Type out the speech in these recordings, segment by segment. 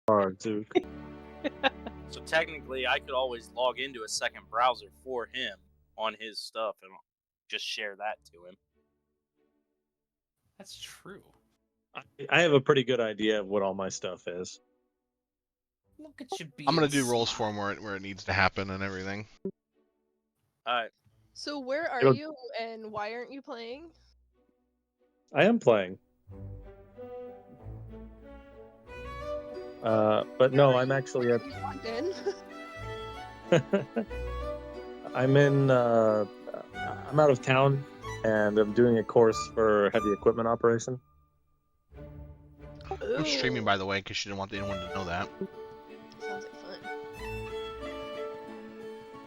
hard, too. So technically, I could always log into a second browser for him on his stuff and just share that to him. That's true. I have a pretty good idea of what all my stuff is. Look at you being I'm gonna do rolls smart. for him where it needs to happen and everything. Alright. So where are It'll- you, and why aren't you playing? I am playing. But no, I'm actually at. You logged in. I'm in. I'm out of town, and I'm doing a course for heavy equipment operation. I'm streaming, Ooh, by the way, because she didn't want anyone to know that. sounds like fun.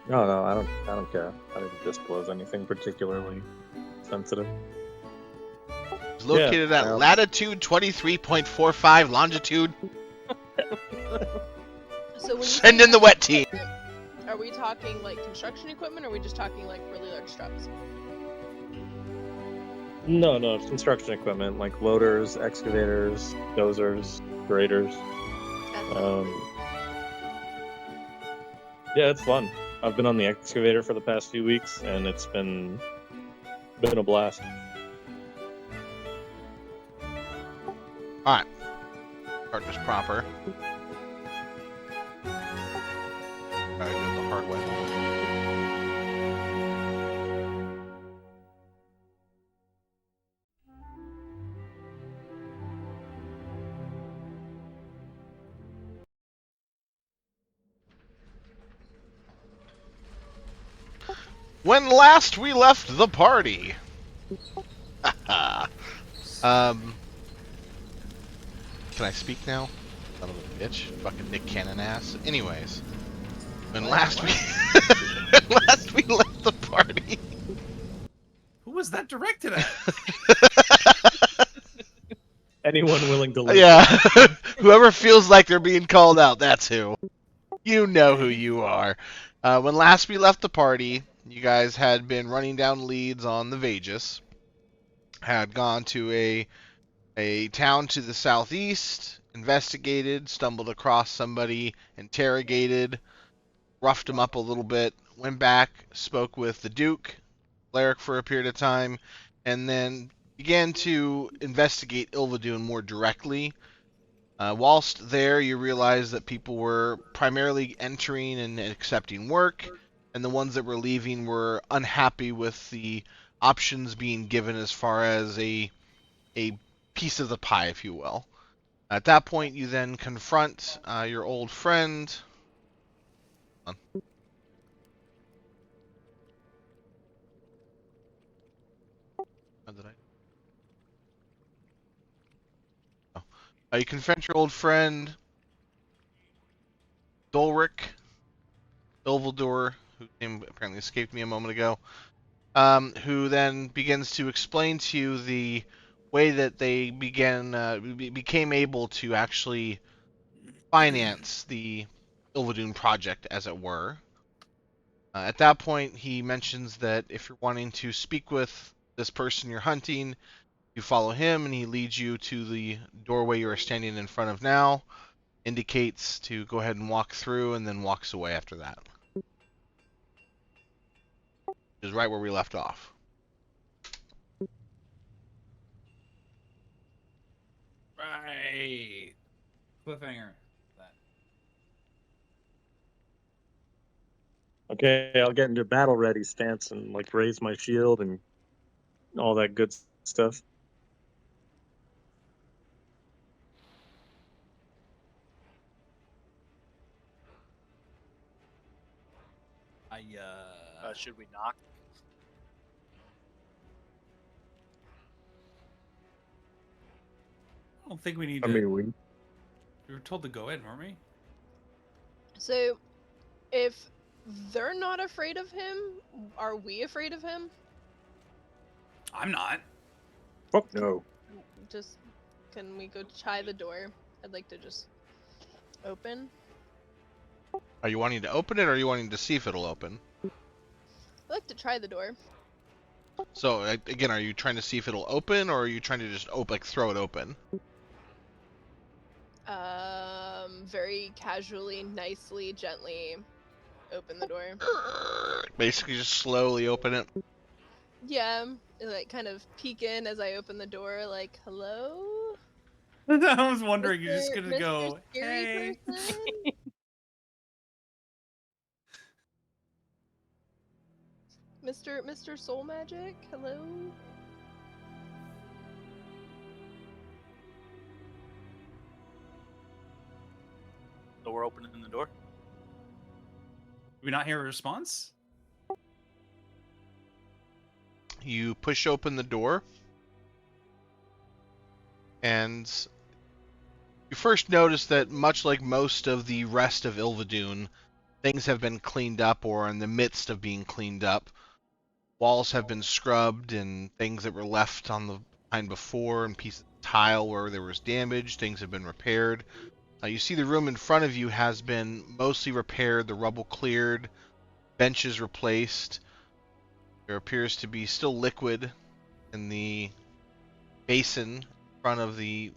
No, I don't care. I didn't disclose anything particularly sensitive. It's located at well- latitude 23.45, longitude. So when you Send say in the wet team. Are we talking like construction equipment, or are we just talking like really large trucks? No, construction equipment like loaders, excavators, dozers, graders. Yeah, it's fun. I've been on the excavator for the past few weeks, and it's been a blast. Alright. Start this proper. Alright, do it the hard way. When last we left the party. Can I speak now? Son of a bitch. Fucking Nick Cannon ass. Anyways. When last we left the party. Who was that directed at? Anyone willing to listen? Yeah. Whoever feels like they're being called out, that's who. You know who you are. When last we left the party, you guys had been running down leads on the Vegas. Had gone to a town to the southeast, investigated, stumbled across somebody, interrogated, roughed him up a little bit, went back, spoke with the Duke, cleric for a period of time, and then began to investigate Ilvadoon more directly. Whilst there, you realized that people were primarily entering and accepting work, and the ones that were leaving were unhappy with the options being given as far as a piece of the pie, if you will. At that point, you then confront your old friend. Hold on. How did I? Oh. You confront your old friend, Dolric, Dolvaldor, whose name apparently escaped me a moment ago, who then begins to explain to you the way that they became able to actually finance the Ilvadoon project, as it were. At that point, he mentions that if you're wanting to speak with this person you're hunting, you follow him, and he leads you to the doorway you are standing in front of now, indicates to go ahead and walk through, and then walks away after that. Which is right where we left off. Right. Cliffhanger. That. Okay, I'll get into battle ready stance and like raise my shield and all that good stuff. Should we knock? I don't think we need I to. mean, we We were told to go in, weren't we? So, if they're not afraid of him, are we afraid of him? I'm not. fuck no. Just, can we go try the door? I'd like to just open. Are you wanting to open it, or are you wanting to see if it'll open? I'd like to try the door. So, again, are you trying to see if it'll open, or are you trying to just throw it open? very casually, nicely, gently open the door. Basically, just slowly open it. Yeah, like kind of peek in as I open the door, like, hello? I was wondering, you're just Mr. gonna Mr. go, Scary hey. person? Mr. Soul Magic, hello? So we're opening the door. Do we not hear a response? You push open the door, and you first notice that, much like most of the rest of Ilvadoon, things have been cleaned up or are in the midst of being cleaned up. Walls have been scrubbed, and things that were left on the behind before, and pieces of tile where there was damage, things have been repaired. You see the room in front of you has been mostly repaired, the rubble cleared, benches replaced. There appears to be still liquid in the basin in front of the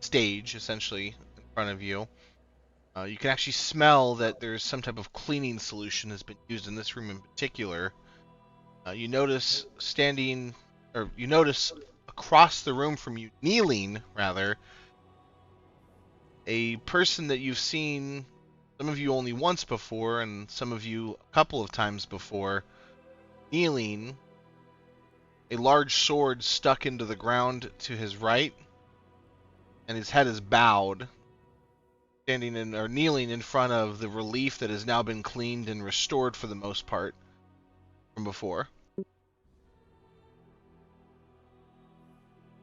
stage, essentially, in front of you. You can actually smell that there's some type of cleaning solution has been used in this room in particular. You notice across the room from you, kneeling rather, a person that you've seen, some of you only once before, and some of you a couple of times before, kneeling, a large sword stuck into the ground to his right, and his head is bowed, kneeling in front of the relief that has now been cleaned and restored for the most part from before.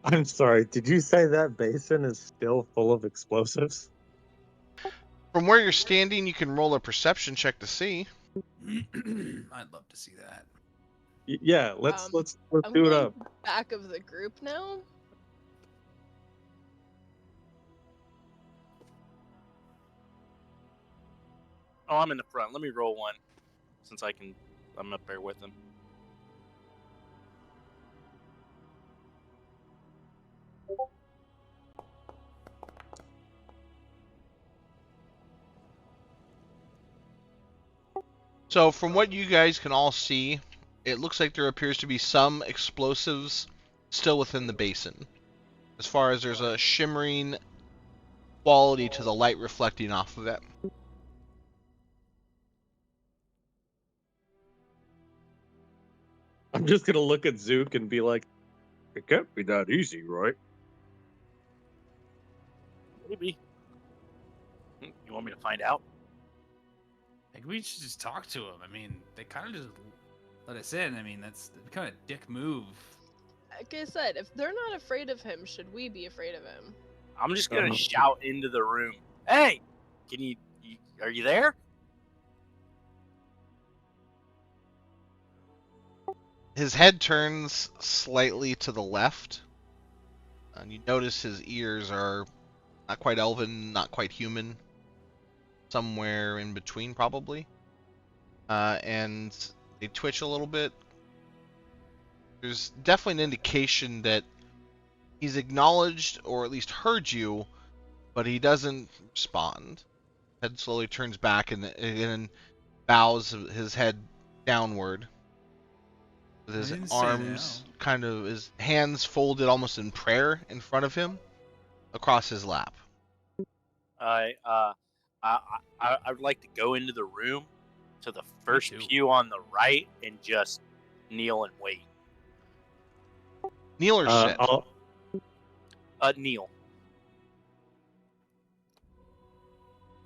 I'm sorry, did you say that basin is still full of explosives? From where you're standing, you can roll a perception check to see. I'd love to see that. Yeah, let's I'm do it going up. back of the group now. Oh, I'm in the front. Let me roll one, since I'm up there with him. So from what you guys can all see, it looks like there appears to be some explosives still within the basin. As far as there's a shimmering quality to the light reflecting off of it. I'm just gonna look at Zook and be like, it can't be that easy, right? Maybe. You want me to find out? Like, we should just talk to him. I mean, they kind of just let us in. I mean, that's kind of a dick move. Like I said, if they're not afraid of him, should we be afraid of him? I'm just gonna shout into the room. Hey, can you are you there? His head turns slightly to the left, and you notice his ears are not quite elven, not quite human, somewhere in between probably. And they twitch a little bit. There's definitely an indication that he's acknowledged or at least heard you, but he doesn't respond. Head slowly turns back and bows his head downward, with his didn't say arms no. kind of, his hands folded almost in prayer in front of him, across his lap. I would like to go into the room to the first too. pew on the right and just kneel and wait. Kneel or sit? Kneel.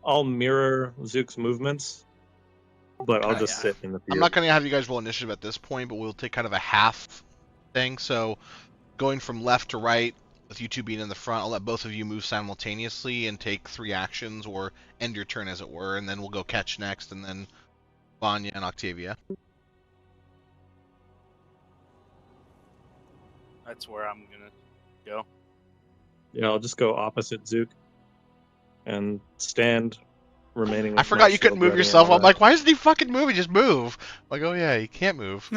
I'll mirror Zook's movements, but I'll Okay. just sit in the pew. I'm not going to have you guys roll initiative at this point, but we'll take kind of a half thing. So going from left to right, with you two being in the front, I'll let both of you move simultaneously and take 3 actions, or end your turn as it were, and then we'll go catch next, and then Vanya and Octavia. That's where I'm gonna go. Yeah, I'll just go opposite Zook and stand, remaining. I with forgot my you couldn't shield move ready and yourself. all I'm that. like, why isn't he fucking moving? Just move. I'm like, oh yeah, he can't move.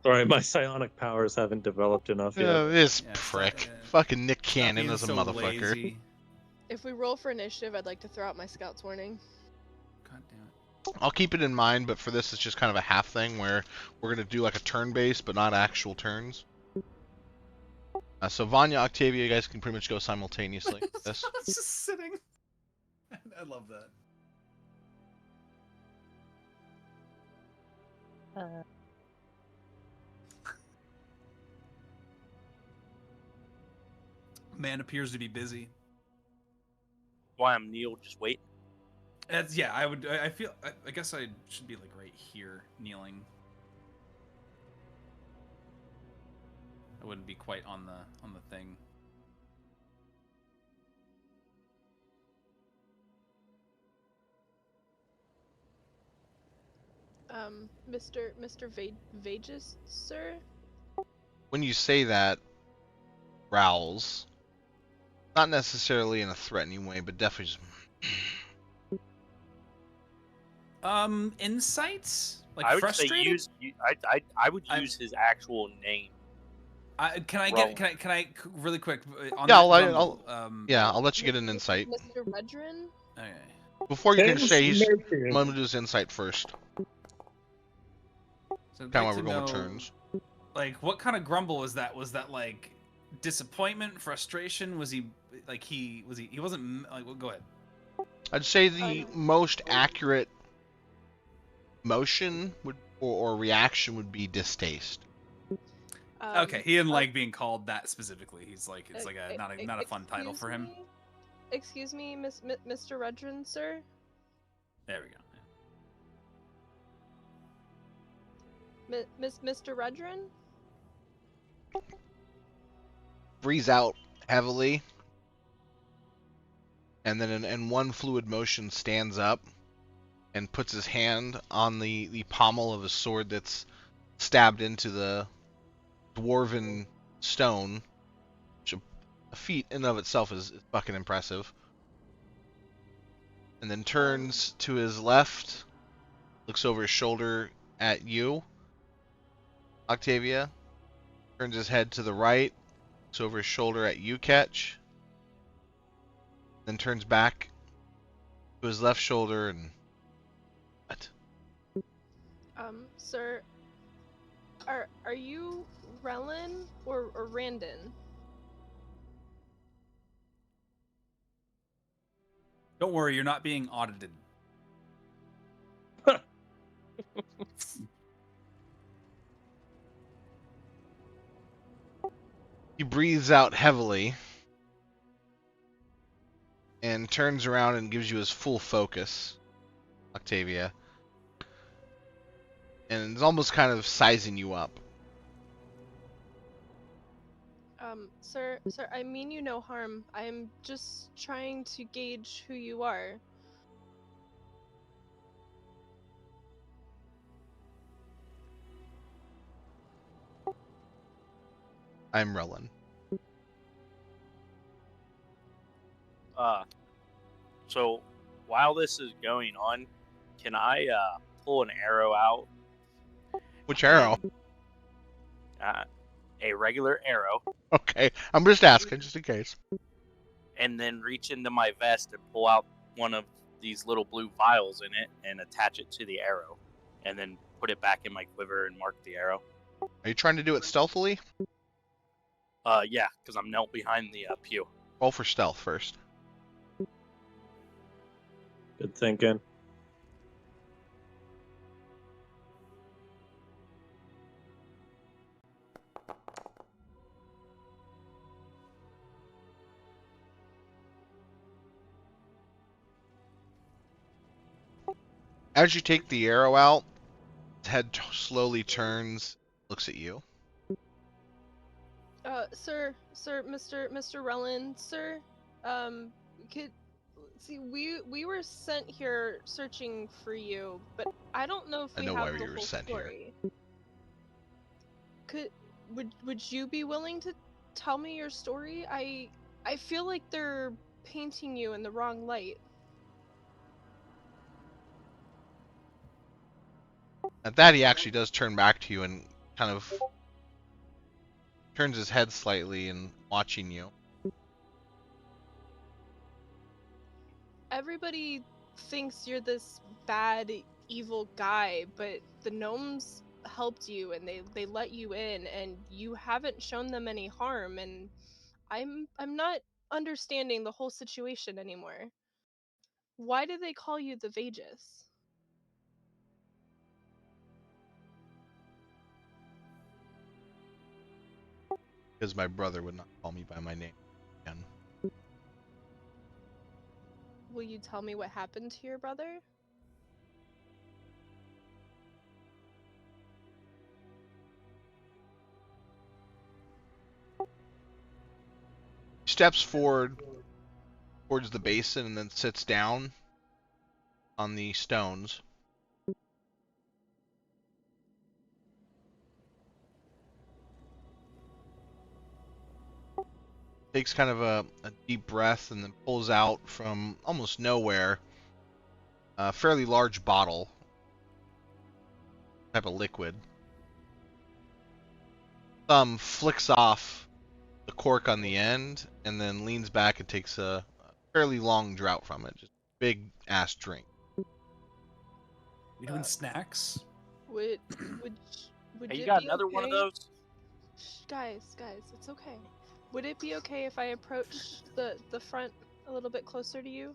Sorry, my psionic powers haven't developed enough yet. This Yeah, prick. Fucking Nick Stop Cannon being is a so motherfucker. lazy. If we roll for initiative, I'd like to throw out my scout's warning. God damn it. I'll keep it in mind, but for this, it's just kind of a half thing where we're going to do like a turn base, but not actual turns. So Vanya, Octavia, you guys can pretty much go simultaneously with this. It's just sitting. I love that. Man appears to be busy. Why I'm Neil, just wait. That's, yeah, I would. I feel. I guess I should be like right here, kneeling. I wouldn't be quite on the thing. Mr. Vagus, sir? When you say that, growls. Not necessarily in a threatening way, but definitely just... Insights? Like I would frustrated? say I would use his actual name. Can I Roll. get? Can I really quick? On Yeah, that I'll grumble, I'll let you get an insight. Mr. Redrin? Okay. Before you can Thanks, say, he's... Mercury. I'm going to do his insight first. So I'd Kind like of why to we're going with know, turns. like, what kind of grumble was that? Was that like disappointment, frustration? Was he like he wasn't like? Well, go ahead. I'd say the most accurate motion would or reaction would be distaste. Okay, he didn't like being called that specifically. He's like, it's like e- not a fun title for him. Excuse me, Mr. Redrin, sir? There we go. Mr. Redrin? Breathes out heavily, and then in one fluid motion stands up and puts his hand on the pommel of his sword that's stabbed into the dwarven stone, which a feat in and of itself is fucking impressive. And then turns to his left, looks over his shoulder at you, Octavia, turns his head to the right, looks over his shoulder at you, Ketch, then turns back to his left shoulder and... What? Sir, are you Relin or Randon? Don't worry, you're not being audited. He breathes out heavily and turns around and gives you his full focus, Octavia. And is almost kind of sizing you up. Sir, I mean you no harm. I am just trying to gauge who you are. I'm Relin. So while this is going on, can I pull an arrow out? Which arrow? A regular arrow, Okay, I'm just asking, just in case. and then reach into my vest and pull out one of these little blue vials in it and attach it to the arrow, and then put it back in my quiver and mark the arrow. Are you trying to do it stealthily? Yeah, because I'm knelt behind the pew. Roll for stealth first. Good thinking. As you take the arrow out, his head slowly turns, looks at you. Sir, Mr. Relin, sir, we were sent here searching for you, but I don't know if I we know have why the you were whole sent here. story. Would you be willing to tell me your story? I feel like they're painting you in the wrong light. At that, he actually does turn back to you and kind of turns his head slightly and watching you. Everybody thinks you're this bad, evil guy, but the gnomes helped you and they let you in, and you haven't shown them any harm, and I'm not understanding the whole situation anymore. Why do they call you the Vagus? Because my brother would not call me by my name again. Will you tell me what happened to your brother? Steps forward towards the basin and then sits down on the stones. Takes kind of a deep breath and then pulls out from almost nowhere a fairly large bottle, type of liquid. Flicks off the cork on the end and then leans back and takes a fairly long draught from it. Just big ass drink. We doing snacks? Would would would Hey, you it got be another one of okay? those? Shh, guys, it's okay. Would it be okay if I approach the front a little bit closer to you?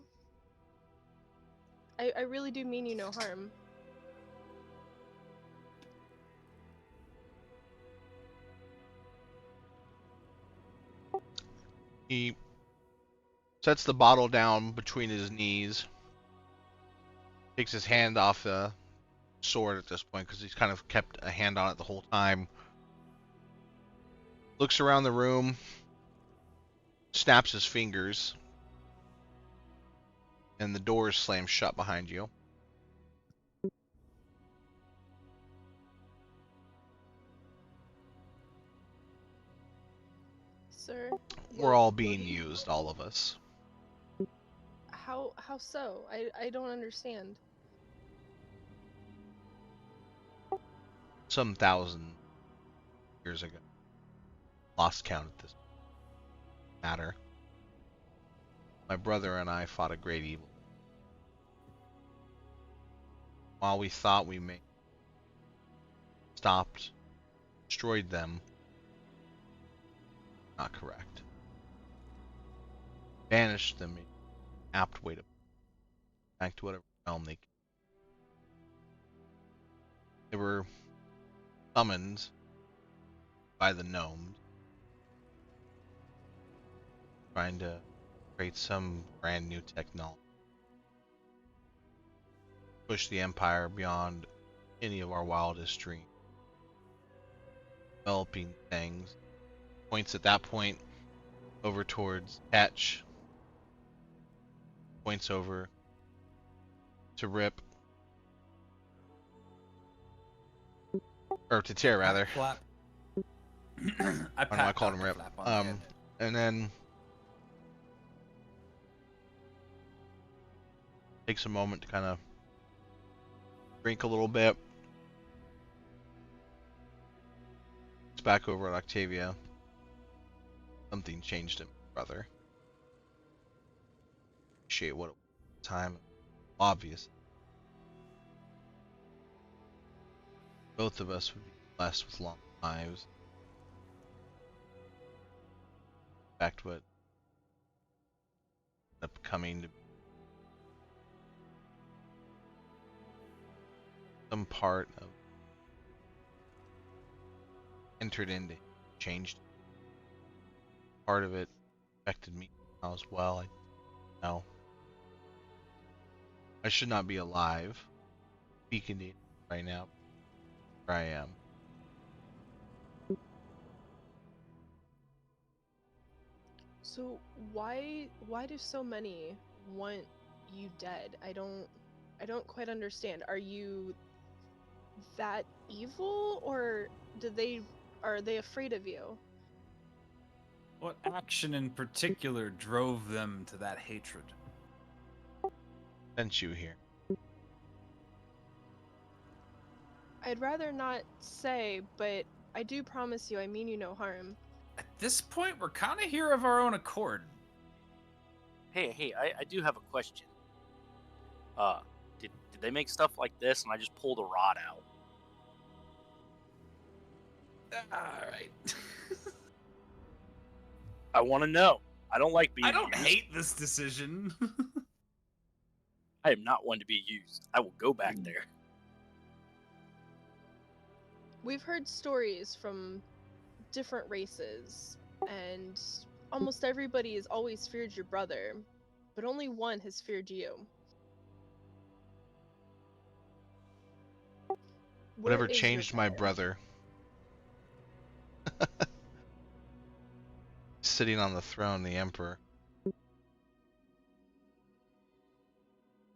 I really do mean you no harm. He sets the bottle down between his knees, takes his hand off the sword at this point because he's kind of kept a hand on it the whole time. Looks around the room, snaps his fingers, and the doors slam shut behind you. Sir, We're all being used, all of us. How so? I don't understand. Some 1,000 years ago. Lost count at this matter. My brother and I fought a great evil. While we thought we may stopped, destroyed them, not correct. Banished them in apt way to back to whatever realm they came. They were summoned by the gnomes, trying to create some brand new technology. Push the Empire beyond any of our wildest dreams. Developing things. Points at that point over towards Ketch. Points over to Rip. Or to Tear, rather. Flap. I don't know, I called him Rip. And then takes a moment to kind of drink a little bit. It's back over at Octavia. Something changed him, brother. Appreciate what it was at the time. Obvious. Both of us would be blessed with long lives. In fact, what ended up coming to some part of entered into, changed. Part of it affected me as well. I know. I should not be alive, speaking to you right now. Here I am. So why do so many want you dead? I don't quite understand. Are you that evil, or are they afraid of you? What action in particular drove them to that hatred? Sent you here. I'd rather not say, but I do promise you I mean you no harm. At this point, we're kind of here of our own accord. Hey, I do have a question. Did they make stuff like this and I just pulled a rod out? All right. I want to know. I don't like being I don't used. hate this decision. I am not one to be used. I will go back there. We've heard stories from different races, and almost everybody has always feared your brother, but only one has feared you. Whatever What is your changed my plan? brother. Sitting on the throne, the emperor.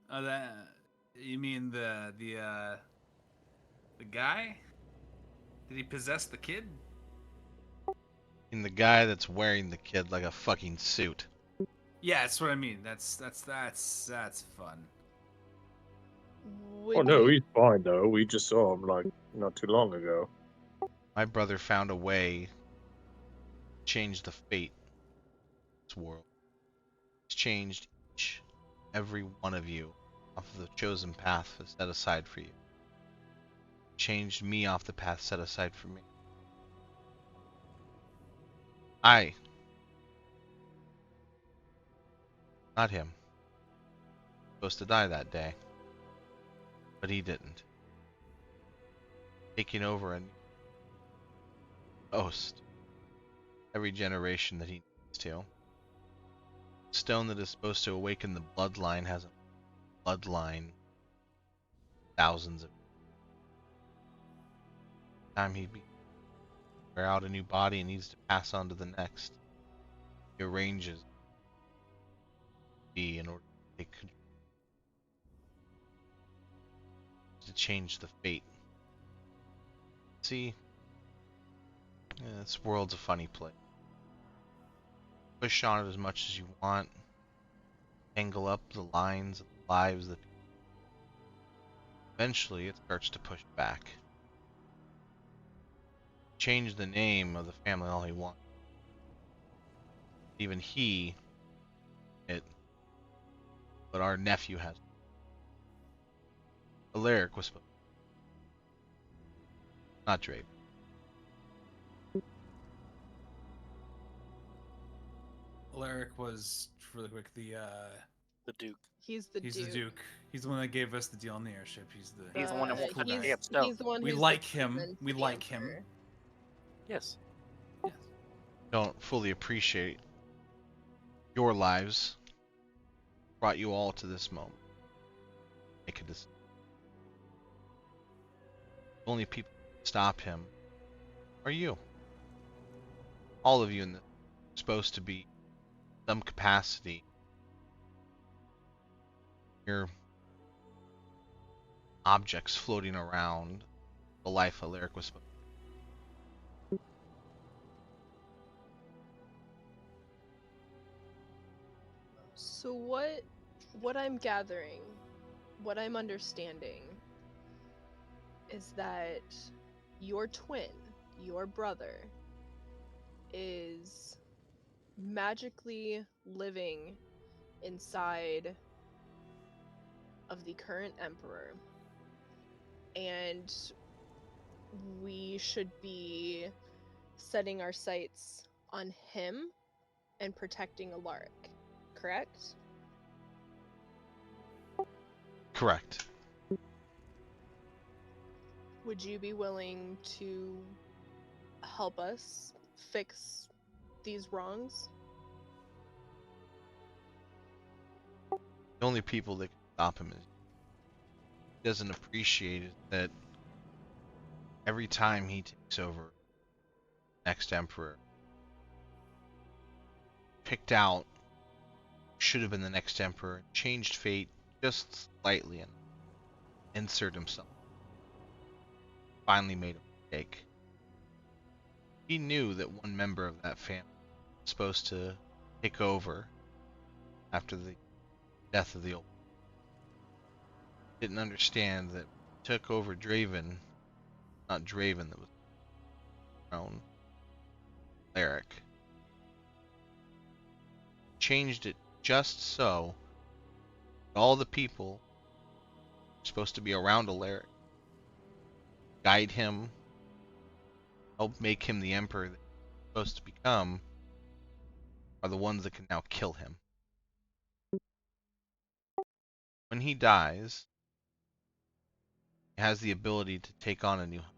That you mean the guy? Did he possess the kid? And the guy that's wearing the kid like a fucking suit. Yeah, that's what I mean. That's fun. Would Oh no, you- he's fine though. We just saw him like not too long ago. My brother found a way to change the fate of this world. He's changed every one of you off of the chosen path set aside for you. Changed me off the path set aside for me. Not him, supposed to die that day, but he didn't. Taking over and host every generation that he needs to. Stone that is supposed to awaken the bloodline has a bloodline thousands of time he wear out a new body and needs to pass on to the next. He arranges be in order to take control, to change the fate. See, this world's a funny place. Push on it as much as you want. Tangle up the lines of the lives that eventually it starts to push back. Change the name of the family all he wants. Even he, but our nephew has. Alaric was supposed, not Drape. Alaric was really quick. The Duke. He's the He's Duke. the Duke. He's the one that gave us the deal on the airship. He's the one that won't cool put the guy. damn stone. He's the one We who's like the him. cousin to We the like him. Emperor. Yes. Don't fully appreciate your lives brought you all to this moment. Make a decision. The only people who can stop him are you. All of you in the supposed to be some capacity. Your objects floating around the life Alaric was supposed to. So what I'm gathering, what I'm understanding is that your twin, your brother, is magically living inside of the current emperor, and we should be setting our sights on him and protecting Alaric, correct? Correct. Would you be willing to help us fix these wrongs? The only people that can stop him is he doesn't appreciate it that every time he takes over next emperor picked out should have been the next emperor, changed fate just slightly and insert himself. Finally made a mistake. He knew that one member of that family was supposed to take over after the death of the old. Didn't understand that when he took over Draven, not Draven that was thrown. Cleric. Changed it just so all the people supposed to be around Alaric, guide him, help make him the emperor that he's supposed to become, are the ones that can now kill him. When he dies, he has the ability to take on a new host.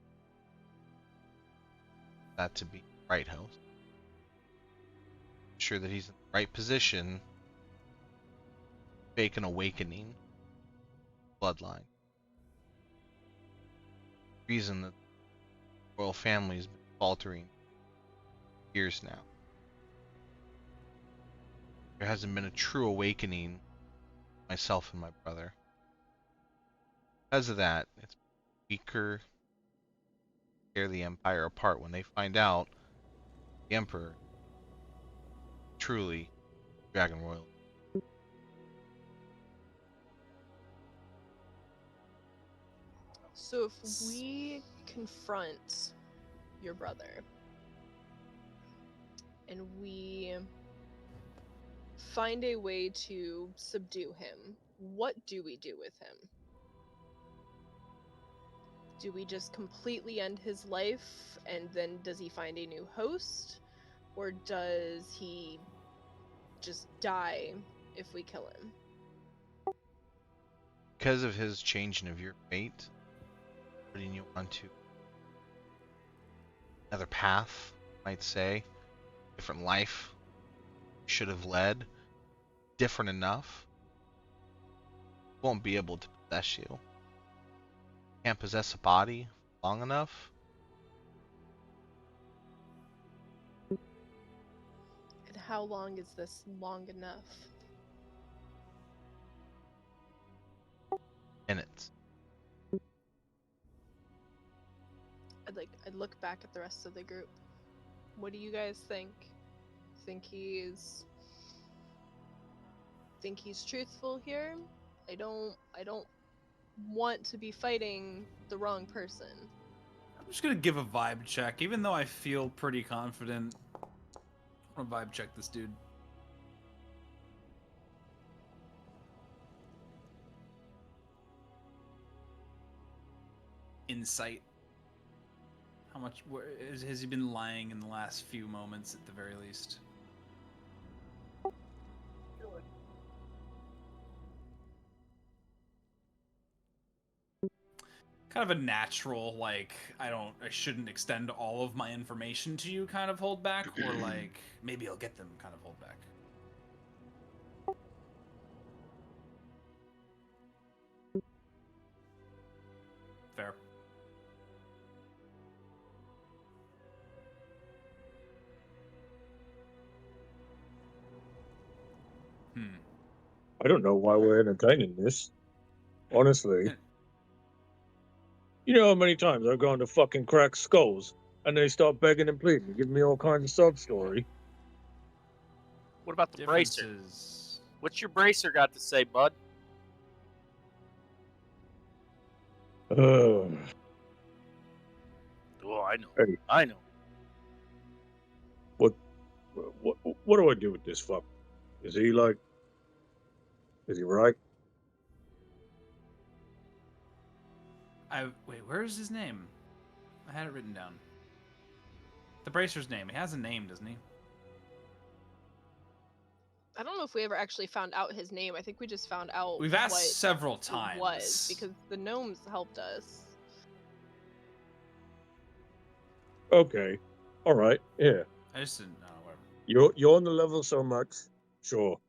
That to be the right host. Ensure that he's in the right position, fake an awakening bloodline. Reason that the royal family has been faltering years now. There hasn't been a true awakening, myself and my brother. Because of that, it's weaker, tear the empire apart when they find out the emperor truly dragon royal. So if we confront your brother and we find a way to subdue him, what do we do with him? Do we just completely end his life and then does he find a new host? Or does he just die if we kill him? Because of his changing of your fate, putting you onto another path, might say, different life you should have led, different enough, won't be able to possess you. Can't possess a body long enough. And how long is this long enough? Minutes. I'd look back at the rest of the group. What do you guys think? Think he's truthful here? I don't want to be fighting the wrong person. I'm just gonna give a vibe check, even though I feel pretty confident. I'm gonna vibe check this dude. Insight. How much has he been lying in the last few moments at the very least? Kind of a natural, like, I shouldn't extend all of my information to you kind of hold back, or like, maybe I'll get them kind of hold back. Fair. I don't know why we're entertaining this. Honestly. You know how many times I've gone to fucking crack skulls and they start begging and pleading, giving me all kinds of sub story. What about the bracer? Differences. What's your bracer got to say, bud? Uh, Oh, I know. Hey. I know. what do I do with this fuck? Is he right? Wait, where's his name? I had it written down. The bracer's name. He has a name, doesn't he? I don't know if we ever actually found out his name. I think we just found out We've asked what several it times. was because the gnomes helped us. Okay. Alright, yeah. I just didn't know. Whatever. You're on the level so much. Sure.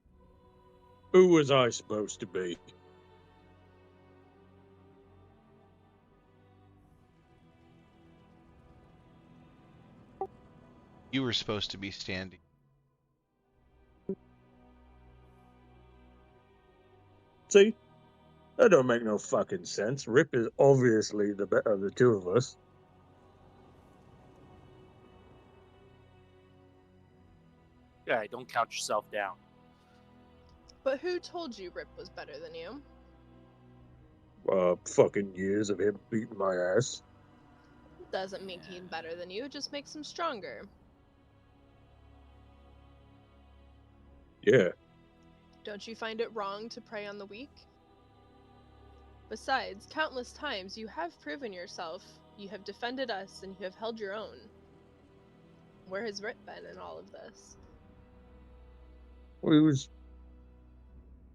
Who was I supposed to be? You were supposed to be standing. See? That don't make no fucking sense. Rip is obviously the better of the two of us. Yeah, don't count yourself down. But who told you Rip was better than you? Fucking years of him beating my ass. Doesn't make him better than you, it just makes him stronger. Yeah. Don't you find it wrong to prey on the weak? Besides, countless times you have proven yourself. You have defended us and you have held your own. Where has Rip been in all of this? Well, he was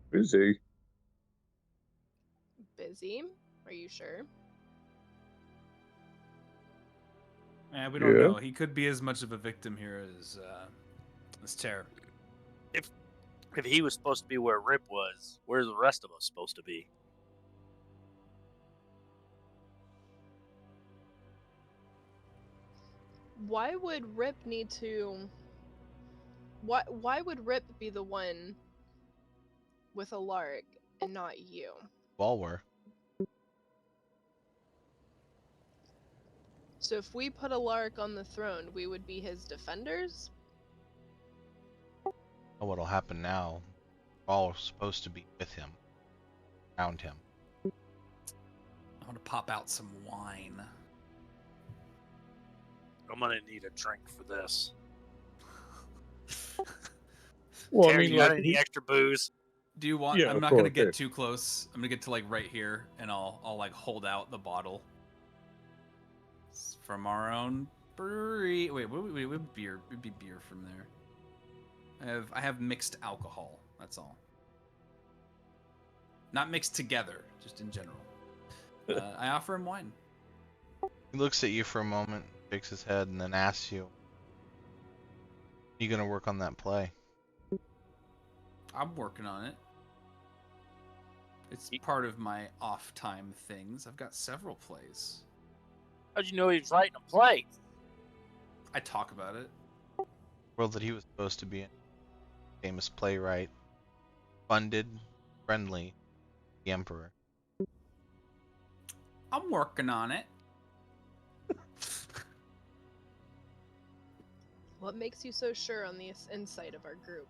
busy. Busy? Are you sure? We don't Yeah. know. He could be as much of a victim here as Terror. If he was supposed to be where Rip was, where's the rest of us supposed to be? Why would Rip need to... Why would Rip be the one with a lark and not you? All were. So if we put a lark on the throne, we would be his defenders? Oh, what'll happen now? We're all supposed to be with him, around him. I want to pop out some wine. I'm gonna need a drink for this. Well, Terry, I mean, you got like, any extra booze? Do you want? Yeah, I'm of not gonna course, get yeah. too close. I'm gonna get to like right here, and I'll like hold out the bottle. It's from our own brewery. Wait, what beer? Would be beer from there. I have mixed alcohol. That's all. Not mixed together, just in general. I offer him wine. He looks at you for a moment, shakes his head, and then asks you, "You gonna work on that play?" I'm working on it. It's part of my off time things. I've got several plays. How'd you know he was writing a play? I talk about it. World that he was supposed to be in. Famous playwright, funded, friendly, the Emperor. I'm working on it. What makes you so sure on the insight of our group?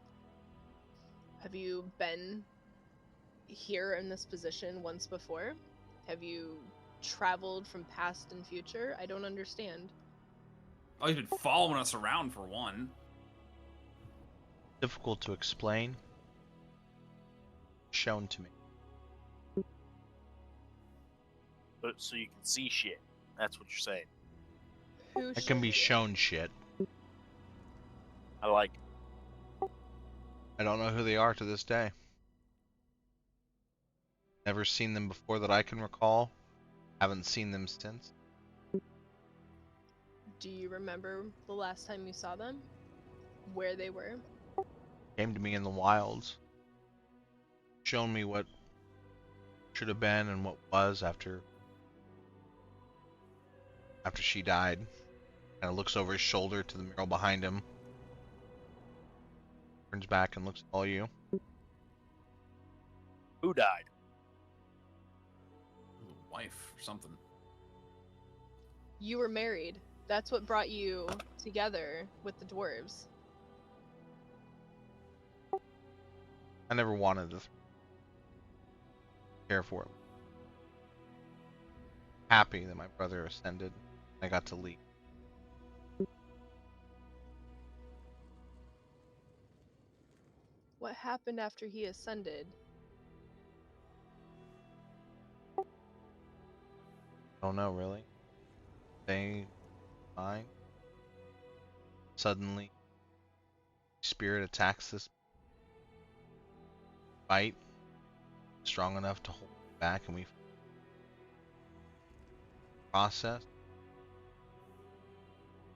Have you been here in this position once before? Have you traveled from past and future? I don't understand. Oh, he's been following us around for one. Difficult to explain. Shown to me. But so you can see shit. That's what you're saying. Who I can be showed you? shown shit. I like it. I don't know who they are to this day. Never seen them before that I can recall. Haven't seen them since. Do you remember the last time you saw them? Where they were? Came to me in the wilds. Shown me what should have been and what was after she died. Kind of looks over his shoulder to the mural behind him. Turns back and looks at all you. Who died? Wife or something. You were married. That's what brought you together with the dwarves. I never wanted to care for it. Happy that my brother ascended. I got to lead. What happened after he ascended? Don't know really. They fine. Suddenly spirit attacks this fight strong enough to hold it back, and we process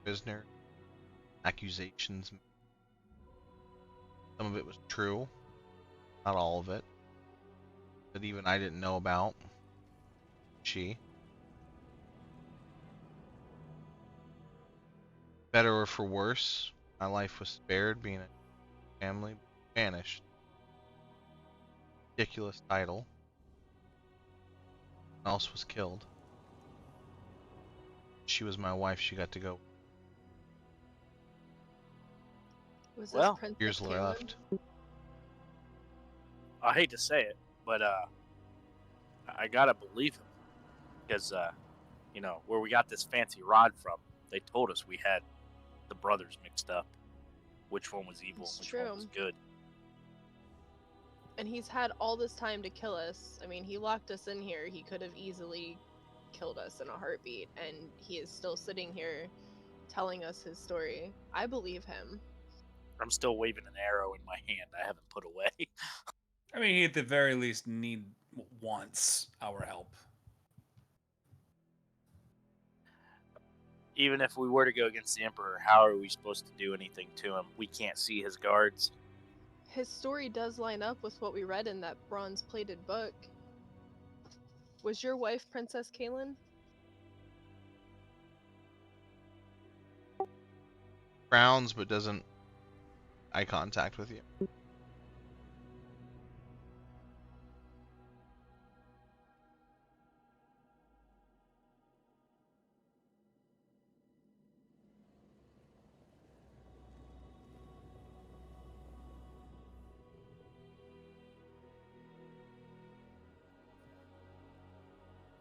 prisoner accusations. Some of it was true, not all of it, that even I didn't know about. She, better or for worse, my life was spared, being a family banished. Ridiculous title. Someone else was killed. She was my wife. She got to go. Was Well, this Princess Years Kaelin? left. I hate to say it, but I gotta believe him because where we got this fancy rod from. They told us we had the brothers mixed up. Which one was evil It's and which true. one was good. And he's had all this time to kill us. I mean, he locked us in here. He could have easily killed us in a heartbeat, and he is still sitting here telling us his story. I believe him. I'm still waving an arrow in my hand I haven't put away. I mean, he at the very least wants our help. Even if we were to go against the Emperor, how are we supposed to do anything to him? We can't see his guards. His story does line up with what we read in that bronze-plated book. Was your wife Princess Kaelin? Frowns, but doesn't eye contact with you.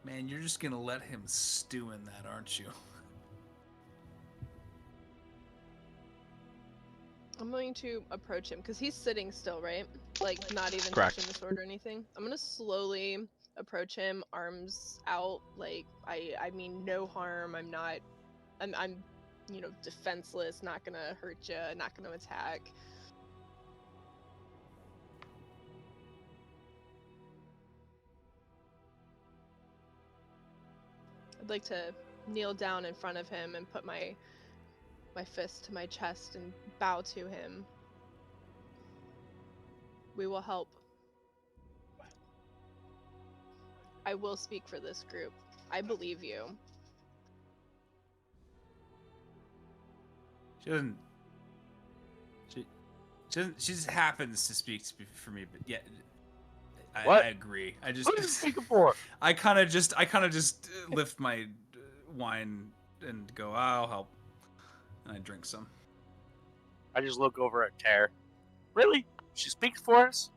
Man, you're just gonna let him stew in that, aren't you? I'm going to approach him because he's sitting still, right? Like not even Correct. touching the sword or anything. I'm gonna slowly approach him, arms out. Like I mean no harm. I'm defenseless. Not gonna hurt you. Not gonna attack. I'd like to kneel down in front of him and put my fist to my chest and bow to him. We will help. I will speak for this group. I believe you. She doesn't. She just happens to speak for me, but yeah, What? I agree. I just. What are you speaking for? I kind of just lift my wine and go, I'll help, and I drink some. I just look over at Tara. Really? She speaks for us?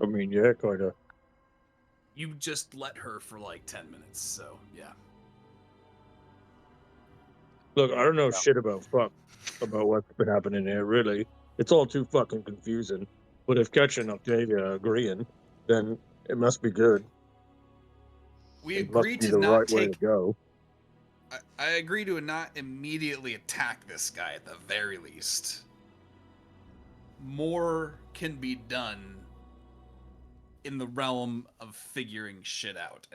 I mean, yeah, kind of. You just let her for like 10 minutes, so yeah. Look, I don't know Yeah. shit about what's been happening here, really. It's all too fucking confusing. But if Ketch and Octavia are agreeing, then it must be good. We It must agreed be to the not right way to take. go. I agree to not immediately attack this guy at the very least. More can be done in the realm of figuring shit out.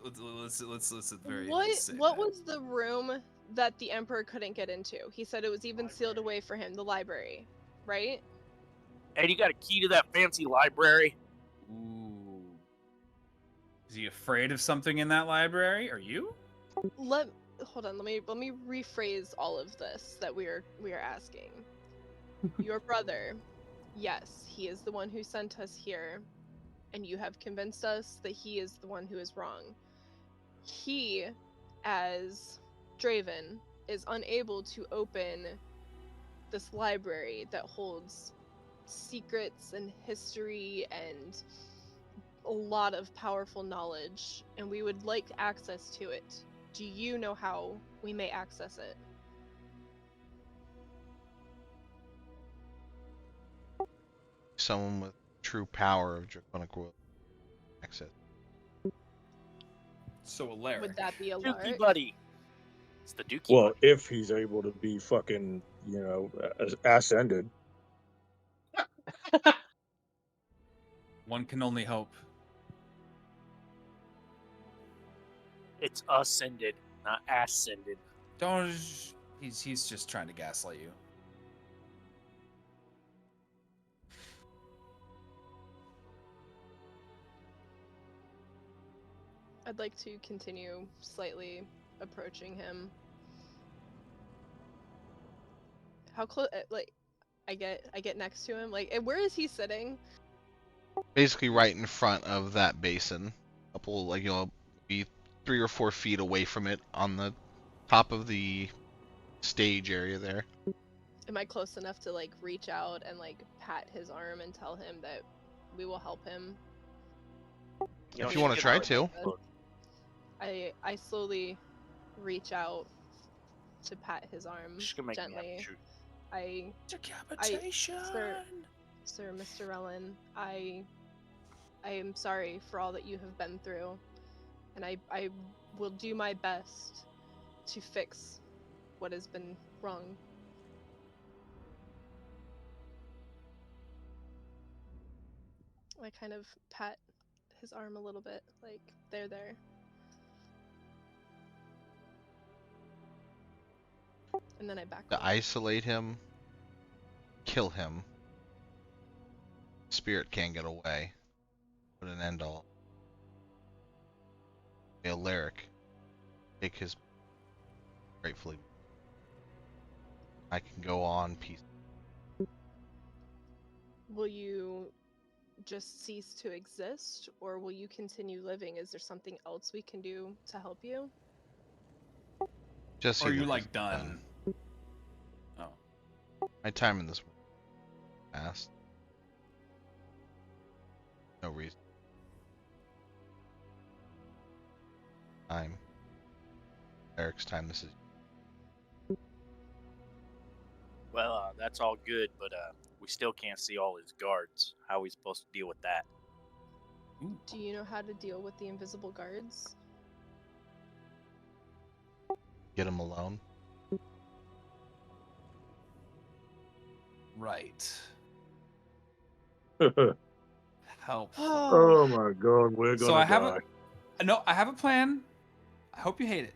Let's at the very least say What that. was the room that the Emperor couldn't get into? He said it was even sealed away for him, the library, right? And you got a key to that fancy library? Ooh. Is he afraid of something in that library? Are you? Hold on, let me rephrase all of this that we are asking. Your brother, yes, he is the one who sent us here, and you have convinced us that he is the one who is wrong. He, as Draven, is unable to open this library that holds secrets and history and a lot of powerful knowledge, and we would like access to it. Do you know how we may access it? Someone with true power of draconic will access. So Alaric. Would that be a Dookie lark? buddy. It's the Dookie Well, buddy. if he's able to be fucking, ascended. One can only hope. It's ascended, not ascended. Don't. He's just trying to gaslight you. I'd like to continue slightly approaching him. How close? Like, I get next to him. Like, and where is he sitting? Basically, right in front of that basin, couple maybe 3 or 4 feet away from it, on the top of the stage area there. Am I close enough to like reach out and like pat his arm and tell him that we will help him? If you want to try to. I slowly reach out to pat his arm She's gonna make me have gently. to shoot. Decapitation. Sir, Mr. Rellin, I am sorry for all that you have been through, and I will do my best to fix what has been wrong. I kind of pat his arm a little bit, like, there. And then I back To away. isolate him, kill him. Spirit can't get away. Put an end all. Alaric, take his rightfully. I can go on peace. Will you just cease to exist, or will you continue living? Is there something else we can do to help you? Just Or are see you the like reason done? done. Oh. My time in this world passed. No reason. Time. Eric's time. This is. Well, that's all good, but we still can't see all his guards. How are we supposed to deal with that? Ooh. Do you know how to deal with the invisible guards? Get him alone. Right. Oh Helpful. my god, we're So gonna I have die. I have a plan. I hope you hate it.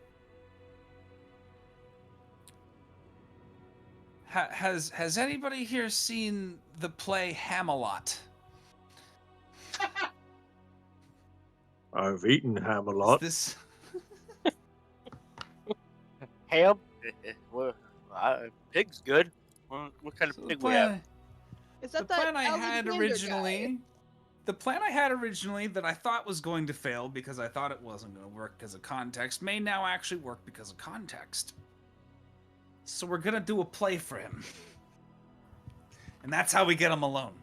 Has anybody here seen the play Ham-a-Lot? I've eaten ham a Is lot. this Ham? Well, pig's good. What kind so of the pig we have? plan? Is The that that plan I had Alexander originally. The plan I had originally that I thought was going to fail because I thought it wasn't going to work because of context may now actually work because of context. So we're gonna do a play for him. And that's how we get him alone.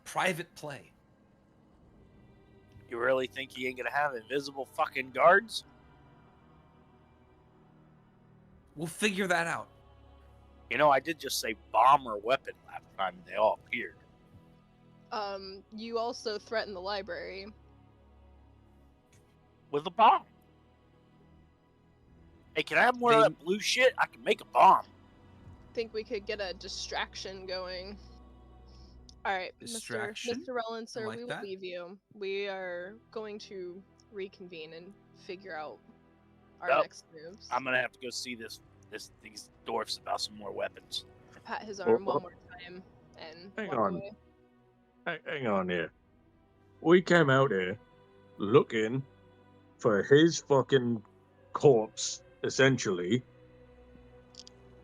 Private play. You really think he ain't gonna have invisible fucking guards? We'll figure that out. You know, I did just say bomb or weapon last time they all appeared. You also threaten the library. With a bomb. Hey, can I have more of that blue shit? I can make a bomb. Think we could get a distraction going. Alright, Distraction? Mr. Rellin, sir, like we will that. leave you. We are going to reconvene and figure out our Nope. next moves. I'm gonna have to go see these dwarfs about some more weapons. I pat his arm Oh, one more time and hang walk on. away. Hang on here. We came out here looking for his fucking corpse, essentially,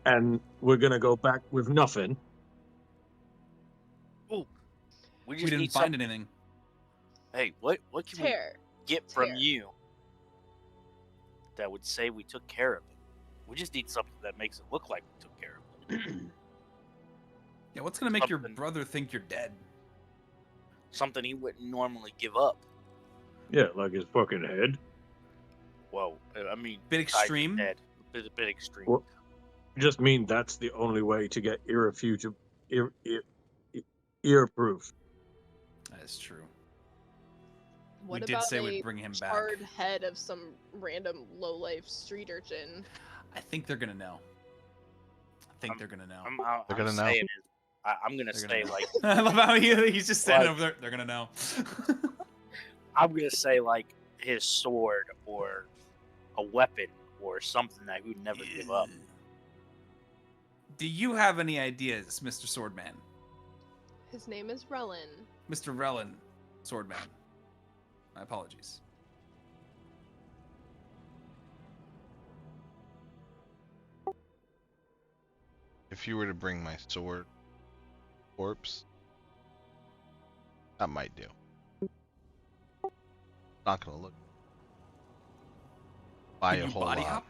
and we're gonna go back with nothing. Ooh, we We just didn't need find some. anything. Hey, what can we Tear. get from Tear. you that would say we took care of it? We just need something that makes it look like we took care of it. Yeah, what's gonna make your Something. brother think you're dead? Something he wouldn't normally give up. Yeah, like his fucking head. Well, I mean, Bit besides extreme? dead, a bit extreme. Well, just mean that's the only way to get irrefutable, ear-proof. That is true. What We did about say a we'd bring him back. charred head of some random low-life street urchin? I think they're gonna know. I think they're gonna know. They're gonna know. saying is, I'm gonna They're say gonna know. like I love how he's just standing Like- over there. They're gonna know. I'm gonna say like his sword or a weapon or something that he would never give up. Do you have any ideas, Mr. Swordman? His name is Rellin. Mr. Rellin, Swordman. My apologies. If you were to bring my sword corpse, that might do. Not gonna look. Buy Can a you whole body lot. hop?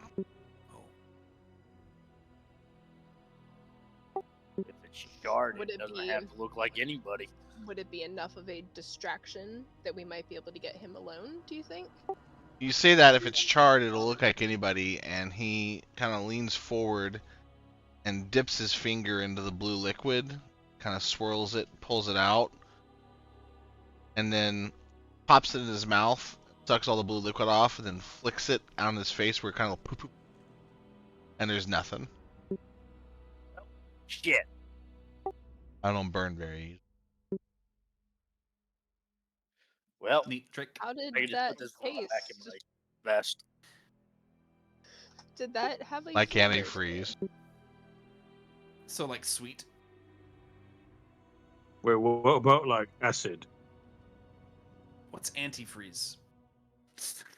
Oh. If it's shard, Would it it doesn't be- have to look like anybody. Would it be enough of a distraction that we might be able to get him alone, do you think? You say that if it's charred, it'll look like anybody, and he kind of leans forward and dips his finger into the blue liquid, kind of swirls it, pulls it out, and then pops it in his mouth, sucks all the blue liquid off, and then flicks it on his face where it kind of poop, poop, and there's nothing. Shit. I don't burn very easy. Well, Neat trick. How did I can just that put this back in taste? my vest. Did that have like Like flavor to antifreeze. it? So like sweet. Wait, what about like acid? What's antifreeze?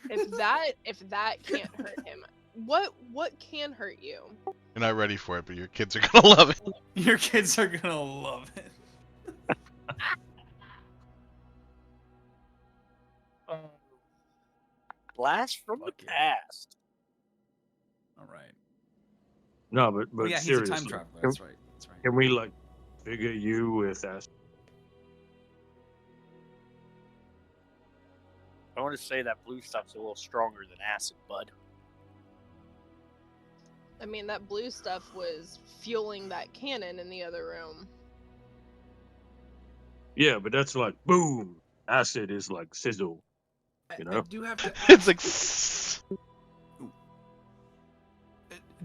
If that can't hurt him, what can hurt you? You're not ready for it, but your kids are gonna love it. Your kids are gonna love it. Blast from Fuck the yeah. past. All right. No, but Oh yeah, he's a seriously, time traveler. That's right. That's right. can we like figure you with acid? I want to say that blue stuff's a little stronger than acid, bud. I mean, that blue stuff was fueling that cannon in the other room. Yeah, but that's like boom. Acid is like sizzle. I know? do have to It's ask, like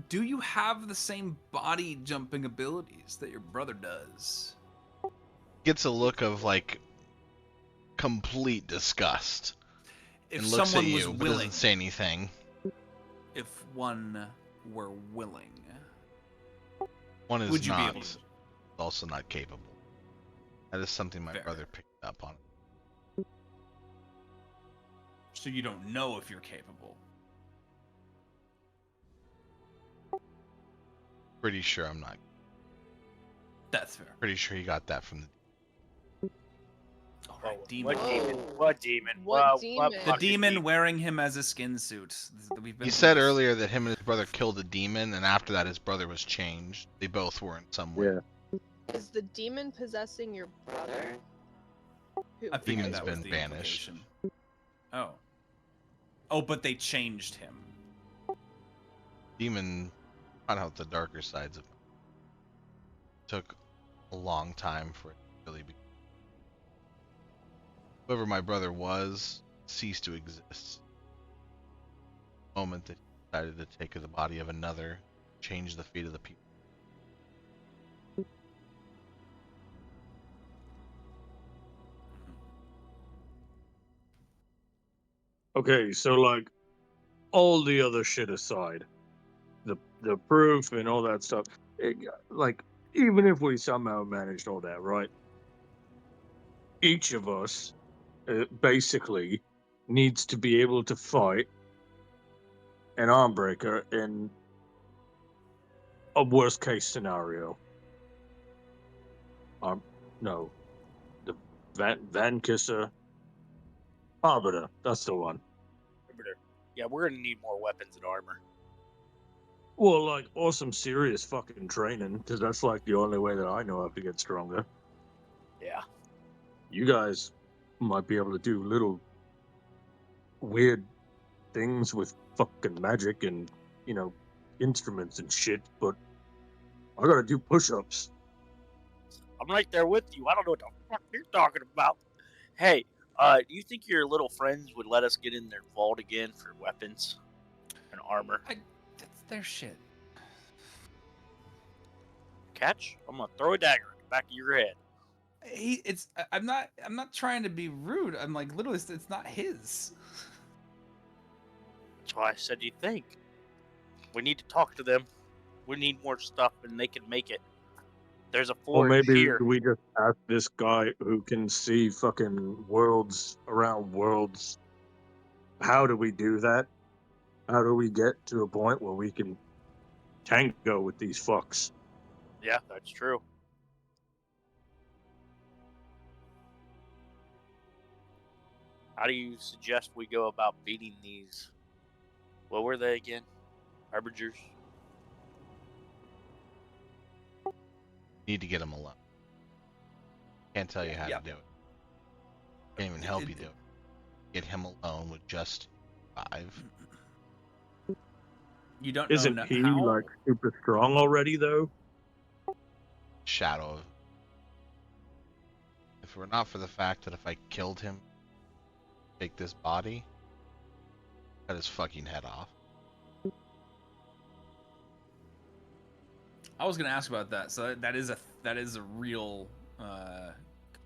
do you have the same body jumping abilities that your brother does? gets a look of like complete disgust If and looks at someone was you, but willing, doesn't say anything. if one were willing, One is would you not, be able to? also not capable. That is something my Fair. brother picked up on. So you don't know if you're capable. Pretty sure I'm not. That's fair. Pretty sure he got that from the. All right, Oh, demon. What demon? What demon? What demon? The fucking demon wearing him as a skin suit. We've been He through said this. earlier that him and his brother killed a demon, and after that his brother was changed. They both were in some way. Yeah. Is the demon possessing your brother? Who? I figured Demon's that was been the banished. implication. Oh. Oh, but they changed him. Demon found out the darker sides of him. Took a long time for it to really be. Whoever my brother was ceased to exist. The moment that he decided to take the body of another, change the fate of the people. Okay, so like all the other shit aside, the proof and all that stuff, like even if we somehow managed all that, right? Each of us basically needs to be able to fight an arm breaker in a worst case scenario. No, the Van Kisser Arbiter. That's the one. Yeah, we're gonna need more weapons and armor. Well, like, or some serious fucking training, because that's like the only way that I know how to get stronger. Yeah. You guys might be able to do little weird things with fucking magic and, instruments and shit, but I gotta do push-ups. I'm right there with you. I don't know what the fuck you're talking about. Hey, do you think your little friends would let us get in their vault again for weapons and armor? That's their shit. Catch? I'm gonna throw a dagger in the back of your head. I'm not trying to be rude. I'm like literally, it's not his. That's why I said you think. We need to talk to them. We need more stuff, and they can make it. There's a Or forge maybe here. we just ask this guy who can see fucking worlds around worlds. How do we do that? How do we get to a point where we can tango with these fucks? Yeah, that's true. How do you suggest we go about beating these? What were they again? Harbingers? Need to get him alone. Can't tell you how Yeah. to do it. Can't even help you do it. Get him alone with just 5. You don't Isn't know he how. like super strong already though? Shadow of. If it were not for the fact that if I killed him, take this body, cut his fucking head off. I was gonna ask about that. So that is a real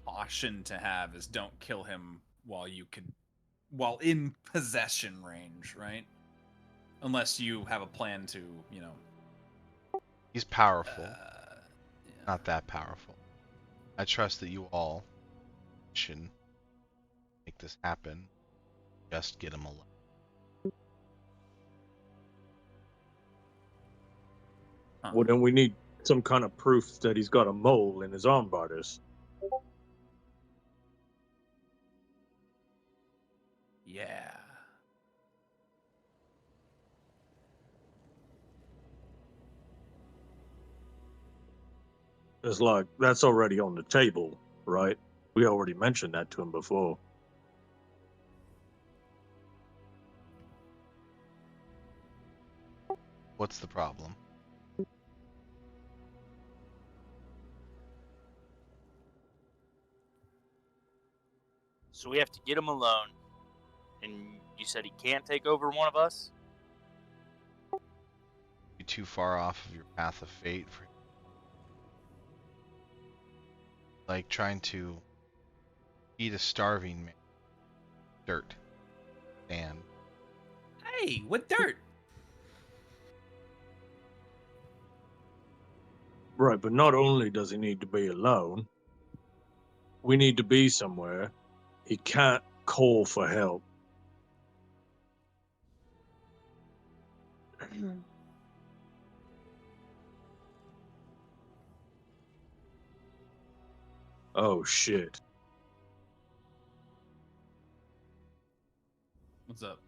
caution to have, is don't kill him while in possession range, right? Unless you have a plan to, He's powerful, yeah. not that powerful. I trust that you all should make this happen. Just get him alive. Huh. Well, then we need some kind of proof that he's got a mole in his arm borders. Yeah. It's like that's already on the table, right? We already mentioned that to him before. What's the problem? So we have to get him alone. And you said he can't take over one of us? Be too far off of your path of fate for like trying to feed a starving man dirt. And Hey, what dirt? Right, but not only does he need to be alone, we need to be somewhere. He can't call for help. Oh shit. What's up?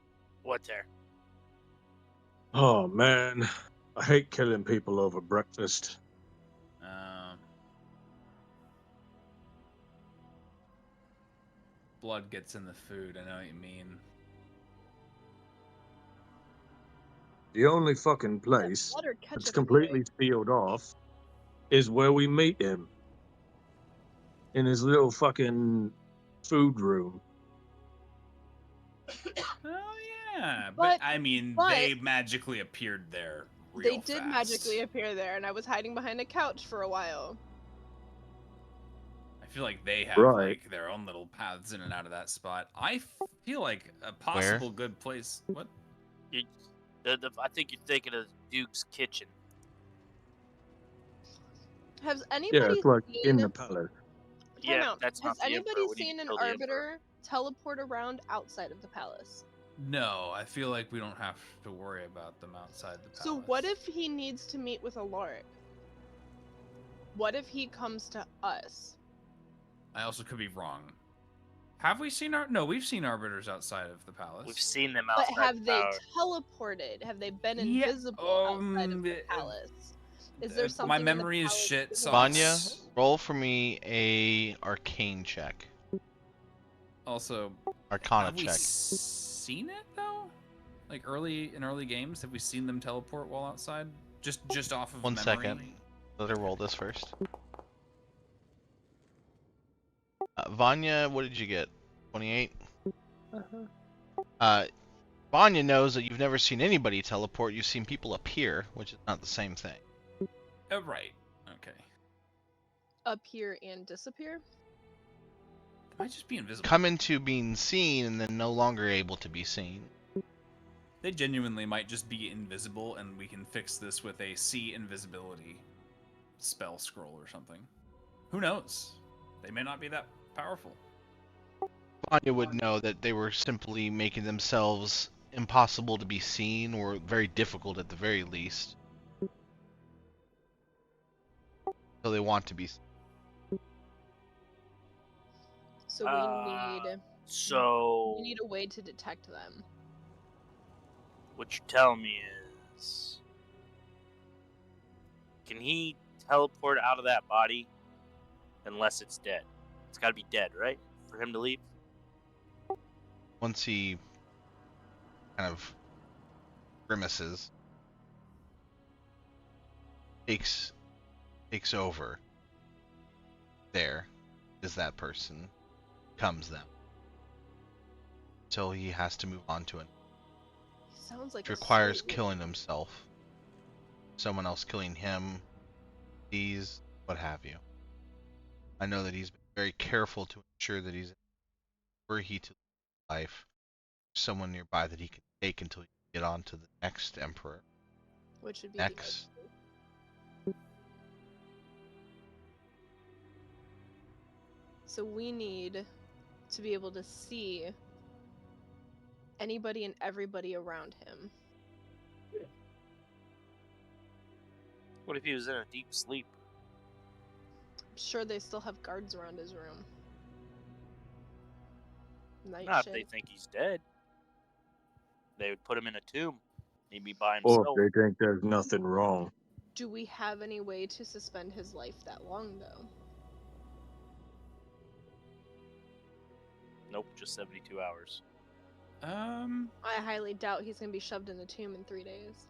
What's there? Oh man, I hate killing people over breakfast. Blood gets in the food. I know what you mean. The only fucking place Blood or that's ketchup completely sealed off is where we meet him. In his little fucking food room. Oh yeah, But- I mean, but- they magically appeared there. They did magically appear there, and I was hiding behind a couch for a while. I feel like they have Right. like their own little paths in and out of that spot. I feel like a possible good place. What? I think you're thinking of Duke's kitchen. Has Yeah, anybody it's like seen? in the palace. Time Yeah, out. that's Has not the anybody Emperor. We need seen to an kill the Emperor. arbiter teleport around outside of the palace? No, I feel like we don't have to worry about them outside the palace. So what if he needs to meet with a Lark? What if he comes to us? I also could be wrong. Have we seen No, we've seen arbiters outside of the palace. We've seen them But outside have the they tower. teleported? Have they been Yeah, invisible outside of the palace? Is there something My in the memory is palace shit, that so we don't Vanya, know? roll for me a arcane check. Also, Arcana have we check. seen it though? Like in early games, have we seen them teleport while outside? Just off of One memory? second. Let her roll this first. Vanya, what did you get? 28? Vanya knows that you've never seen anybody teleport. You've seen people appear, which is not the same thing. Oh, right. Okay. Appear and disappear? They might just be invisible. Come into being seen and then no longer able to be seen. They genuinely might just be invisible, and we can fix this with a see invisibility spell scroll or something. Who knows? They may not be that powerful. Vanya would know that they were simply making themselves impossible to be seen, or very difficult at the very least. So they want to be seen. So we So need a way to detect them. what you're telling me is, can he teleport out of that body unless it's dead? It's got to be dead, right, for him to leave. Once he kind of grimaces, takes over. There is that person, comes them, until he has to move on to it. He sounds like Which a requires sweet killing himself, someone else killing him, these, what have you. I know that he's been very careful to ensure that he's, were he to life, someone nearby that he can take until he can get on to the next emperor. which would be Next. So we need to be able to see anybody and everybody around him. What if he was in a deep sleep? I'm sure they still have guards around his room. Night Not if shift. they think he's dead. They would put him in a tomb. He'd be by Or himself. if they think there's nothing wrong. Do we have any way to suspend his life that long, though? Nope, just 72 hours. I highly doubt he's gonna be shoved in a tomb in 3 days.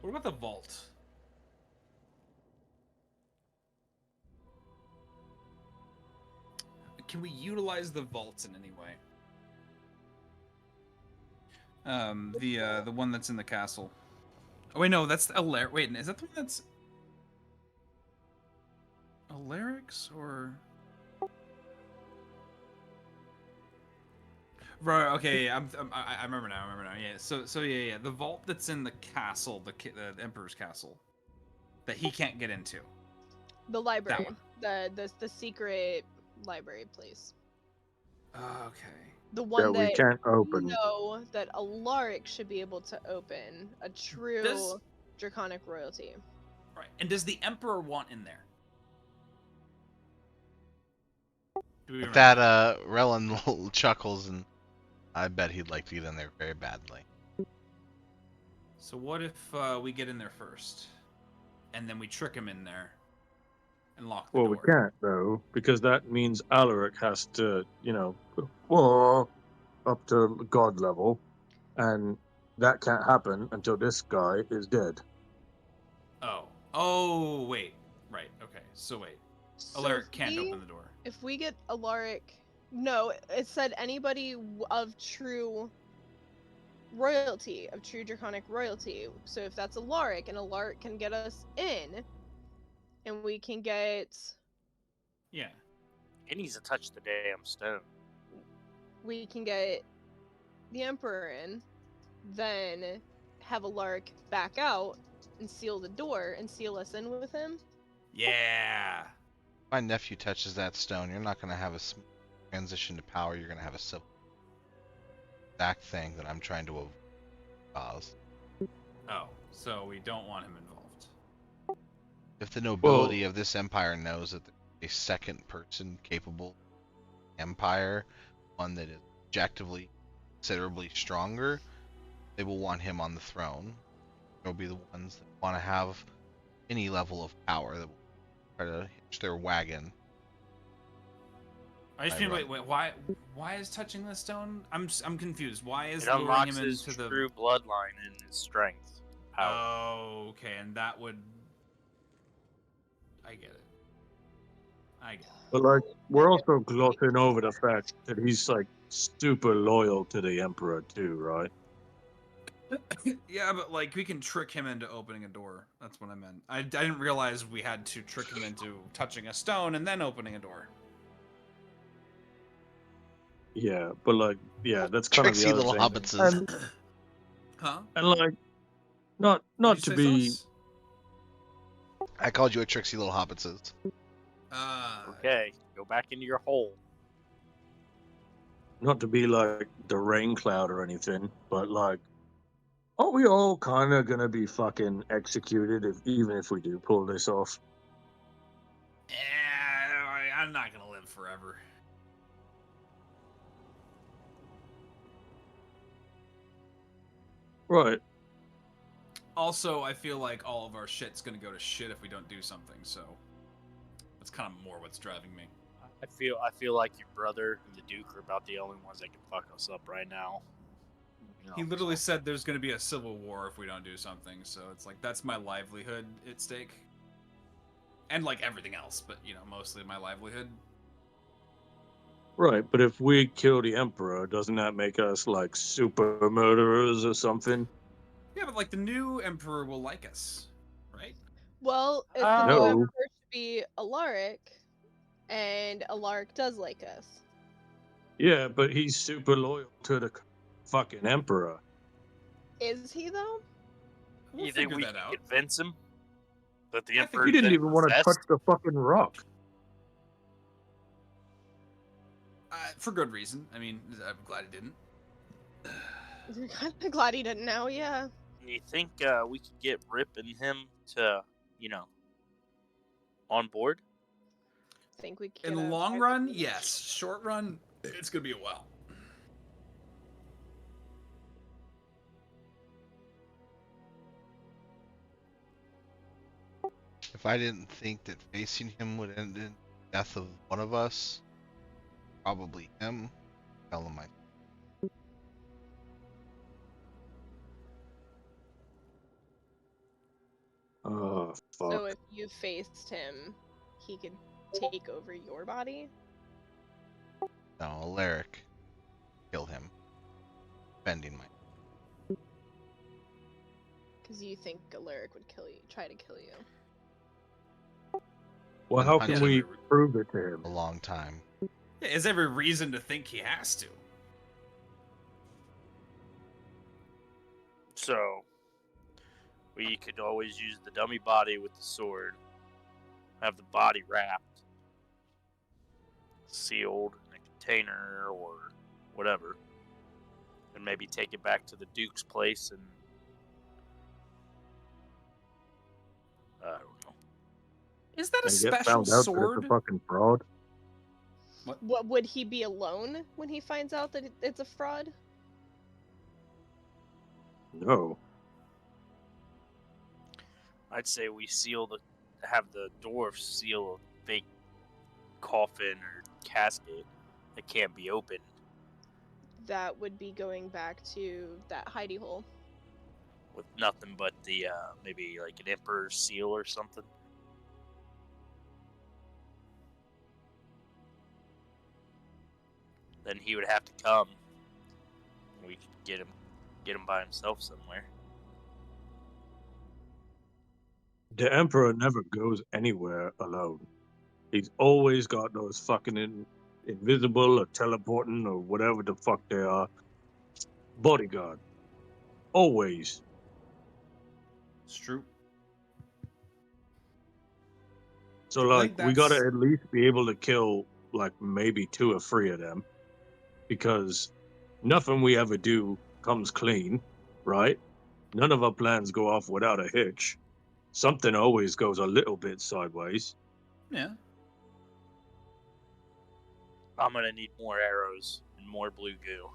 What about the vault? Can we utilize the vaults in any way? The one that's in the castle. Oh wait, no, that's Alaric. Wait, is that the one that's Alaric's or? Right. Okay. Yeah, I remember now. I remember now. Yeah. So yeah. The vault that's in the castle, the Emperor's castle, that he can't get into. The library. one. The secret library place. Okay. The one That we that can't open. know that Alaric should be able to open. A true Does- draconic royalty. Right. And does the Emperor want in there? Do we With remember? that, Relin chuckles, and I bet he'd like to get in there very badly. So what if we get in there first, and then we trick him in there, and lock the Well, door? we can't though, because that means Alaric has to, well, up to god level, and that can't happen until this guy is dead. Oh. Oh, wait. Right. Okay. So wait. So Alaric if can't we- open the door. If we get Alaric, no, it said anybody of true royalty, of true draconic royalty. So if that's Alaric, and Alaric can get us in, and we can get, Yeah. He needs to touch the damn stone. we can get the Emperor in, then have Alaric back out and seal the door and seal us in with him. Yeah. My nephew touches that stone, you're not going to have a smooth transition to power. You're going to have a civil exact thing that I'm trying to cause. Oh, so we don't want him involved. If the nobility of this empire knows that there's a second person capable empire, one that is objectively considerably stronger, they will want him on the throne. They'll be the ones that want to have any level of power that will try to hitch their wagon. I just I mean, run. wait, why is touching the stone? I'm confused. Why is It luring unlocks him his into the? true bloodline and his strength. Power. Oh, okay, and that would. I get it. I get it. But like, we're also glossing over the fact that he's like super loyal to the Emperor too, right? Yeah, but like we can trick him into opening a door. That's what I meant. I didn't realize we had to trick him into touching a stone and then opening a door. Yeah, but like, yeah, that's kind Tricksy of the other little thing. hobbitses. And, Huh? and like, not What'd to you say, be Sus? I called you a tricksy little hobbitses. Okay, go back into your hole. not to be like the rain cloud or anything, but like, aren't we all kind of gonna be fucking executed even if we do pull this off? Yeah, I'm not gonna live forever. Right. Also, I feel like all of our shit's gonna go to shit if we don't do something. So, let's That's kind of more what's driving me. I feel like your brother and the Duke are about the only ones that can fuck us up right now. You know, He literally so- said there's going to be a civil war if we don't do something, so it's like that's my livelihood at stake. And like everything else, but you know, mostly my livelihood. Right, but if we kill the Emperor, doesn't that make us like super murderers or something? Yeah, but like the new emperor will like us, right? Well, if Uh, the new No. emperor should be Alaric, and Alaric does like us. Yeah, but he's super loyal to the fucking Emperor. Is he though? We'll you think figure we that can out. convince him that the I think Emperor He didn't even want to touch the fucking rock. For good reason. I mean, I'm glad he didn't. I'm kind of glad he didn't know. Yeah. You think we could get Rip and him to, you know, on board? Think we In can. the long run, yes. Short run, it's gonna be a while. If I didn't think that facing him would end in death of one of us, probably him. Tell him Oh, fuck. So if you faced him, he could take over your body. no, Alaric. Kill him. Bending my. Because you think Alaric would kill you, try to kill you. Well, Been how can hunting we him prove it to him? a long time. Yeah, there's every reason to think he has to. So we could always use the dummy body with the sword, have the body wrapped, sealed in a container or whatever, and maybe take it back to the Duke's place and I don't know. Is that a And get special found out that it's sword? a fucking fraud? What would he be alone when he finds out that it's a fraud? No. I'd say we have the dwarfs seal a fake coffin or casket that can't be opened. That would be going back to that hidey hole. With nothing but the maybe like an emperor's seal or something. Then he would have to come. We could get him by himself somewhere. The Emperor never goes anywhere alone. He's always got those fucking invisible or teleporting or whatever the fuck they are. Bodyguard. Always. It's true. So, I like, think we gotta that's- at least be able to kill, like, maybe 2 or 3 of them. Because nothing we ever do comes clean, right? None of our plans go off without a hitch. Something always goes a little bit sideways. Yeah. I'm gonna need more arrows and more blue goo.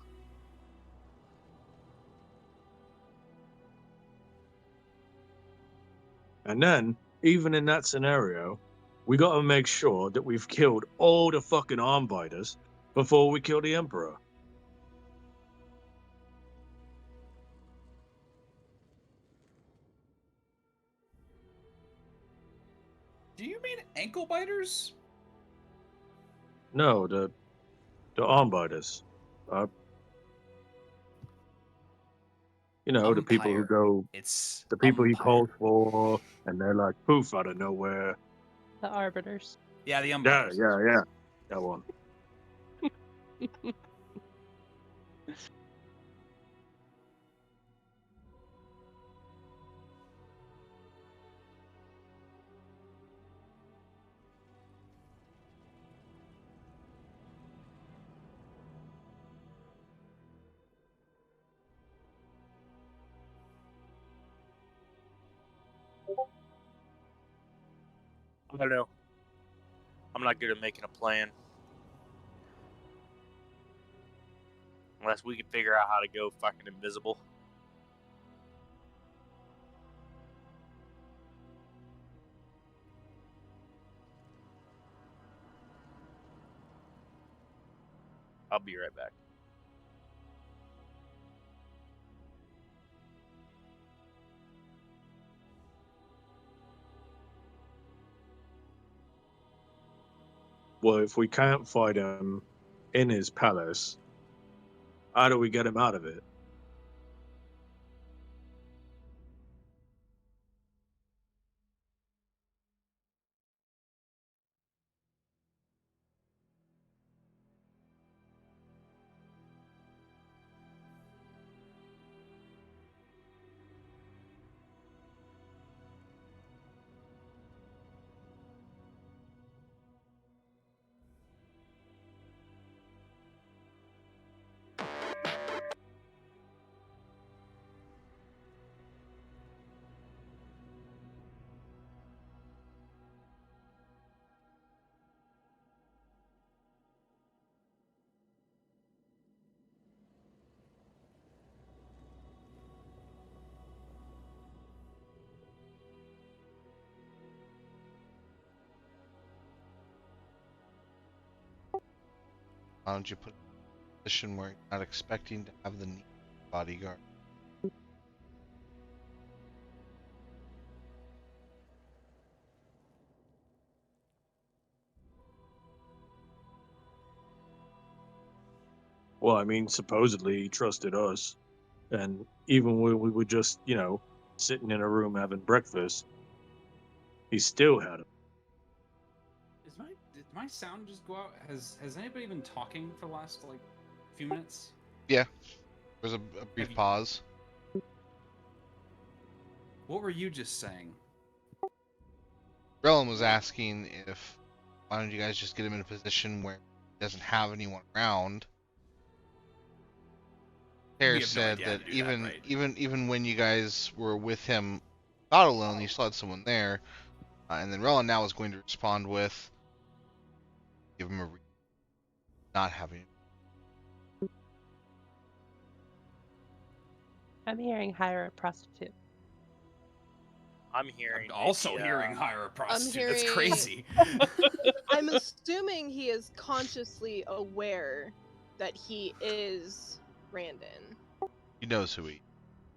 And then, even in that scenario, we gotta make sure that we've killed all the fucking arm biters before we kill the Emperor. Do you mean ankle biters? No, the arm biters. You know, the people who Umpire. go, It's the people he umpire. calls for, and they're like poof out of nowhere. The arbiters. Yeah, the Yeah, umpires. yeah. That one. I don't know. I'm not good at making a plan. Unless we can figure out how to go fucking invisible. I'll be right back. Well, if we can't fight him in his palace, how do we get him out of it? Why don't you put it in a position where you're not expecting to have the need bodyguard? Well, I mean, supposedly he trusted us, and even when we were just, sitting in a room having breakfast, he still had him. Did my sound just go out? Has anybody been talking for the last like few minutes? Yeah. There's a brief Have you- pause. What were you just saying? Relin was asking if why don't you guys just get him in a position where he doesn't have anyone around. We Harris have no said idea how that to do that, right? even when you guys were with him not alone, you still had someone there. And then Relin now is going to respond with give him a not having. I'm hearing hire a prostitute. I'm hearing. I'm also maybe, hearing hire a prostitute. That's hearing- crazy. I'm assuming he is consciously aware that he is Randon. He knows who he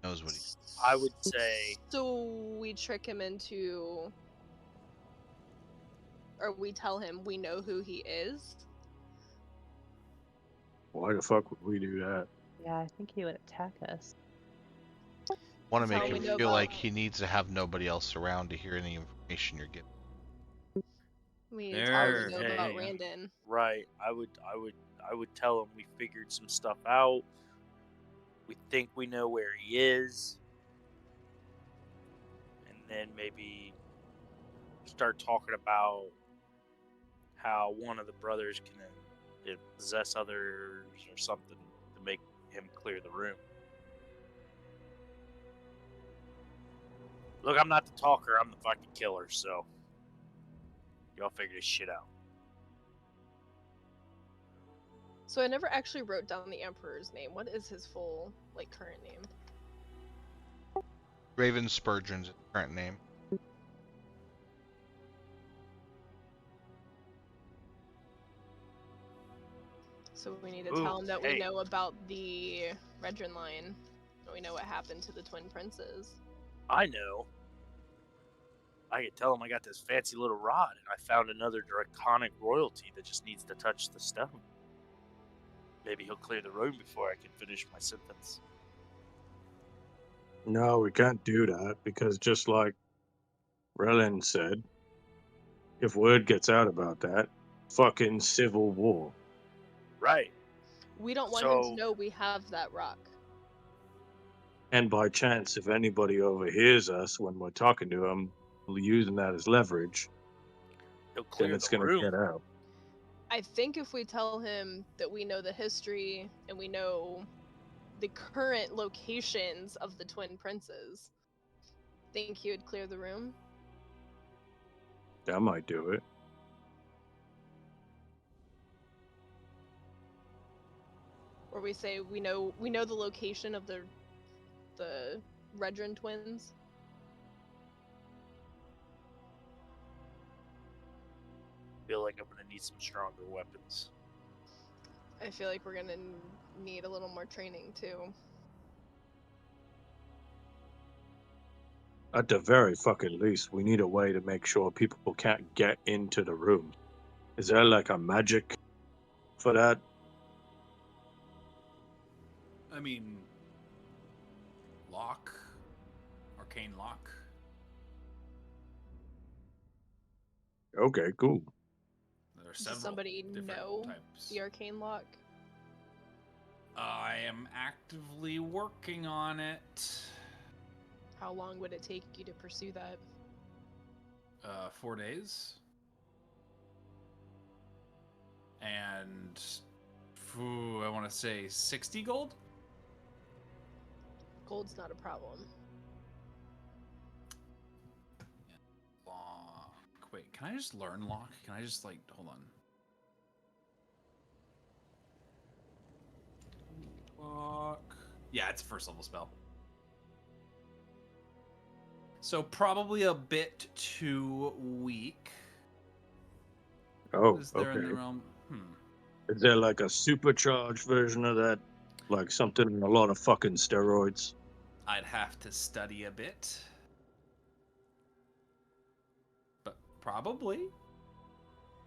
knows what he. I would say. So we trick him into, or we tell him we know who he is. Why the fuck would we do that? Yeah, I think he would attack us. Want to That's make all him we know feel about- like he needs to have nobody else around to hear any information you're giving. We need to tell him There, we know yeah, about yeah. Randon. Right. I would tell him we figured some stuff out. We think we know where he is. And then maybe start talking about how one of the brothers can possess others or something to make him clear the room. Look, I'm not the talker, I'm the fucking killer, so y'all figure this shit out. So I never actually wrote down the Emperor's name. What is his full, current name? Raven Spurgeon's his current name. So we need to Ooh, tell him that hey. we know about the Redrin line. And we know what happened to the twin princes. I know. I could tell him I got this fancy little rod and I found another draconic royalty that just needs to touch the stone. Maybe he'll clear the room before I can finish my sentence. No, we can't do that because just like Relin said, if word gets out about that, fucking civil war. Right. We don't want him So- to know we have that rock. And by chance, if anybody overhears us when we're talking to him, using that as leverage, He'll clear then it's the going to room. get out. I think if we tell him that we know the history and we know the current locations of the twin princes, think he would clear the room? That might do it. Or we say we know the location of the Redrin twins? Feel like I'm gonna need some stronger weapons. I feel like we're gonna need a little more training too. At the very fucking least, we need a way to make sure people can't get into the room. Is there like a magic for that? I mean, lock, arcane lock. Okay, cool. There are Does several somebody different know types. the arcane lock? I am actively working on it. How long would it take you to pursue that? 4 days. And I want to say 60 gold. Gold's not a problem. Lock. Wait, can I just learn lock? Can I just like hold on? Lock. Yeah, it's a first level spell. So probably a bit too weak. Oh, What is there in the okay. realm? Is there like a supercharged version of that? Like something in a lot of fucking steroids? I'd have to study a bit. But probably.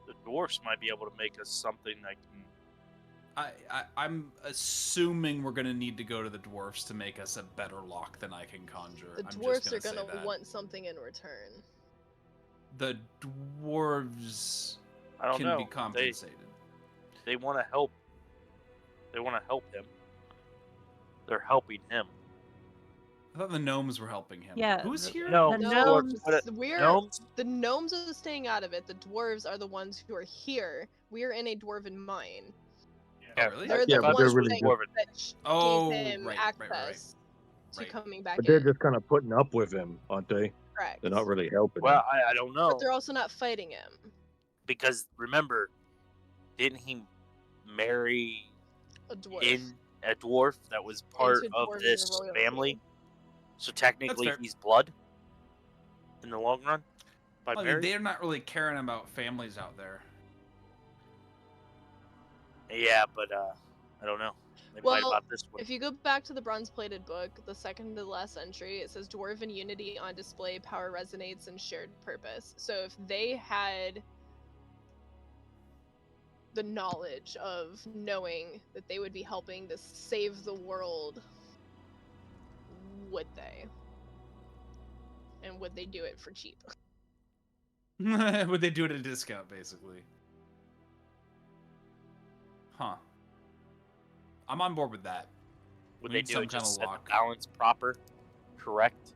The dwarfs might be able to make us something that can. I'm assuming we're gonna need to go to the dwarfs to make us a better lock than I can conjure. The I'm dwarfs just are gonna gonna say that. want something in return. The dwarves I don't can know. be compensated. They want to help. They want to help him. They're helping him. I thought the gnomes were helping him. Yeah, Who's the- here? No, The dwarves. gnomes- But gnomes. The gnomes are staying out of it. The dwarves are the ones who are here. We're in a dwarven mine. Oh, really? They're Yeah, the but they're ones really that, just, that Oh, gave him right, access to right. coming back but they're in. just kind of putting up with him, aren't they? Correct. They're not really helping Well, him. I don't know But they're also not fighting him. because remember, didn't he marry A dwarf. in a dwarf that was part Into of dwarven this royalty. family? So technically, fair. he's blood in the long run. By I mean, marriage. they're not really caring about families out there. Yeah, but I don't know. They fight Well, about this one. if you go back to the bronze-plated book, the second to the last entry, it says dwarven unity on display, power resonates, and shared purpose. So if they had the knowledge of knowing that they would be helping to save the world, would they? And would they do it for cheap? Would they do it at a discount, basically? Huh. I'm on board with that. Would We they need do some it kind just of set lock. the balance proper, correct?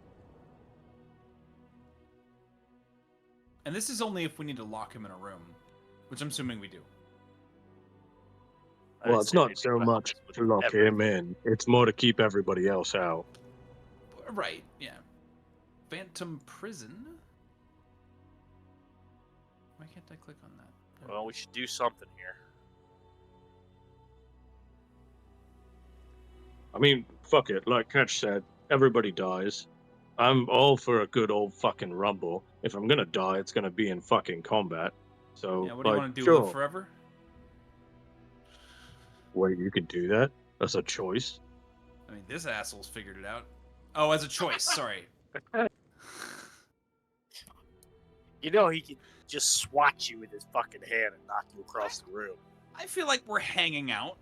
And this is only if we need to lock him in a room, which I'm assuming we do. I Well, would it's say not they'd be so able to help much us with to lock him in. It's more to keep everybody else out. Right, yeah. Phantom Prison? Why can't I click on that? Well, we should do something here. I mean, fuck it. Like Catch said, everybody dies. I'm all for a good old fucking rumble. If I'm gonna die, it's gonna be in fucking combat. So, Yeah, what do you like, want to do? sure. Live forever? Wait, you can do that? That's a choice. I mean, this asshole's figured it out. Oh, as a choice, sorry. You know he could just swat you with his fucking hand and knock you across the room. I feel like we're hanging out.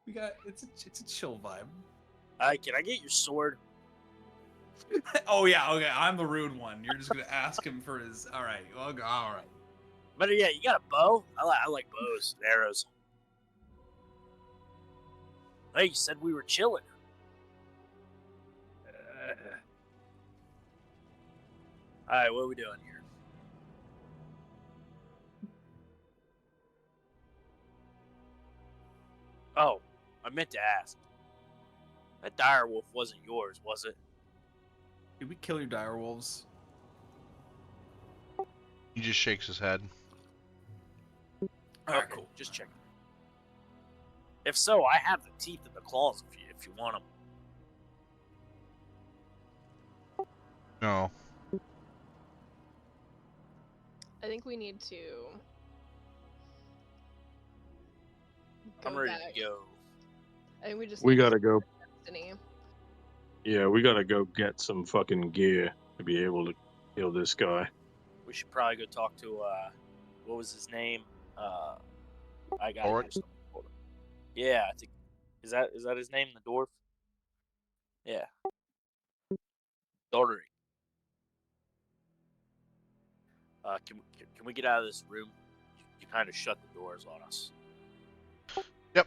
We got it's a chill vibe. Can I get your sword? Oh yeah, okay. I'm the rude one. You're just gonna ask him for his. All right, well, all right. Better yet, you got a bow? I like bows and arrows. Hey, you said we were chilling. Alright, what are we doing here? Oh, I meant to ask. That dire wolf wasn't yours, was it? Did we kill your dire wolves? He just shakes his head. All right, Okay, cool. just checking. If so, I have the teeth and the claws if you want them. No. I think we need to I'm go ready back. to go. I think we just We need to gotta go. Destiny. Yeah, we gotta go get some fucking gear to be able to kill this guy. We should probably go talk to what was his name? I got Ulrich? here something. Hold on. Yeah, I think is that his name, the dwarf? Yeah, Dorderic. Can we get out of this room? You kind of shut the doors on us. Yep.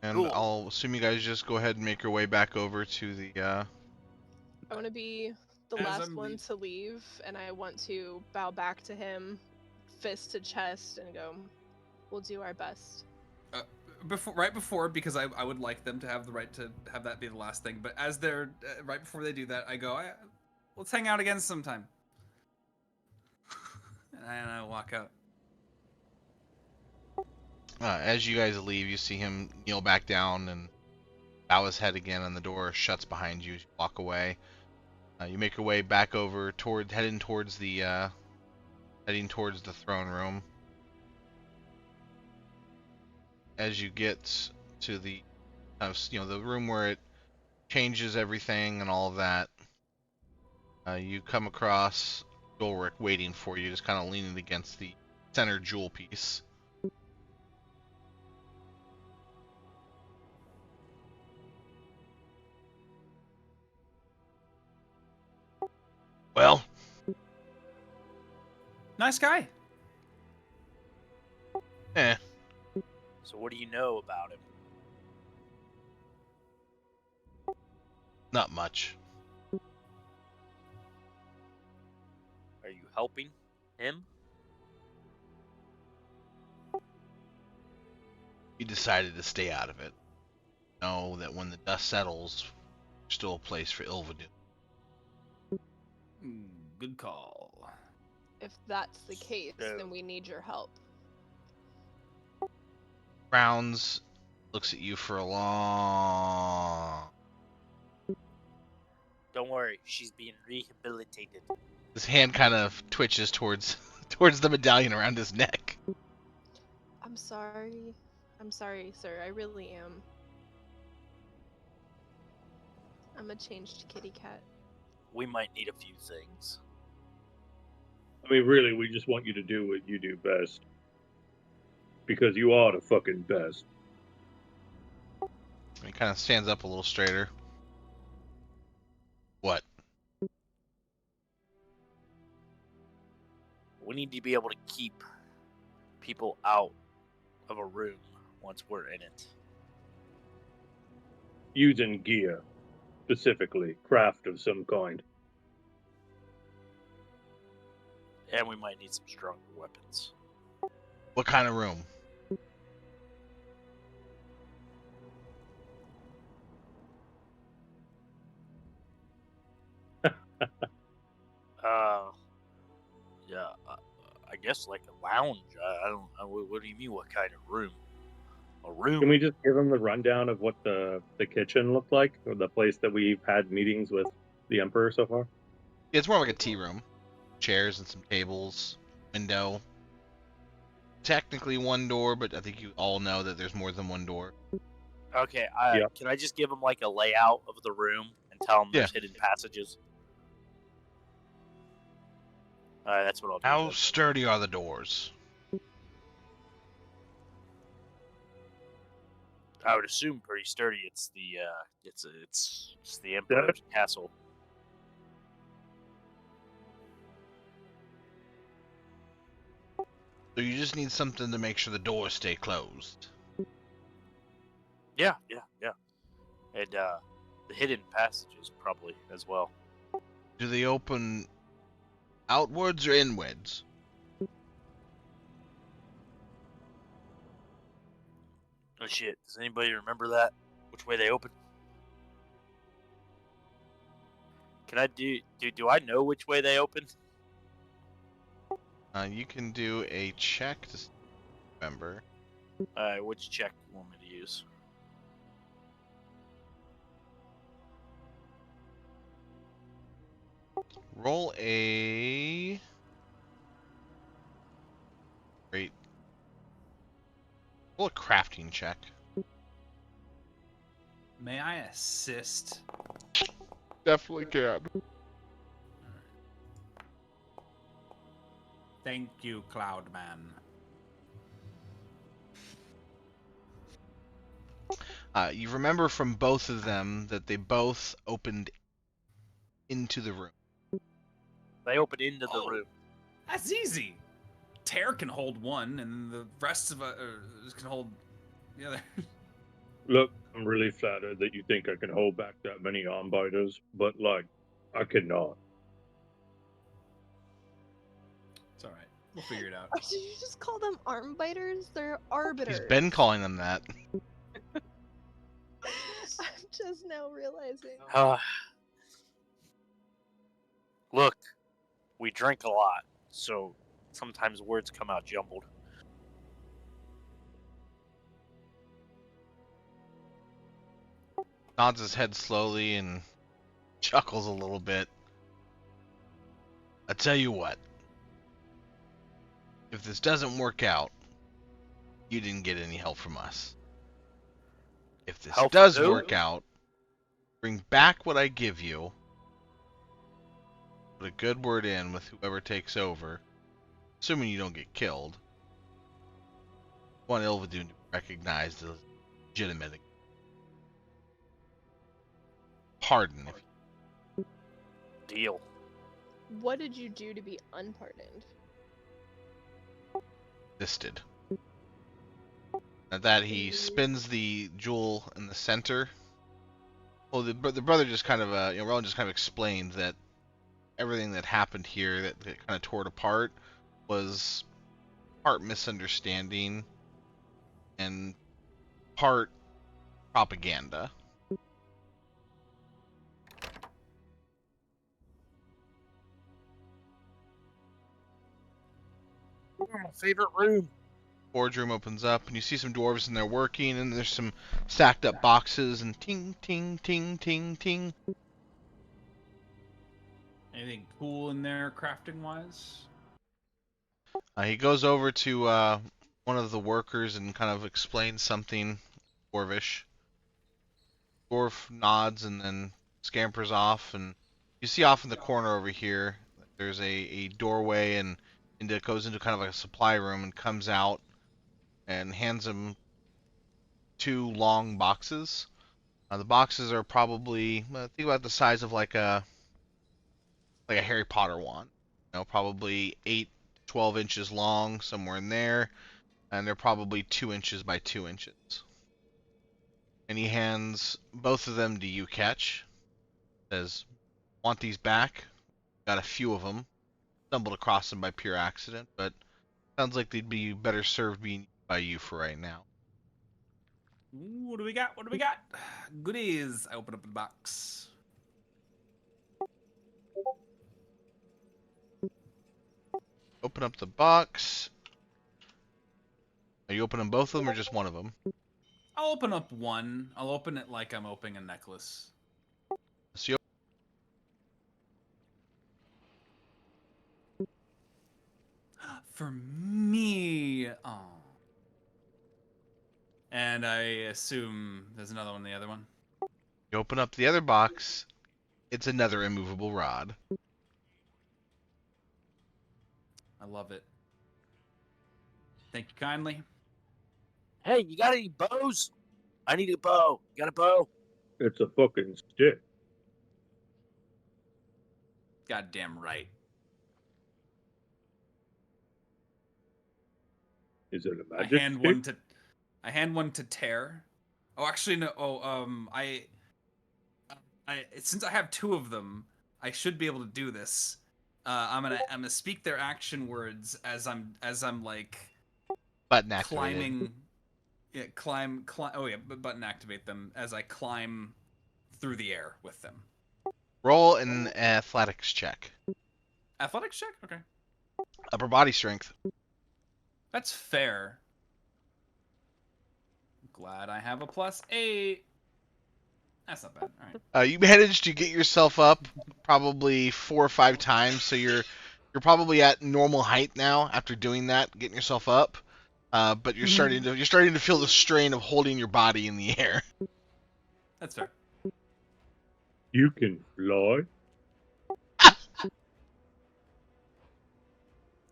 And Cool. I'll assume you guys just go ahead and make your way back over to the. I want to be the As last I'm one leave- to leave, and I want to bow back to him, fist to chest, and go, "We'll do our best." right before, because I would like them to have the right to have that be the last thing. But as they're right before they do that, I go, let's hang out again sometime. And I walk out. As you guys leave, you see him kneel back down and bow his head again, and the door shuts behind you. As you walk away. You make your way back over heading towards the throne room. As you get to the the room where it changes everything and all of that, you come across Ulrich waiting for you, just kind of leaning against the center jewel piece. Well, Nice guy. So what do you know about him? not much. Are you helping him? He decided to stay out of it. Know that when the dust settles, there's still a place for Ilvadoom. Good call. If that's the case, So- then we need your help. Browns looks at you for a long. Don't worry, she's being rehabilitated. His hand kind of twitches towards the medallion around his neck. I'm sorry. I'm sorry, sir. I really am. I'm a changed kitty cat. We might need a few things. I mean, really, we just want you to do what you do best. Because you are the fucking best. He kind of stands up a little straighter. What? We need to be able to keep people out of a room once we're in it. Using gear, specifically, craft of some kind. And we might need some stronger weapons. What kind of room? Yeah, I guess like a lounge. I don't. What do you mean? What kind of room? A room? Can we just give them the rundown of what the kitchen looked like, or the place that we've had meetings with the Emperor so far? Yeah, it's more like a tea room. Chairs and some tables. Window. Technically one door, but I think you all know that there's more than one door. Okay. Yeah. Can I just give them like a layout of the room and tell them there's hidden passages? That's what I'll do. How then. sturdy are the doors? I would assume pretty sturdy. It's the it's the Emperor's castle. So you just need something to make sure the doors stay closed. Yeah. And the hidden passages probably as well. Do they open outwards or inwards? Oh shit! Does anybody remember that? Which way they open? Can I do I know which way they open? You can do a check to remember. Which check do you want me to use? Roll a Roll a crafting check. May I assist? Definitely can. Thank you, Cloudman. You remember from both of them that they both opened into the room. They open into the Oh. room. That's easy. Tear can hold one, and the rest of us can hold the other. Look, I'm really flattered that you think I can hold back that many arm biters, but like, I cannot. It's all right. We'll figure it out. Did you just call them arm biters? They're arbiters. He's been calling them that. I'm just now realizing. Look, we drink a lot, so sometimes words come out jumbled. Nods his head slowly and chuckles a little bit. I tell you what. If this doesn't work out, you didn't get any help from us. If this Help does who? work out, bring back what I give you. Put a good word in with whoever takes over, assuming you don't get killed. Want Ilvadoon to be recognized as legitimate. Pardon if Deal. What did you do to be unpardoned? you existed. At that, he spins the jewel in the center. Well, the brother just kind of, Rowan just kind of explained that everything that happened here that kind of tore it apart was part misunderstanding and part propaganda. My favorite room. Forge room opens up, and you see some dwarves in there working, and there's some stacked up boxes, and ting, ting, ting, ting, ting. Anything cool in there, crafting wise? He goes over to one of the workers and kind of explains something dwarvish. Dwarf nods and then scampers off, and you see off in the corner over here, there's a doorway, and it goes into kind of like a supply room, and comes out and hands him 2 long boxes. The boxes are probably, think about the size of like a Harry Potter wand. Probably 8 to 12 inches long, somewhere in there, and they're probably 2 inches by 2 inches. And he hands both of them to you, Catch. Says, want these back? Got a few of them. Stumbled across them by pure accident, but sounds like they'd be better served being by you for right now. Ooh, what do we got? What do we got? Goodies. I open up the box. Open up the box. Are you opening both of them or just one of them? I'll open up one. I'll open it like I'm opening a necklace. So you For me. Oh. And I assume there's another one in the other one. open up the other box. It's another immovable rod. I love it. Thank you kindly. Hey, you got any bows? I need a bow. You got a bow? It's a fucking stick. Goddamn right. Is it a I magic hand stick? one to Tear. Oh, actually no. I since I have 2 of them, I should be able to do this. I'm gonna speak their action words as I'm like Button activated. climbing. Yeah, climb. Oh yeah, button activate them as I climb through the air with them. Roll an athletics check. Athletics check. Okay, Upper body strength. that's fair. Glad I have a +8. That's not bad. All right. You managed to get yourself up probably 4 or 5 times, so you're probably at normal height now after doing that, getting yourself up. but you're starting to feel the strain of holding your body in the air. That's fair. You can fly.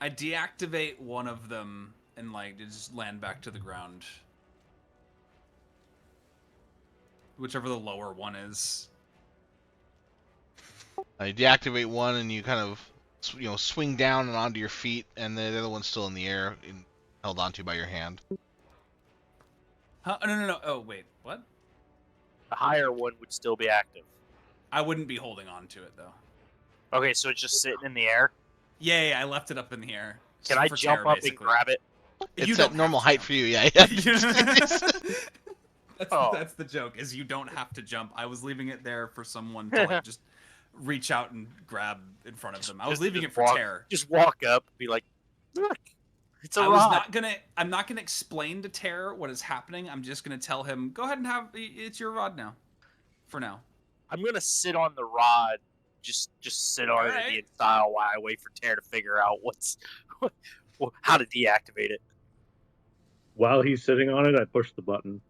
I deactivate one of them and like just land back to the ground. Whichever the lower one is. You deactivate one and you kind of swing down and onto your feet, and the other one's still in the air, held onto by your hand. Huh? No. Oh, wait. What? The higher one would still be active. I wouldn't be holding on to it, though. Okay, so it's just sitting in the air. Yeah, I left it up in the air. Can I jump up and grab it? It's at normal height for you, yeah. That's the joke, is you don't have to jump. I was leaving it there for someone to like just reach out and grab in front of them. I was leaving it for Terror. Just walk up and be like, look, it's a rod. I'm not gonna explain to Terror what is happening. I'm just gonna tell him, go ahead and it's your rod now. For now. I'm gonna sit on the rod, just sit on it Indian style while I wait for Terror to figure out how to deactivate it. While he's sitting on it, I push the button.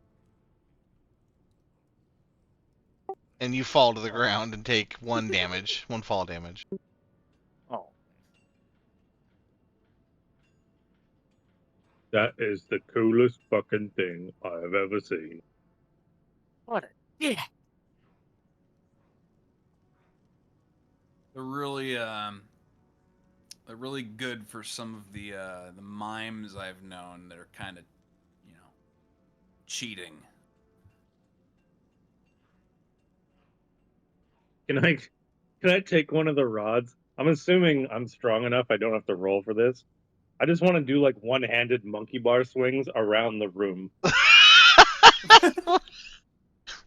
And you fall to the ground and take one fall damage. Oh. That is the coolest fucking thing I have ever seen. What a yeah. They're really good for some of the mimes I've known that are kind of, cheating. Can I take one of the rods? I'm assuming I'm strong enough I don't have to roll for this. I just want to do like one-handed monkey bar swings around the room.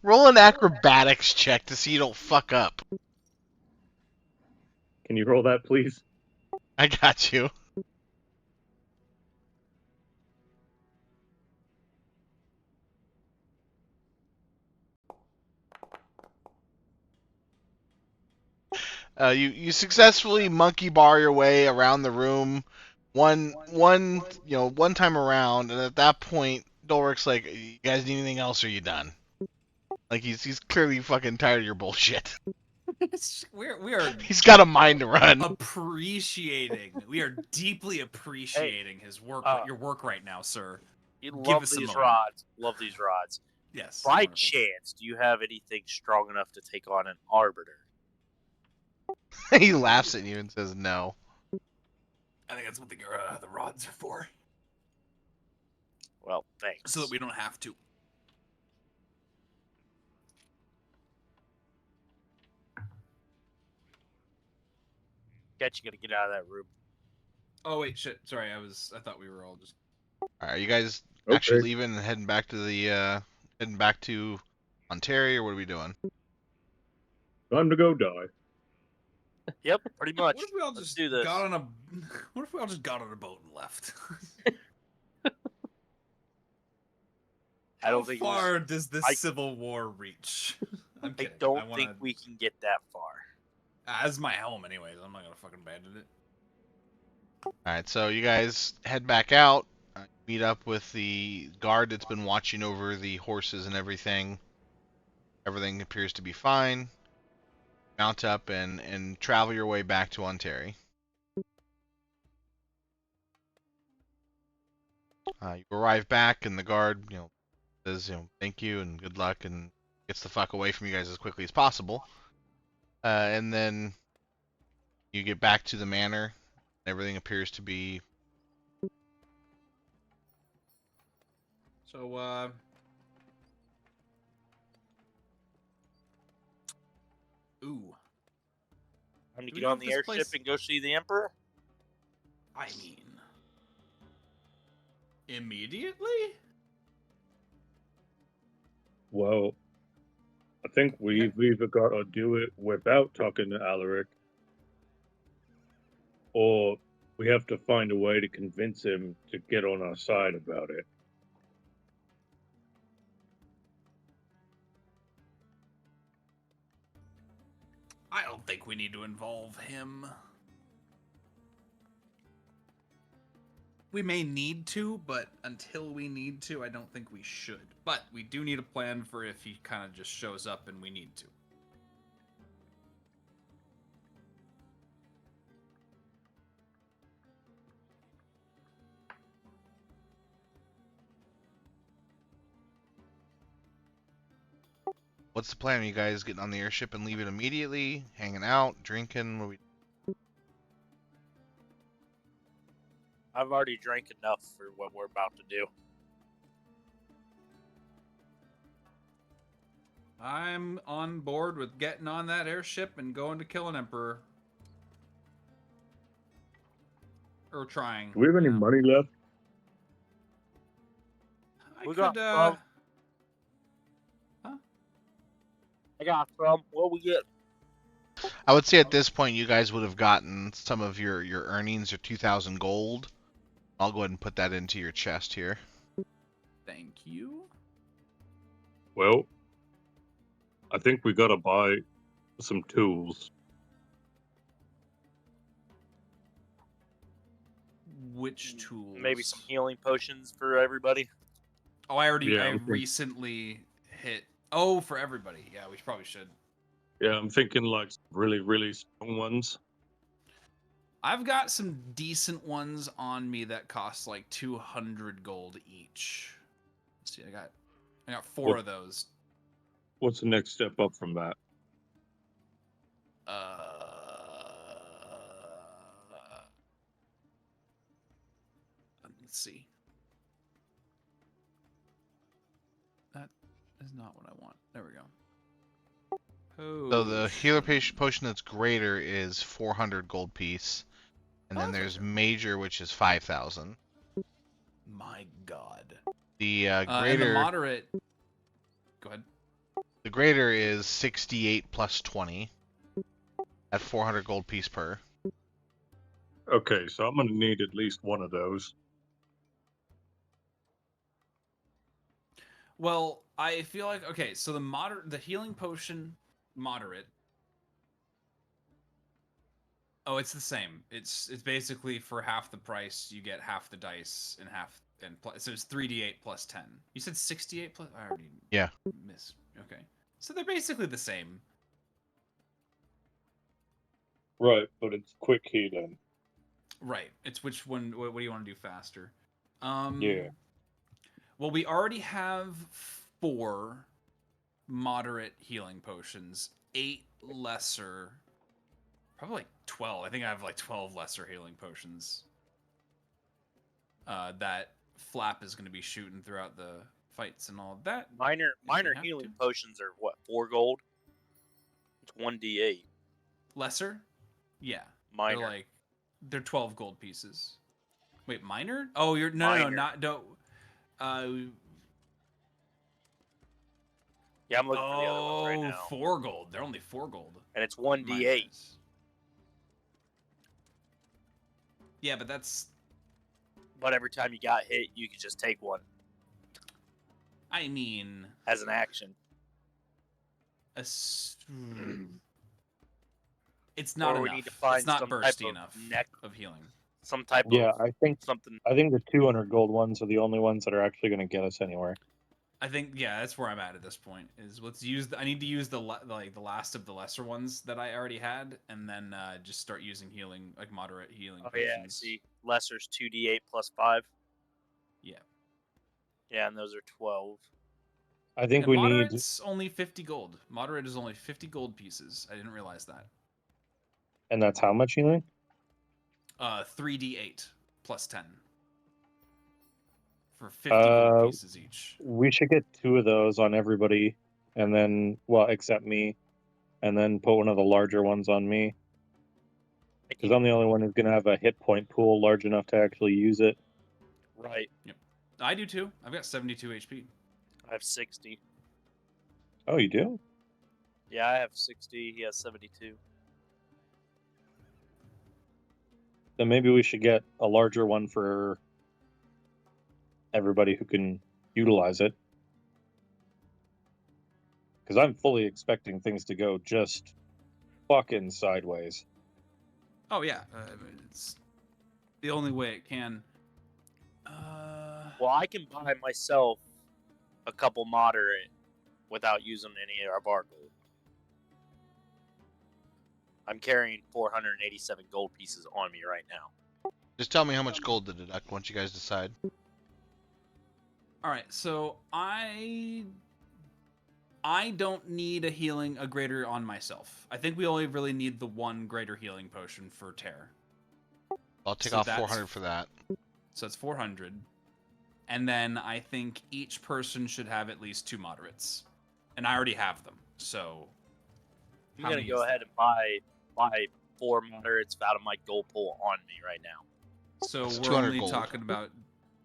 Roll an acrobatics check to see you don't fuck up. Can you roll that, please? I got you. You successfully monkey bar your way around the room, one time around, and at that point, Dolrick's like, "You guys need anything else? Or are you done?" Like he's clearly fucking tired of your bullshit. we are. He's got a mind to run. We are deeply appreciating his work. Your work right now, sir. Love these rods. Love these rods. Yes. By chance, do you have anything strong enough to take on an arbiter? He laughs at you and says no. I think that's what the rods are for. Well, thanks. So that we don't have to. Catch, you gotta get out of that room. Oh wait, shit. Sorry, I thought we were all just. Alright, are you guys actually leaving and heading back to Ontario, or what are we doing? Time to go die. Yep, pretty much. What if we all just do this? What if we all just got on a boat and left? How far does this Civil War reach? I'm kidding. I don't think we can get that far. As my home, anyways. I'm not gonna fucking abandon it. Alright, so you guys head back out, meet up with the guard that's been watching over the horses and everything. Everything appears to be fine. Mount up and travel your way back to Ontario. You arrive back, and the guard, says, thank you and good luck, and gets the fuck away from you guys as quickly as possible. And then you get back to the manor. Everything appears to be. So, ooh. Time to get on the airship and go see the Emperor? I mean, immediately? Well, I think we've either got to do it without talking to Alaric, or we have to find a way to convince him to get on our side about it. I don't think we need to involve him. We may need to, but until we need to, I don't think we should. But we do need a plan for if he kind of just shows up and we need to. What's the plan? Are you guys getting on the airship and leaving immediately? Hanging out, drinking? What we... I've already drank enough for what we're about to do. I'm on board with getting on that airship and going to kill an emperor. Or trying. Do we have any you know. money left? I We could, got some. I got some. What we get? I would say at this point you guys would have gotten some of your earnings, your 2,000 gold. I'll go ahead and put that into your chest here. Thank you. Well, I think we gotta buy some tools. Which tools? Maybe some healing potions for everybody. Oh, I Yeah, okay. recently hit. Oh, for everybody. Yeah, we probably should. Yeah, I'm thinking like really, really strong ones. I've got some decent ones on me that cost like 200 gold each. Let's see, I got four What- of those. What's the next step up from that? Let's see. That is not what I want. There we go. So the healer potion that's greater is 400 gold piece. And then Oh, that's there's okay. major, which is 5,000. My God. The And the greater moderate. Go ahead. the greater is 68 plus 20 at 400 gold piece per. Okay, so I'm gonna need at least one of those. Well, I feel like okay, so the healing potion moderate. Oh, it's the same. It's basically for half the price you get half the dice and so it's 3d8 plus 10. You said 68 plus I already Yeah. missed. Okay. So they're basically the same. Right, but it's quick healing. Right. It's which one what do you want to do faster? Yeah. Well, we already have 4 moderate healing potions, 8 lesser, probably like 12. I think I have like 12 lesser healing potions. That Flap is going to be shooting throughout the fights and all of that. Minor have healing to. potions are what, 4 gold? It's 1d8. Lesser? Yeah. Minor. They're 12 gold pieces. Wait, minor? Oh, you're no, Minor. not don't. Yeah, I'm looking for the other ones right now. 4 gold. They're only 4 gold. And it's 1d8. Minors. Yeah, but that's. But every time you got hit, you could just take one I mean, as an action. it's not Or we enough. need to find It's not some type bursty of enough of healing. Some type Yeah, of I think something. the 200 gold ones are the only ones that are actually going to get us anywhere. I think that's where I'm at this point. Is let's use. I need to use the last of the lesser ones that I already had, and then just start using healing, like moderate healing. Oh potions. yeah, I see. Lesser's 2d8 plus 5. Yeah. Yeah, and those are 12. I think And we need. moderate's only 50 gold. Moderate is only 50 gold pieces. I didn't realize that. And that's how much healing? 3d8 plus 10 for 50 gold pieces each. We should get 2 of those on everybody, and then, well, except me, and then put one of the larger ones on me. Because I'm the only one who's going to have a hit point pool large enough to actually use it. Right. Yep. I do too. I've got 72 HP. I have 60. Oh, you do? Yeah, I have 60. He has 72. Then maybe we should get a larger one for everybody who can utilize it. Because I'm fully expecting things to go just fucking sideways. Oh yeah, it's the only way it can. Well, I can buy myself a couple moderate without using any of our gold. I'm carrying 487 gold pieces on me right now. Just tell me how much gold to deduct once you guys decide. All right, so I don't need a greater on myself. I think we only really need the one greater healing potion for Terror. I'll take So off that's- 400 for that. So it's 400. And then I think each person should have at least 2 moderates. And I already have them, so... I'm how going to many go is ahead and buy 4 moderates out of my gold pool on me right now. So It's we're 200 only gold. talking about...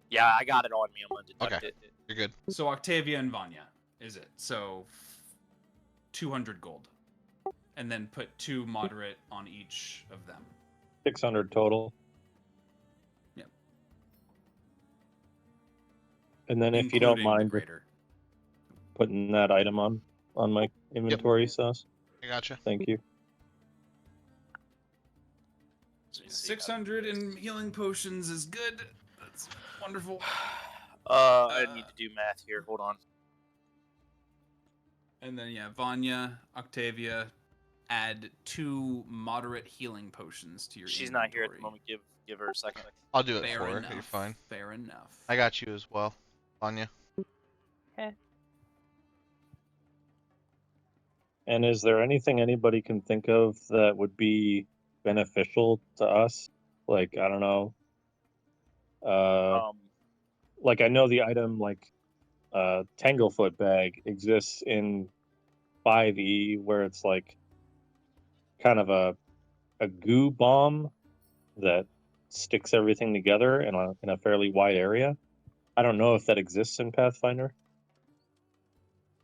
Yeah, I got it on me. I'm going to deduct Okay. it. You're good. So Octavia and Vanya, is it? So 200 gold. And then put 2 moderate on each of them. 600 total. Yep. And then if you don't Including the mind greater. putting that item on my inventory, Sus. I gotcha. Thank you. 600 in healing potions is good. That's wonderful. I need to do math here. Hold on. And then yeah, Vanya, Octavia, add 2 moderate healing potions to your She's inventory. not here at the moment. Give her a second. I'll do it Fair for enough. her. You're fine. Fair enough. I got you as well, Anya. Okay. And is there anything anybody can think of that would be beneficial to us? Like, I don't know. Like I know the item like Tanglefoot bag exists in 5e where it's like kind of a goo bomb that sticks everything together in a fairly wide area. I don't know if that exists in Pathfinder.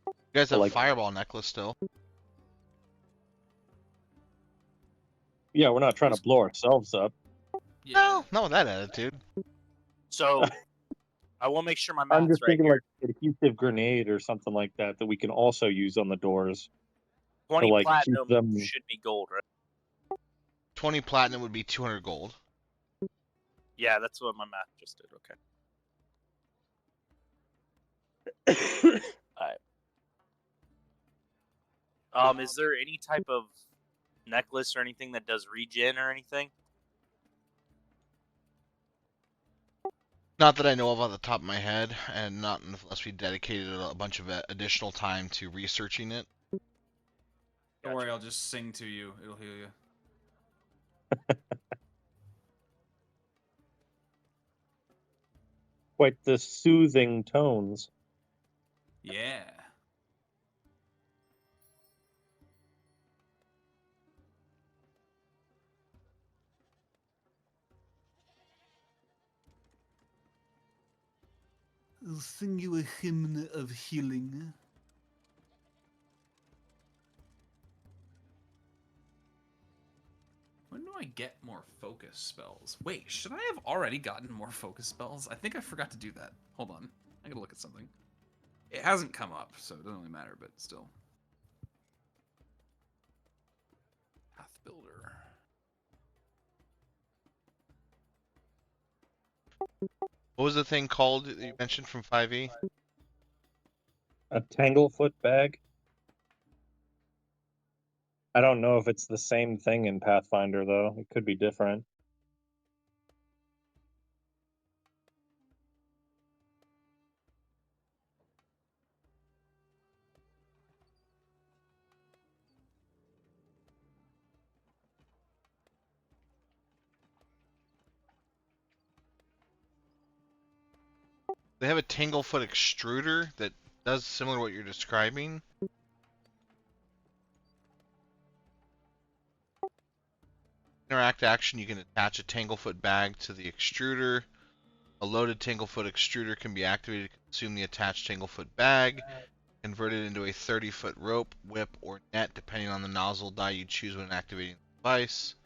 You guys have Like- Fireball necklace still. Yeah, we're not trying to blow ourselves up. Yeah. No, not with that attitude. So I will make sure my I'm math's just right thinking here. like adhesive grenade or something like that that we can also use on the doors. 20 like, keep platinum them- should be gold, right? 20 platinum would be 200 gold. Yeah, that's what my math just did. Okay. Alright. Is there any type of necklace or anything that does regen or anything? Not that I know of off the top of my head, and not unless we dedicated a bunch of additional time to researching it. Don't worry, I'll just sing to you. It'll heal you. Quite the soothing tones. Yeah. I'll sing you a hymn of healing. When do I get more focus spells? Wait, should I have already gotten more focus spells? I think I forgot to do that. Hold on. I gotta look at something. It hasn't come up, so it doesn't really matter, but still. Path Builder. What was the thing called that you mentioned from 5e? A Tanglefoot bag? I don't know if it's the same thing in Pathfinder, though. It could be different. They have a Tanglefoot extruder that does similar to what you're describing. Interact action, you can attach a Tanglefoot bag to the extruder. A loaded Tanglefoot extruder can be activated to consume the attached Tanglefoot bag, convert it into a 30-foot rope, whip, or net, depending on the nozzle die you choose when activating the device.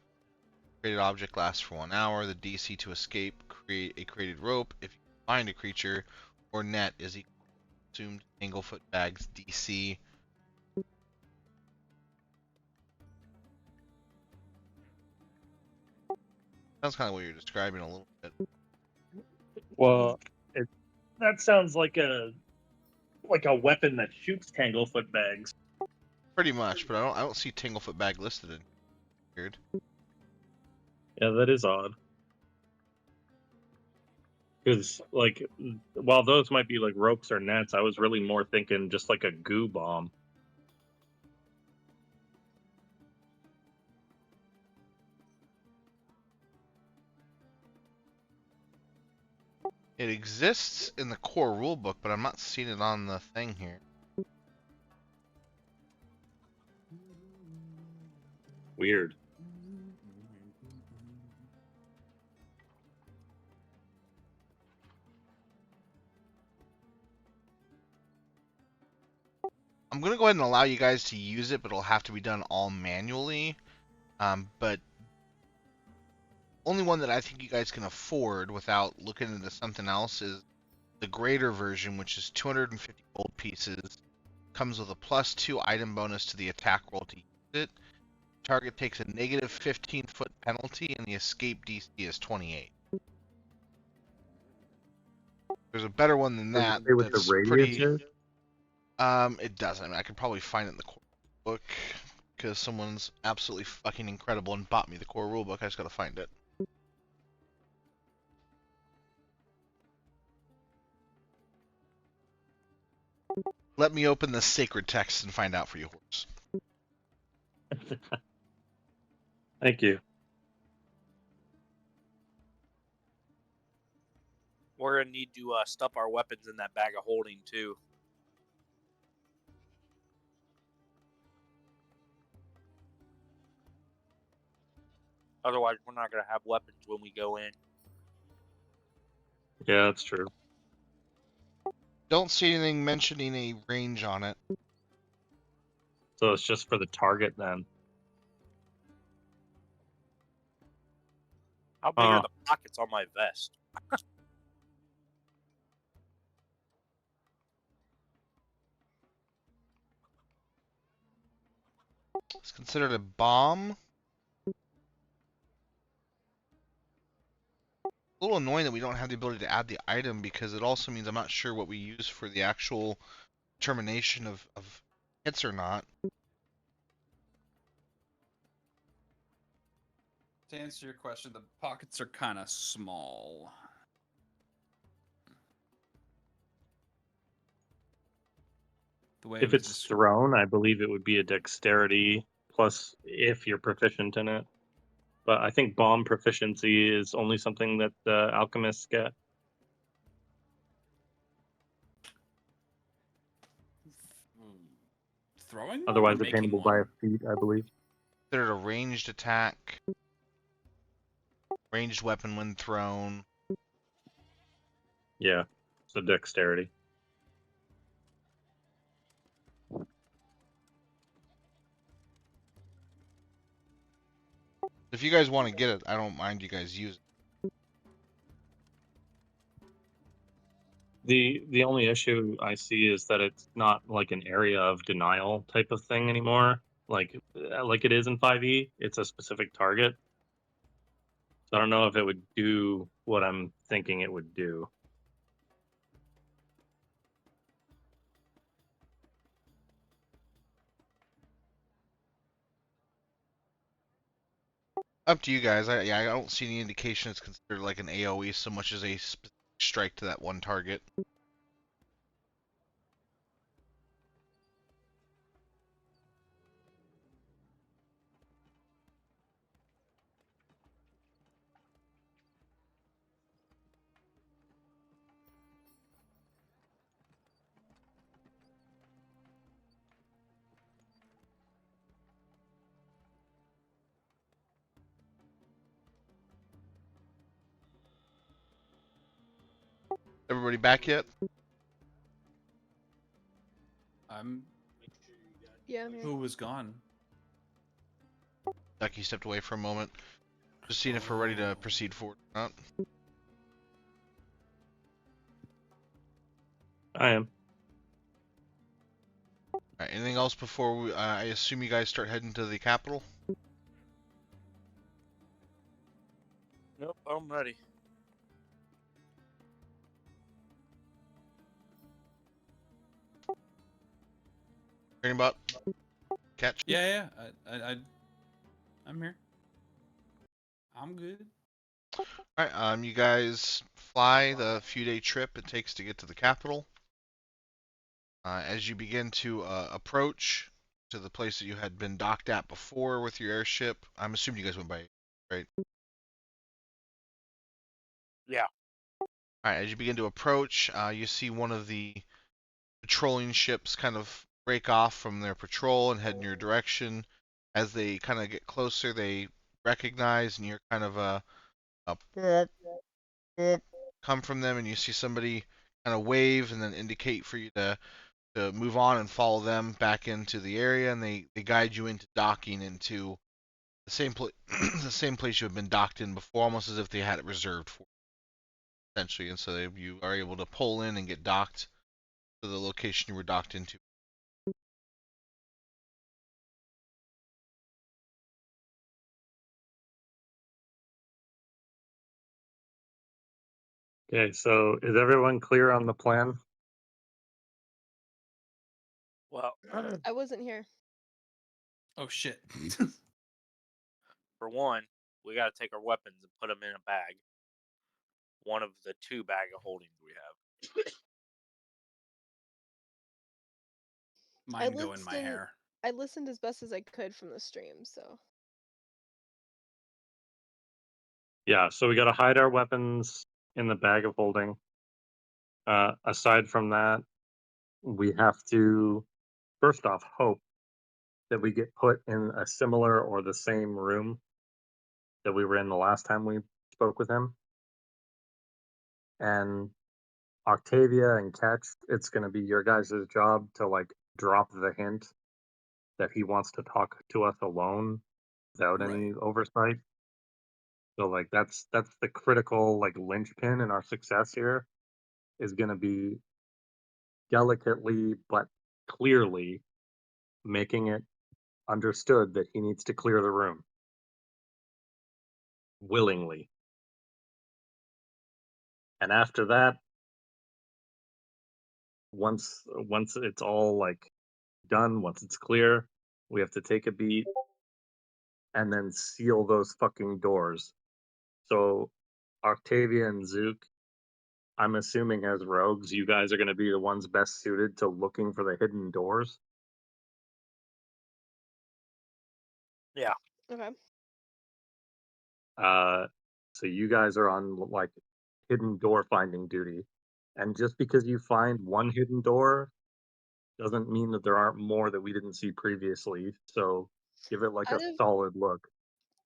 Created object lasts for 1 hour. The DC to escape create a created rope if you find a creature or net is equal to consumed Tanglefoot bag's DC. Sounds kind of what you're describing a little bit. Well, that sounds like a weapon that shoots tanglefoot bags. Pretty much, but I don't see Tanglefoot bag listed in. Weird. Yeah, that is odd. Because like, while those might be like ropes or nets, I was really more thinking just like a goo bomb. It exists in the core rulebook, but I'm not seeing it on the thing here. Weird. I'm gonna go ahead and allow you guys to use it, but it'll have to be done all manually. But only one that I think you guys can afford without looking into something else is the greater version, which is 250 gold pieces. Comes with a +2 item bonus to the attack roll to use it. Target takes a negative 15-foot penalty, and the escape DC is 28. There's a better one than that. Say what the That's radius pretty. is? It doesn't. I mean, I could probably find it in the core book because someone's absolutely fucking incredible and bought me the core rulebook. I just gotta find it. Let me open the sacred text and find out for you, horse. Thank you. We're gonna need to stuff our weapons in that bag of holding too. Otherwise, we're not gonna have weapons when we go in. Yeah, that's true. Don't see anything mentioning a range on it. So it's just for the target then. How big are the pockets on my vest? It's considered a bomb. A little annoying that we don't have the ability to add the item because it also means I'm not sure what we use for the actual determination of hits or not. To answer your question, the pockets are kind of small. The way If it was it's thrown, I believe it would be a dexterity plus if you're proficient in it. But I think bomb proficiency is only something that the alchemists get. throwing. one or Otherwise, making attainable by a one? feat, I believe. Considered a ranged attack. Ranged weapon when thrown. Yeah, so dexterity. If you guys want to get it, I don't mind you guys use it. The only issue I see is that it's not like an area of denial type of thing anymore. Like it is in 5e, it's a specific target. So I don't know if it would do what I'm thinking it would do. Up to you guys. I don't see any indication it's considered like an AoE so much as a specific strike to that one target. Everybody back yet? Yeah, I'm here. Who was gone? Ducky stepped away for a moment. Just seeing if we're ready to proceed forward or not. I am. Alright, anything else before we, I assume you guys start heading to the capital? Nope, I'm ready. Hearing about catch? Yeah. I'm here. I'm good. All right. You guys fly the few-day trip it takes to get to the capital. As you begin to approach to the place that you had been docked at before with your airship, I'm assuming you guys went by, right? Yeah. All right. As you begin to approach, you see one of the patrolling ships kind of break off from their patrol and head in your direction. As they kind of get closer, they recognize, and you're kind of come from them, and you see somebody kind of wave and then indicate for you to move on and follow them back into the area, and they guide you into docking into the same place the same place you have been docked in before, almost as if they had it reserved for you, essentially. And so you are able to pull in and get docked to the location you were docked into. Okay, so is everyone clear on the plan? Well, I wasn't here. Oh shit. for one, we got to take our weapons and put them in a bag. One of the 2 bag of holdings we have. Mine go in my listened- hair. I listened as best as I could from the stream, so Yeah, so we got to hide our weapons in the bag of holding. Aside from that, we have to first off hope that we get put in a similar or the same room that we were in the last time we spoke with him. And Octavia and Catch, it's going to be your guys' job to like drop the hint that he wants to talk to us alone without any oversight. So like that's the critical like linchpin in our success here is going to be delicately but clearly making it understood that he needs to clear the room willingly. And after that, once it's all like done, once it's clear, we have to take a beat and then seal those fucking doors. So Octavia and Zook, I'm assuming as rogues, you guys are going to be the ones best suited to looking for the hidden doors. Yeah. okay. So you guys are on like hidden door finding duty. And just because you find one hidden door doesn't mean that there aren't more that we didn't see previously. So give it like a Out of solid look.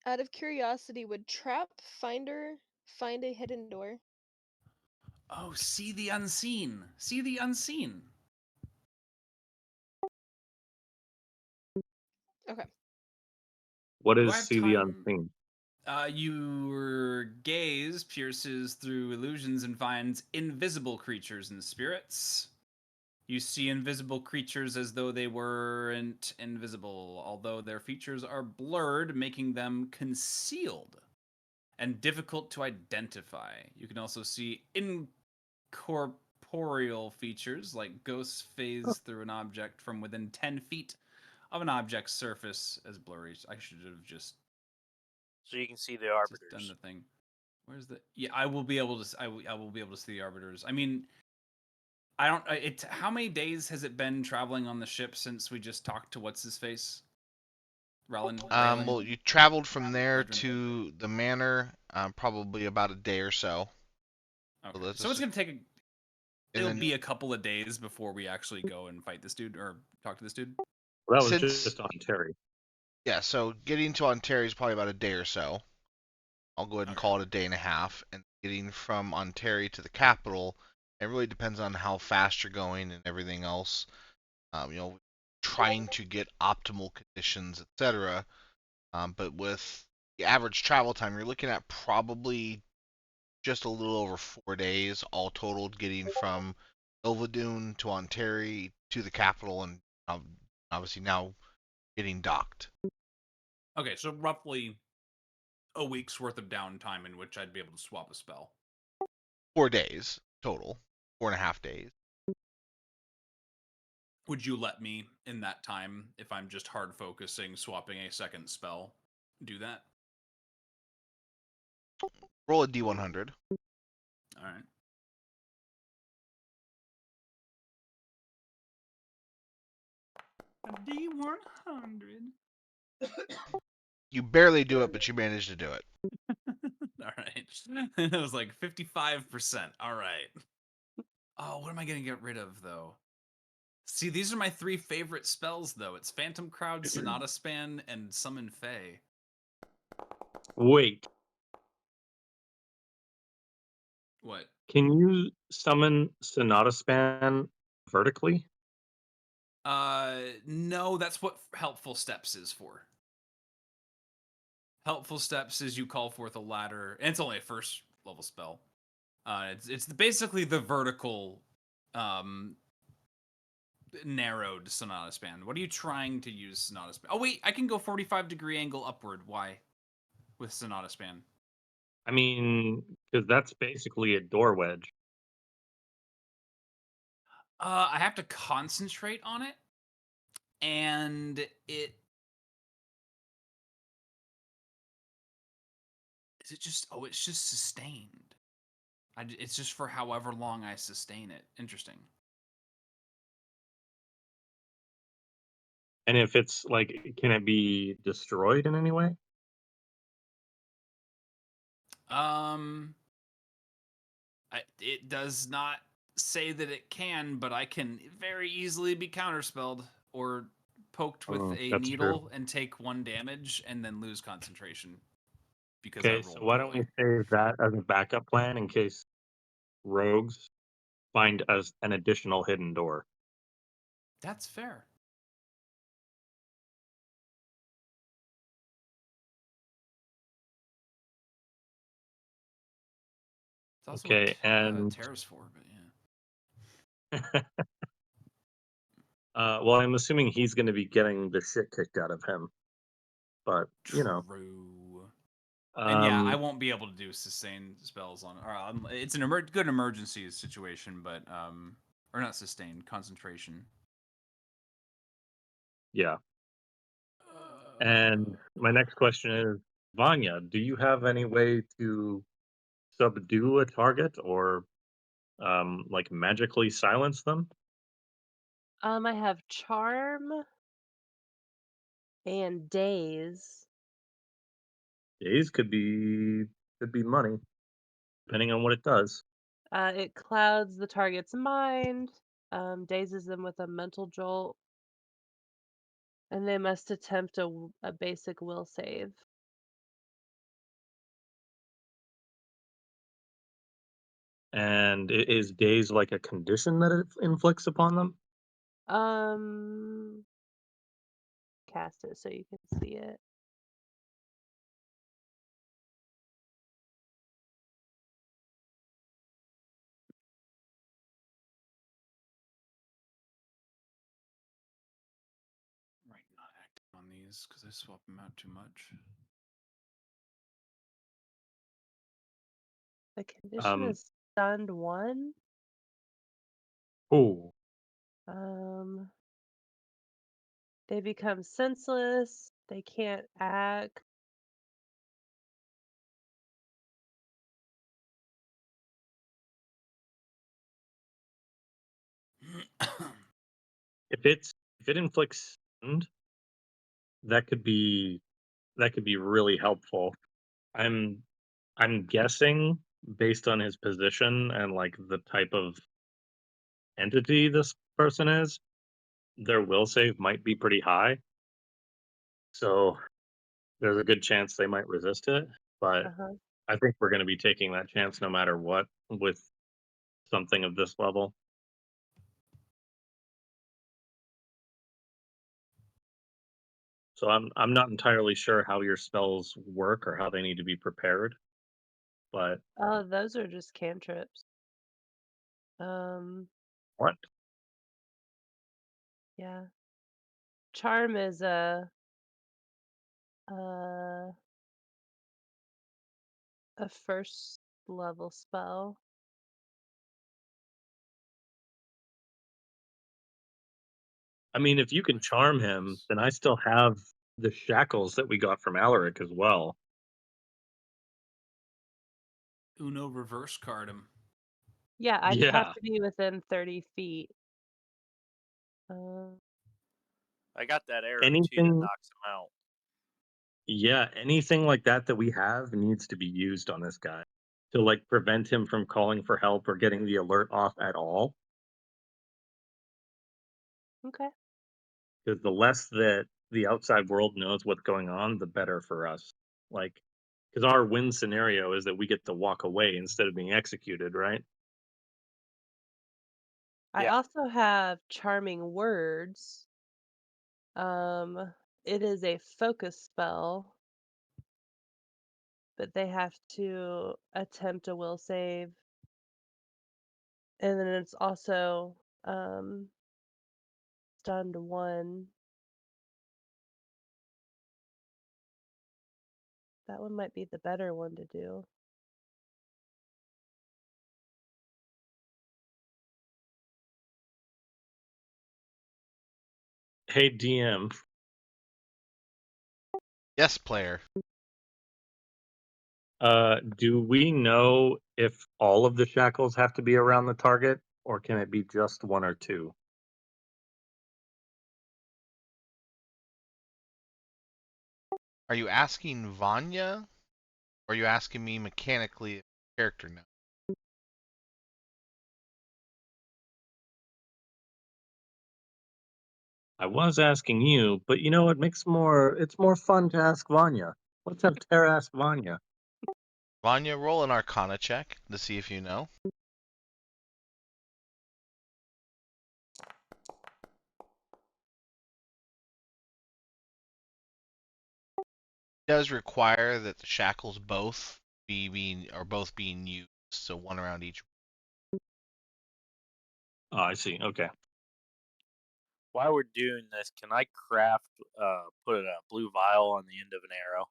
out of curiosity, would Trap Finder find a hidden door? Oh, see the unseen. See the unseen. Okay. What Do I is have see the time? unseen? Your gaze pierces through illusions and finds invisible creatures and spirits. You see invisible creatures as though they weren't invisible, although their features are blurred, making them concealed and difficult to identify. You can also see incorporeal features like ghosts phase through an object from within 10 feet of an object's surface as blurry. I should have just So you can see the done arbiters. the thing. Where's the? Yeah, I will be able to. I will be able to see the arbiters. I mean, I don't. It. How many days has it been traveling on the ship since we just talked to what's his face? Raylan. Well, you traveled from there Raylan? to the manor, probably about a day or so. Okay. let's So it's just- gonna take. and It'll then be a couple of days before we actually go and fight this dude or talk to this dude. Well, that was since just on Terry. yeah, so getting to Ontario is probably about a day or so. I'll go ahead and Okay. call it a day and a half. And getting from Ontario to the capital, it really depends on how fast you're going and everything else. Trying to get optimal conditions, etc. But with the average travel time, you're looking at probably just a little over 4 days, all totaled, getting from Ilvadoon to Ontario to the capital, and obviously now getting docked. Okay, so roughly a week's worth of downtime in which I'd be able to swap a spell. 4 days total, 4.5 days. Would you let me in that time, if I'm just hard focusing, swapping a second spell, do that? Roll a d100. All right. A D100. You barely do it, but you manage to do it. All right. It was like 55%. All right. Oh, what am I going to get rid of, though? See, these are my 3 favorite spells, though. It's Phantom Crowd, Sonata Span, and Summon Fae. Wait, What? can you summon Sonata Span vertically? No, that's what Helpful Steps is for. Helpful Steps is you call forth a ladder, and it's only a first level spell. It's basically the vertical, narrowed Sonata Span. What are you trying to use Sonata Span? Oh wait, I can go 45-degree angle upward. Why? With Sonata Span. I mean, because that's basically a door wedge. I have to concentrate on it, and it is it just it's just sustained. It's just for however long I sustain it. Interesting. And if it's like, can it be destroyed in any way? It does not say that it can, but I can very easily be counterspelled or poked with Oh, a that's true. needle and take 1 damage and then lose concentration because I Okay, so rolled why don't we poorly. save that as a backup plan in case rogues find us an additional hidden door? That's fair. It's also Okay, what and Terra's for, but yeah. well, I'm assuming he's going to be getting the shit kicked out of him, but you know, True. And yeah, I um, won't be able to do sustain spells on. Or it's an good emergency situation, but or not sustain, concentration. yeah. And my next question is, Vanya, do you have any way to subdue a target or like magically silence them? I have charm and daze. Days could be money, depending on what it does. It clouds the target's mind, dazes them with a mental jolt, and they must attempt a basic will save. And is days like a condition that it inflicts upon them? Um, Cast it so you can see it. Right, not active on these because I swap them out too much. The condition Um, is stunned 1. oh, Um, they become senseless. They can't act. if it inflicts stun, that could be really helpful. I'm I'm guessing based on his position and like the type of entity this person is, their will save might be pretty high. So there's a good chance they might resist it. But Uh-huh. I think we're going to be taking that chance no matter what with something of this level. So I'm not entirely sure how your spells work or how they need to be prepared, but Oh, those are just cantrips. Um, what? yeah. Charm is a a first level spell. I mean, if you can charm him, then I still have the shackles that we got from Alaric as well. Uno reverse card him. Yeah, I'd Yeah. have to be within 30 feet. I got that arrow too that Anything, knocks him out. yeah, anything like that we have needs to be used on this guy to like prevent him from calling for help or getting the alert off at all. Okay. Because the less that the outside world knows what's going on, the better for us. Like, because our win scenario is that we get to walk away instead of being executed, right? I Yeah. also have charming words. It is a focus spell, but they have to attempt a will save. And then it's also stunned 1. That one might be the better one to do. Hey, DM, Yes, player. do we know if all of the shackles have to be around the target, or can it be just 1 or 2? Are you asking Vanya? Or are you asking me mechanically if the character knows? I was asking you, but you know, it's more fun to ask Vanya. Let's have Tara ask Vanya. Vanya, roll an Arcana check to see if you know. It does require that the shackles both being used, so 1 around each. Oh, I see. Okay. While we're doing this, can I craft, put a blue vial on the end of an arrow?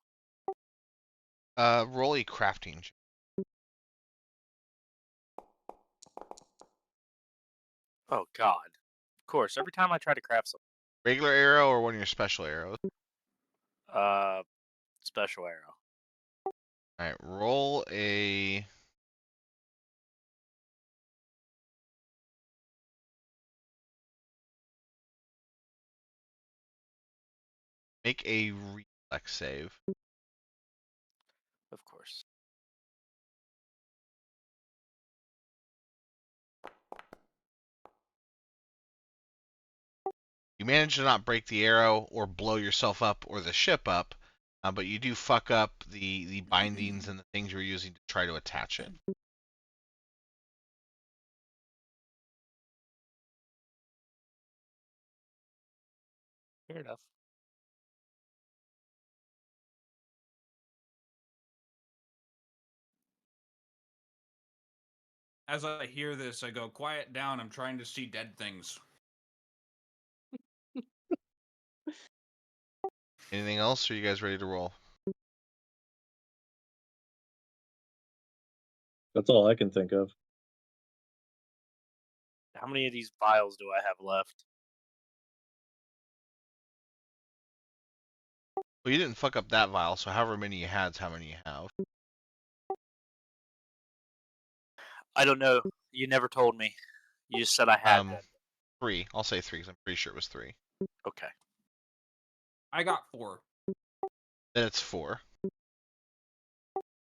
Roll a crafting check. Oh God! Of course, every time I try to craft something, Regular arrow or one of your special arrows? special arrow. Alright, roll a... Make a reflex save. Of course. You manage to not break the arrow or blow yourself up or the ship up, but you do fuck up the bindings and the things you're using to try to attach it. Fair enough. As I hear this, I go, quiet down. I'm trying to see dead things. Anything else, or are you guys ready to roll? That's all I can think of. How many of these vials do I have left? Well, you didn't fuck up that vial, so however many you had is how many you have. I don't know. You never told me. You just said I had them. 3. I'll say 3 because I'm pretty sure it was 3. Okay. I got 4. Then it's 4.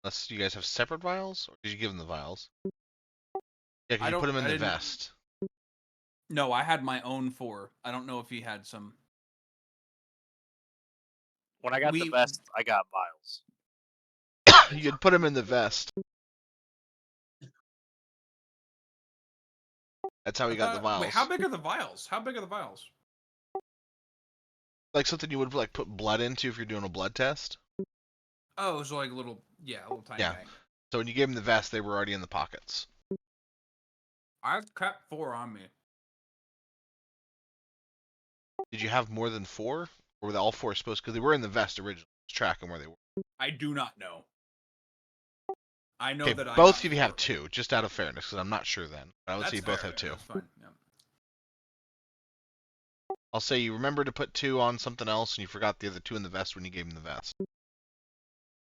Unless you guys have separate vials, or did you give them the vials? Yeah, because you put them in the vest. No, I had my own 4. I don't know if he had some. When I got the vest, I got vials. You could put them in the vest. That's how he got the vials. Wait, how big are the vials? How big are the vials? Like something you would like put blood into if you're doing a blood test. Oh, so like a little tiny guy. So when you gave him the vest, they were already in the pockets. I've kept 4 on me. Did you have more than 4? Or were all 4 supposed? Because they were in the vest originally. Let's track them where they were. I do not know. I know that both of you have 2, just out of fairness, because I'm not sure then. But I would say you both have 2. That's fine. Yeah. I'll say you remember to put 2 on something else, and you forgot the other 2 in the vest when you gave him the vest.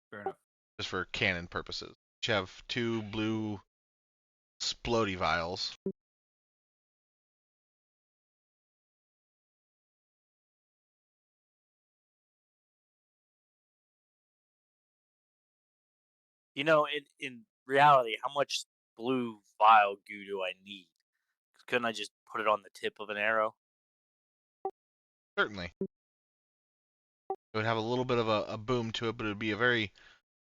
Fair enough. Just for canon purposes. You have 2 blue splody vials. You know, in reality, how much blue vial goo do I need? Couldn't I just put it on the tip of an arrow? Certainly. It would have a little bit of a boom to it, but it would be a very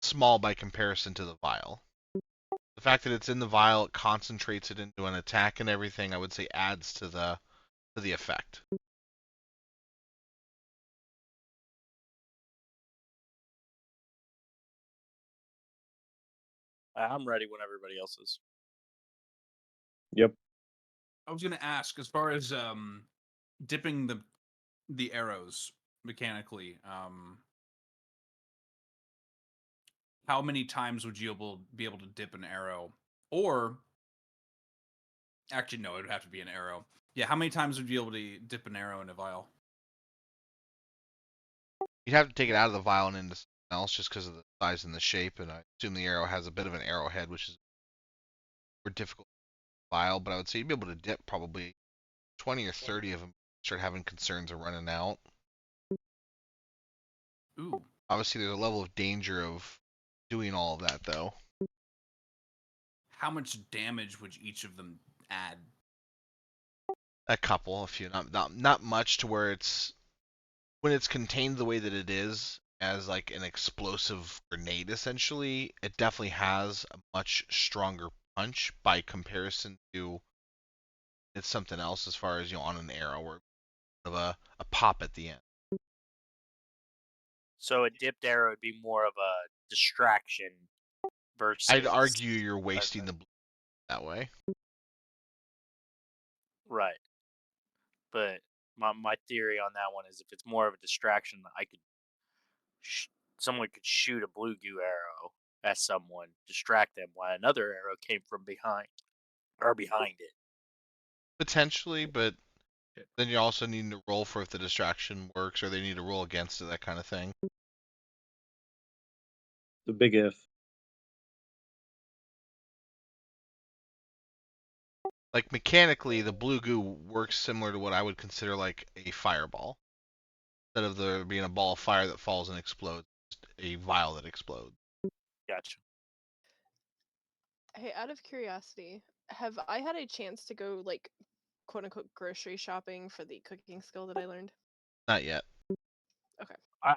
small by comparison to the vial. The fact that it's in the vial, it concentrates it into an attack and everything, I would say adds to the effect. I'm ready when everybody else is. Yep. I was gonna ask, as far as dipping the arrows mechanically, how many times would you be able to dip an arrow? Or actually, no, it would have to be an arrow. Yeah, how many times would you be able to dip an arrow in a vial? You'd have to take it out of the vial and into something else just because of the size and the shape, and I assume the arrow has a bit of an arrowhead, which is more difficult vial, but I would say you'd be able to dip probably 20 or 30 of them. Start having concerns of running out. Ooh. Obviously, there's a level of danger of doing all of that, though. How much damage would each of them add? A couple, a few, not much to where it's when it's contained the way that it is as like an explosive grenade. Essentially, it definitely has a much stronger punch by comparison to it's something else as far as on an arrow or of a pop at the end. So a dipped arrow would be more of a distraction versus. I'd argue you're wasting the blue that way. Right. But my theory on that one is if it's more of a distraction, I could someone could shoot a blue goo arrow at someone, distract them, while another arrow came from behind it. Potentially, but then you also need to roll for if the distraction works, or they need to roll against it, that kind of thing. It's a big if. Like mechanically, the blue goo works similar to what I would consider like a fireball. Instead of there being a ball of fire that falls and explodes, a vial that explodes. Gotcha. Hey, out of curiosity, have I had a chance to go like quote unquote grocery shopping for the cooking skill that I learned? Not yet. Okay.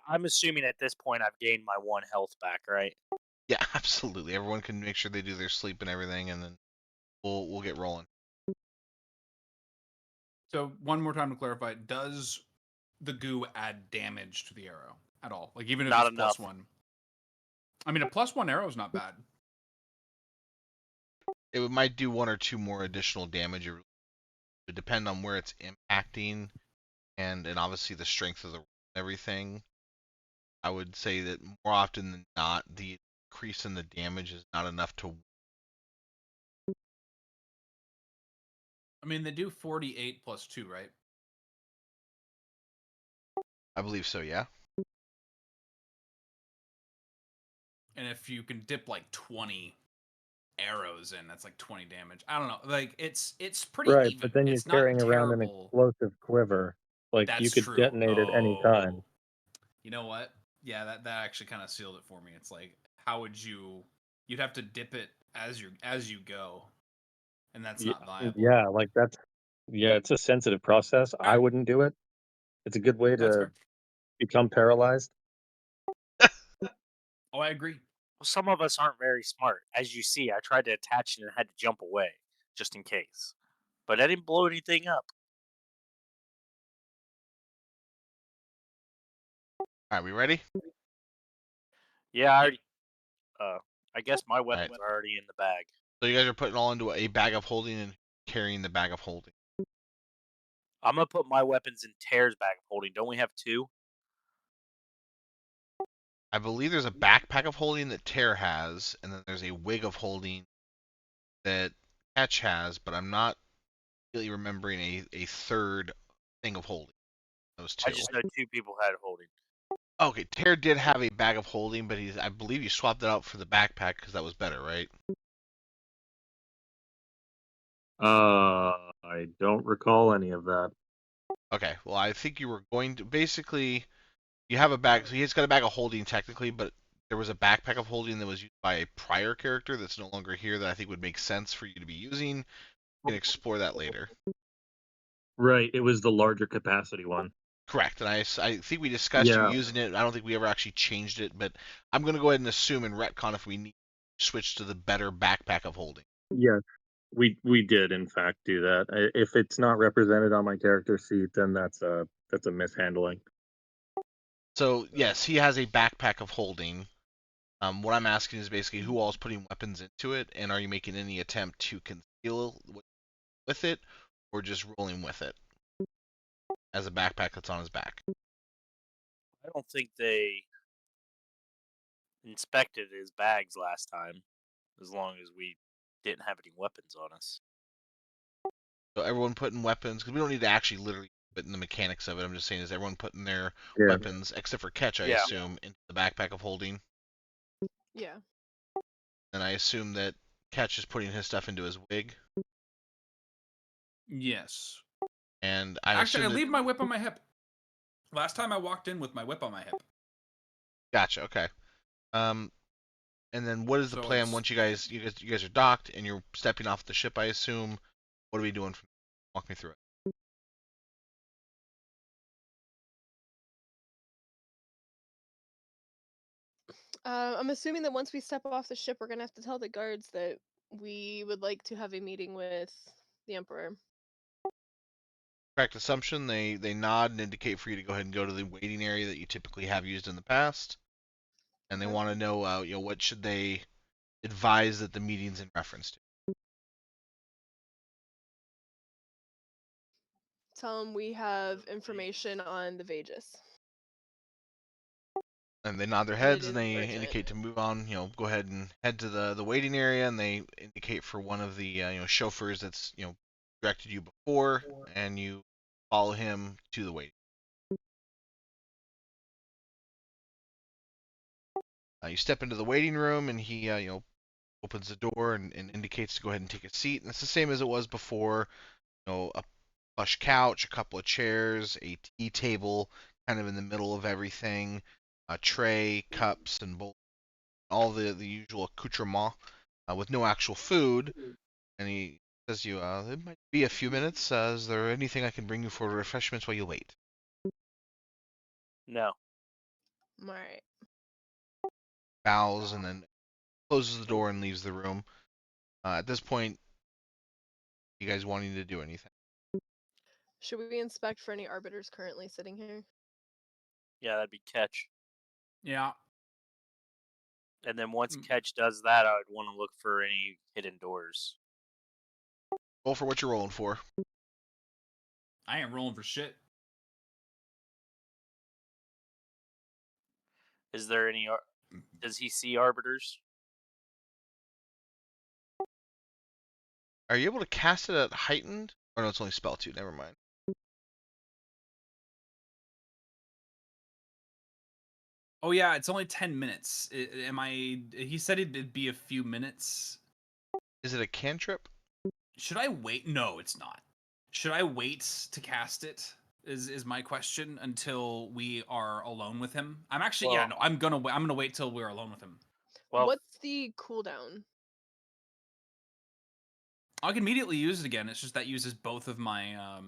I'm assuming at this point I've gained my 1 health back, right? Yeah, absolutely. Everyone can make sure they do their sleep and everything, and then we'll get rolling. So one more time to clarify: does the goo add damage to the arrow at all? Like even if Not it's enough. +1. I mean, a +1 arrow is not bad. It might do 1 or 2 more additional damage. It would depend on where it's impacting, and obviously the strength of the everything. I would say that more often than not, the increase in the damage is not enough to. I mean, they do 48 + 2, right? I believe so, yeah. And if you can dip like 20 arrows in, that's like 20 damage. I don't know. Like it's pretty Right, even. but then you're It's not carrying around an terrible. explosive quiver. Like you That's could true. detonate at any time. Oh, you know what? Yeah, that actually kind of sealed it for me. It's like, how would you? You'd have to dip it as you go, and that's Yeah, not viable. yeah, like that's it's a sensitive process. I Alright. wouldn't do it. It's a good way That's to fair. become paralyzed. Oh, I agree. Well, some of us aren't very smart. As you see, I tried to attach it and had to jump away just in case. But I didn't blow anything up. All right, we ready? Yeah, I guess my All right. weapons are already in the bag. So you guys are putting all into a bag of holding and carrying the bag of holding. I'm gonna put my weapons in Tear's bag of holding. Don't we have 2? I believe there's a backpack of holding that Tear has, and then there's a wig of holding that Catch has, but I'm not really remembering a third thing of holding. Those I two. just know 2 people had holding. Okay, Tear did have a bag of holding, but I believe you swapped it out for the backpack because that was better, right? I don't recall any of that. Okay, well, I think you were going to basically you have a bag. So he's got a bag of holding technically, but there was a backpack of holding that was used by a prior character that's no longer here that I think would make sense for you to be using. You can explore that later. Right, it was the larger capacity one. Correct, and I think we discussed you Yeah. using it. I don't think we ever actually changed it, but I'm going to go ahead and assume and retcon if we need to switch to the better backpack of holding. Yes, we did in fact do that. If it's not represented on my character sheet, then that's a mishandling. So yes, he has a backpack of holding. What I'm asking is basically who all is putting weapons into it, and are you making any attempt to conceal with it, or just rolling with it as a backpack that's on his back? I don't think they inspected his bags last time, as long as we didn't have any weapons on us. So everyone putting weapons, because we don't need to actually literally put in the mechanics of it. I'm just saying, is everyone putting their Yeah. weapons, except for Catch, I Yeah. assume, into the backpack of holding? Yeah. And I assume that Catch is putting his stuff into his wig. Yes. And I Actually, I assume that... leave my whip on my hip. Last time I walked in with my whip on my hip. Gotcha. Okay. And then what is the So plan it's- once you guys are docked and you're stepping off the ship? I assume. What are we doing? Walk me through it. I'm assuming that once we step off the ship, we're gonna have to tell the guards that we would like to have a meeting with the Emperor. Correct assumption. They nod and indicate for you to go ahead and go to the waiting area that you typically have used in the past, and they Okay. want to know, what should they advise that the meeting's in reference to. Tell them we have information on the Vagus. And they nod their And it heads and is they urgent. indicate to move on. Go ahead and head to the waiting area, and they indicate for one of the chauffeurs that's directed you before, and you follow him to the waiting. You step into the waiting room, and he opens the door and indicates to go ahead and take a seat. And it's the same as it was before. A plush couch, a couple of chairs, a tea table, kind of in the middle of everything, a tray, cups, and bowls, all the usual accoutrement, with no actual food. And he says to you, it might be a few minutes. Is there anything I can bring you for refreshments while you wait? No. Alright. Bows and then closes the door and leaves the room. At this point, you guys wanting to do anything? Should we inspect for any arbiters currently sitting here? Yeah, that'd be Catch. Yeah. And then once Mm. Catch does that, I would want to look for any hidden doors. Roll for what you're rolling for. I ain't rolling for shit. Is there any? Does he see arbiters? Are you able to cast it at heightened? Or no, it's only spell 2. Never mind. Oh yeah, it's only 10 minutes. Am I? He said it'd be a few minutes. Is it a cantrip? Should I wait? No, it's not. Should I wait to cast it? Is my question until we are alone with him? I'm actually Well- no. I'm gonna wait till we're alone with him. Well, What's the cooldown? I can immediately use it again. It's just that uses both of my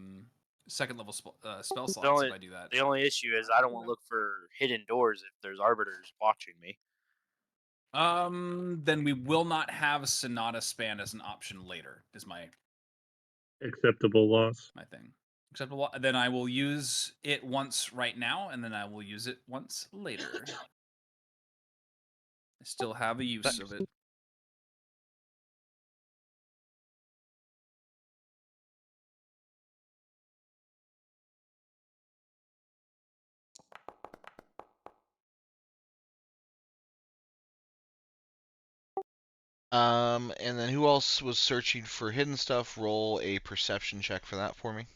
second level spell slots only- if I do that. the only issue is I don't want to look for hidden doors if there's arbiters watching me. Then we will not have Sonata Span as an option later. Is my Acceptable loss. thing. Acceptable. Then I will use it once right now, and then I will use it once later. I still have a use of it. And then who else was searching for hidden stuff? Roll a perception check for that for me.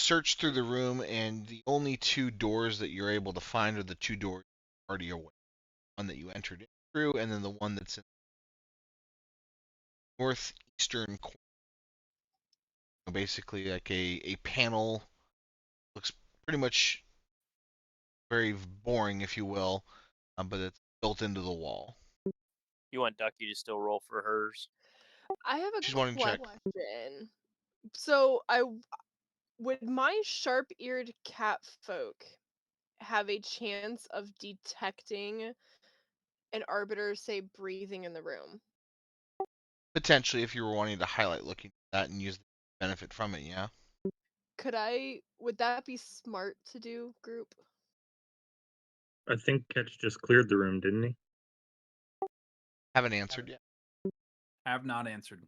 search through the room, and the only two doors that you're able to find are the two doors already away. One that you entered in through, and then the one that's in the northeastern corner. Basically, like a panel. Looks pretty much very boring, if you will, but it's built into the wall. You want Ducky to still roll for hers? I have a She's wanting to check. question. So would my sharp-eared cat folk have a chance of detecting an arbiter, say, breathing in the room? Potentially, if you were wanting to highlight looking at that and use the benefit from it, yeah. Would that be smart to do, group? I think Ketch just cleared the room, didn't he? Haven't answered yet. Have not answered.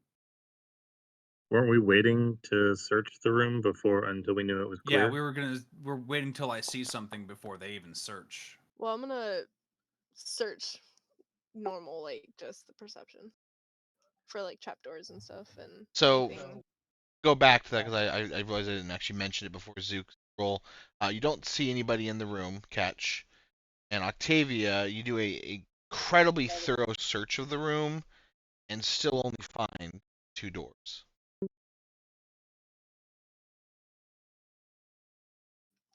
Weren't we waiting to search the room until we knew it was clear? Yeah, we're waiting till I see something before they even search. Well, I'm gonna search normal, like just the perception for like trapdoors and stuff and So anything. go back to that because I realized I didn't actually mention it before Zook's roll. You don't see anybody in the room, Catch. And Octavia, you do a incredibly thorough search of the room and still only find two doors.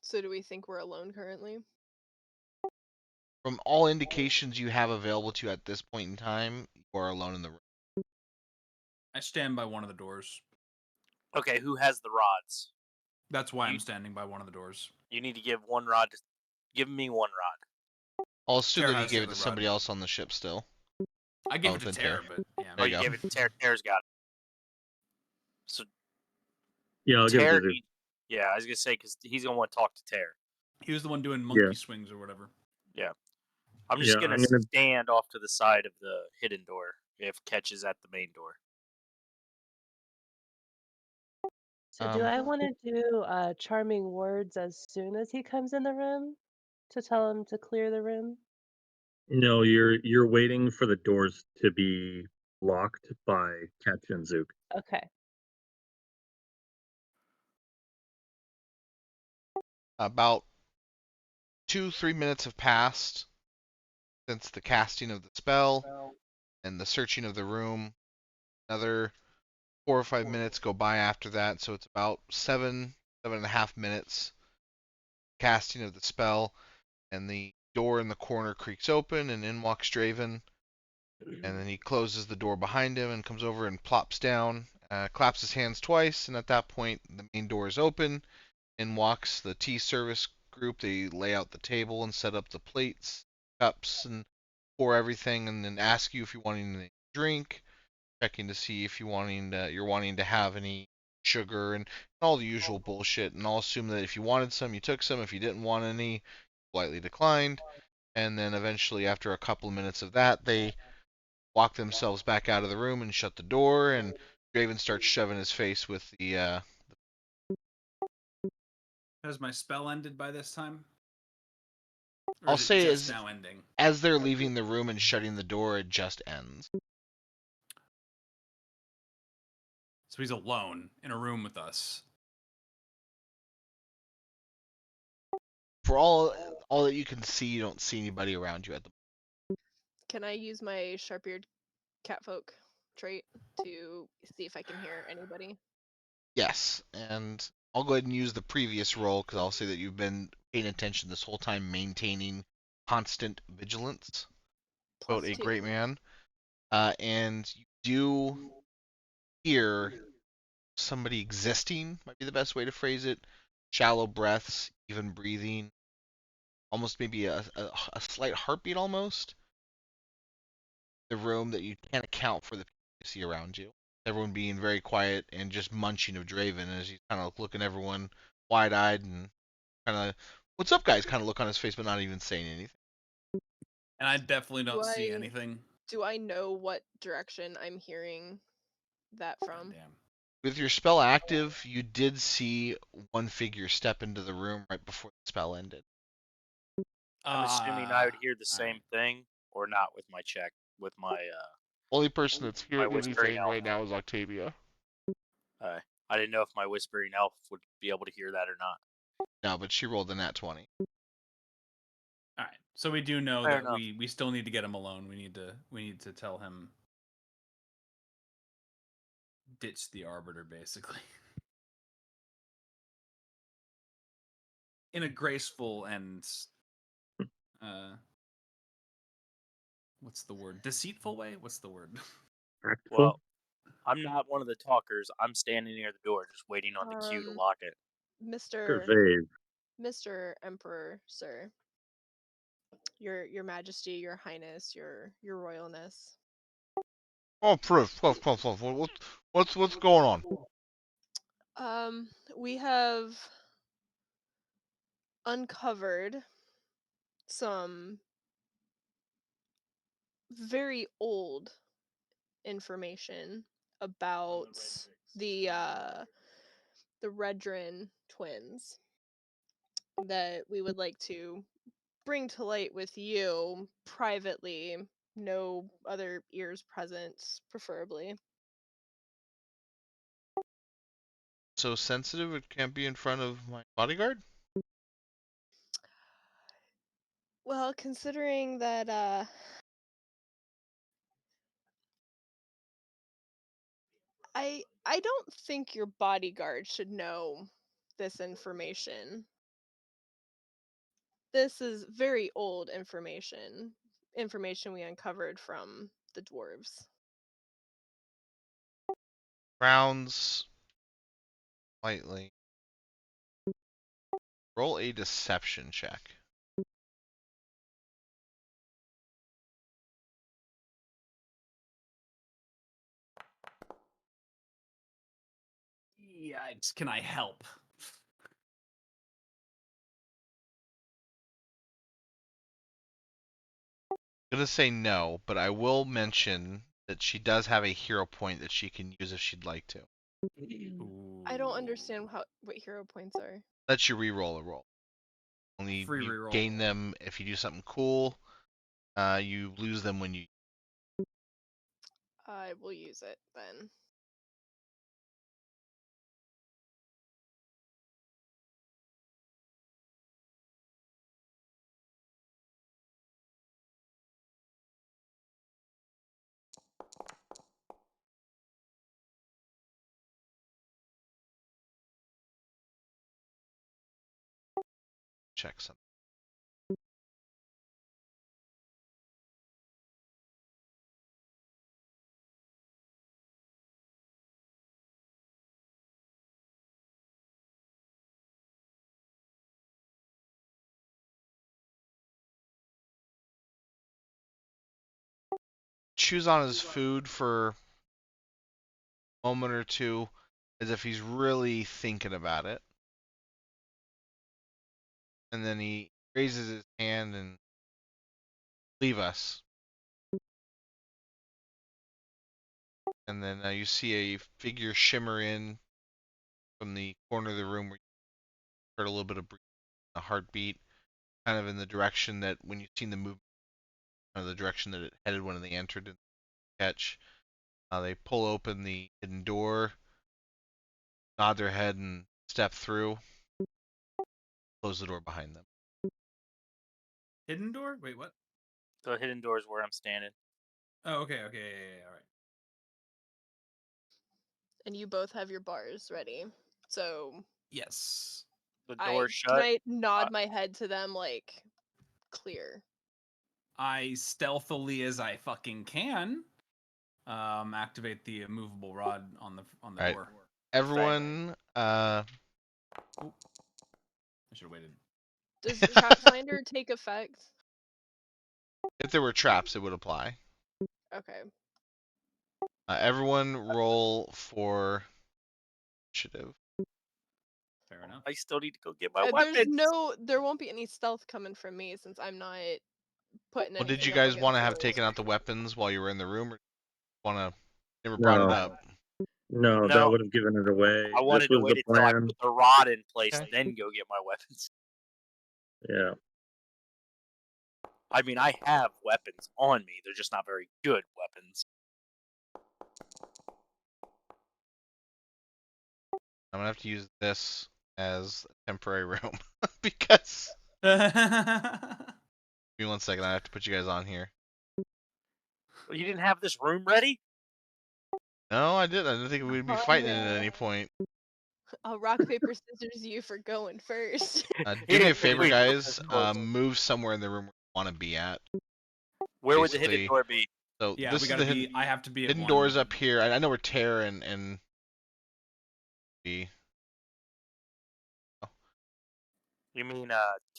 So do we think we're alone currently? From all indications you have available to you at this point in time, you are alone in the room. I stand by one of the doors. Okay, who has the rods? That's why You- I'm standing by one of the doors. You need to give one rod. Give me one rod. I'll assume Tara that he has the gave it other to somebody rod. else on the ship still. I gave Oh, it to then Tara, Tara. but yeah. There Oh, you you go. gave it to Tara. Tara's got it. So Yeah, I'll give it Tara, to Zook. yeah, I was gonna say because he's gonna want to talk to Tara. He was the one doing monkey swings or whatever. Yeah, I'm just Yeah, gonna I'm gonna. stand off to the side of the hidden door if Ketch is at the main door. So do I want to do charming words as soon as he comes in the room to tell him to clear the room? No, you're waiting for the doors to be locked by Ketch and Zook. Okay. About 2-3 minutes have passed since the casting of the spell and the searching of the room. Another 4 or 5 minutes go by after that, so it's about 7.5 minutes casting of the spell, and the door in the corner creaks open, and in walks Draven, and then he closes the door behind him and comes over and plops down, claps his hands twice, and at that point the main door is open. In walks the tea service group. They lay out the table and set up the plates, cups, and pour everything, and then ask you if you want anything to drink, checking to see if you're wanting to have any sugar and all the usual bullshit. And I'll assume that if you wanted some, you took some. If you didn't want any, politely declined. And then eventually, after a couple of minutes of that, they walk themselves back out of the room and shut the door. And Draven starts shoving his face with the. Has my spell ended by this time? Or I'll is it say just now ending? as they're leaving the room and shutting the door, it just ends. So he's alone in a room with us. For all that you can see, you don't see anybody around you at the moment. Can I use my sharp-eared catfolk trait to see if I can hear anybody? Yes, and I'll go ahead and use the previous roll because I'll say that you've been paying attention this whole time, maintaining constant vigilance. Quote a +2. great man. And you do hear somebody existing, might be the best way to phrase it. Shallow breaths, even breathing, almost maybe a slight heartbeat almost. The room that you can't account for the people you see around you. Everyone being very quiet and just munching of Draven as he's kind of looking everyone wide-eyed and kind of, "What's up, guys?" kind of look on his face, but not even saying anything. And I definitely don't Do see I- anything. Do I know what direction I'm hearing that from? Damn. With your spell active, you did see one figure step into the room right before the spell ended. I'm assuming I would hear the same thing, or not with my check, with my Only person that's hearing whispering anything elf. right now is Octavia. Alright. I didn't know if my whispering elf would be able to hear that or not. No, but she rolled a nat 20. All right, so we do know Fair that enough. we still need to get him alone. We need to tell him ditch the arbiter, basically, in a graceful and what's the word? Deceitful way? What's the word? Practical. Well, I'm not one of the talkers. I'm standing near the door, just waiting on the cue to lock it. Mr. Emperor, sir. Your Majesty, Your Highness, Your Royalness. Oh, proof. What's going on? We have uncovered some very old information about the Redrin twins that we would like to bring to light with you privately. No other ears present, preferably. So sensitive it can't be in front of my bodyguard? Well, considering that I don't think your bodyguard should know this information. This is very old information we uncovered from the dwarves. Rounds slightly. Roll a deception check. Yikes! Can I help? I'm gonna say no, but I will mention that she does have a hero point that she can use if she'd like to. I don't understand what hero points are. Lets you re-roll a roll. Only Free you reroll. gain them if you do something cool. You lose them when you. I will use it then. Check something. Chews on his food for a moment or two as if he's really thinking about it. And then he raises his hand and leave us. And then you see a figure shimmer in from the corner of the room where you heard a little bit of a heartbeat, kind of in the direction that when you've seen the movie, kind of the direction that it headed when they entered in the catch. They pull open the hidden door, nod their head and step through, close the door behind them. Hidden door? Wait, what? The hidden door is where I'm standing. Oh, okay, yeah, all right. And you both have your bars ready. So Yes. The door shut. Can I nod my head to them like clear? I stealthily as I fucking can activate the immovable rod on the Right. door. Everyone, I should have waited. Does Pathfinder take effect? if there were traps, it would apply. Okay. Everyone roll for initiative. Fair enough. I still need to go get my weapons. There won't be any stealth coming from me since I'm not putting Well, anything did you up guys against want to have those. taken out the weapons while you were in the room, or want to? Never brought it up. No, No. that would have given it away. I wanted This to was wait the until I plan. put the rod in place, Okay. then go get my weapons. Yeah. I mean, I have weapons on me. They're just not very good weapons. I'm gonna have to use this as a temporary room because. Give me 1 second. I have to put you guys on here. Well, you didn't have this room ready? No, I didn't. I didn't think we'd be Oh, fighting it at no. any point. I'll rock paper scissors you for going first. Do me a didn't favor, finish putting guys. this door. Move somewhere in the room where you want to be at. Where would the hidden Basically- door be? So Yeah, this we is gotta the be. I have to be at hidden one. doors up here. I know where Terra and B. You mean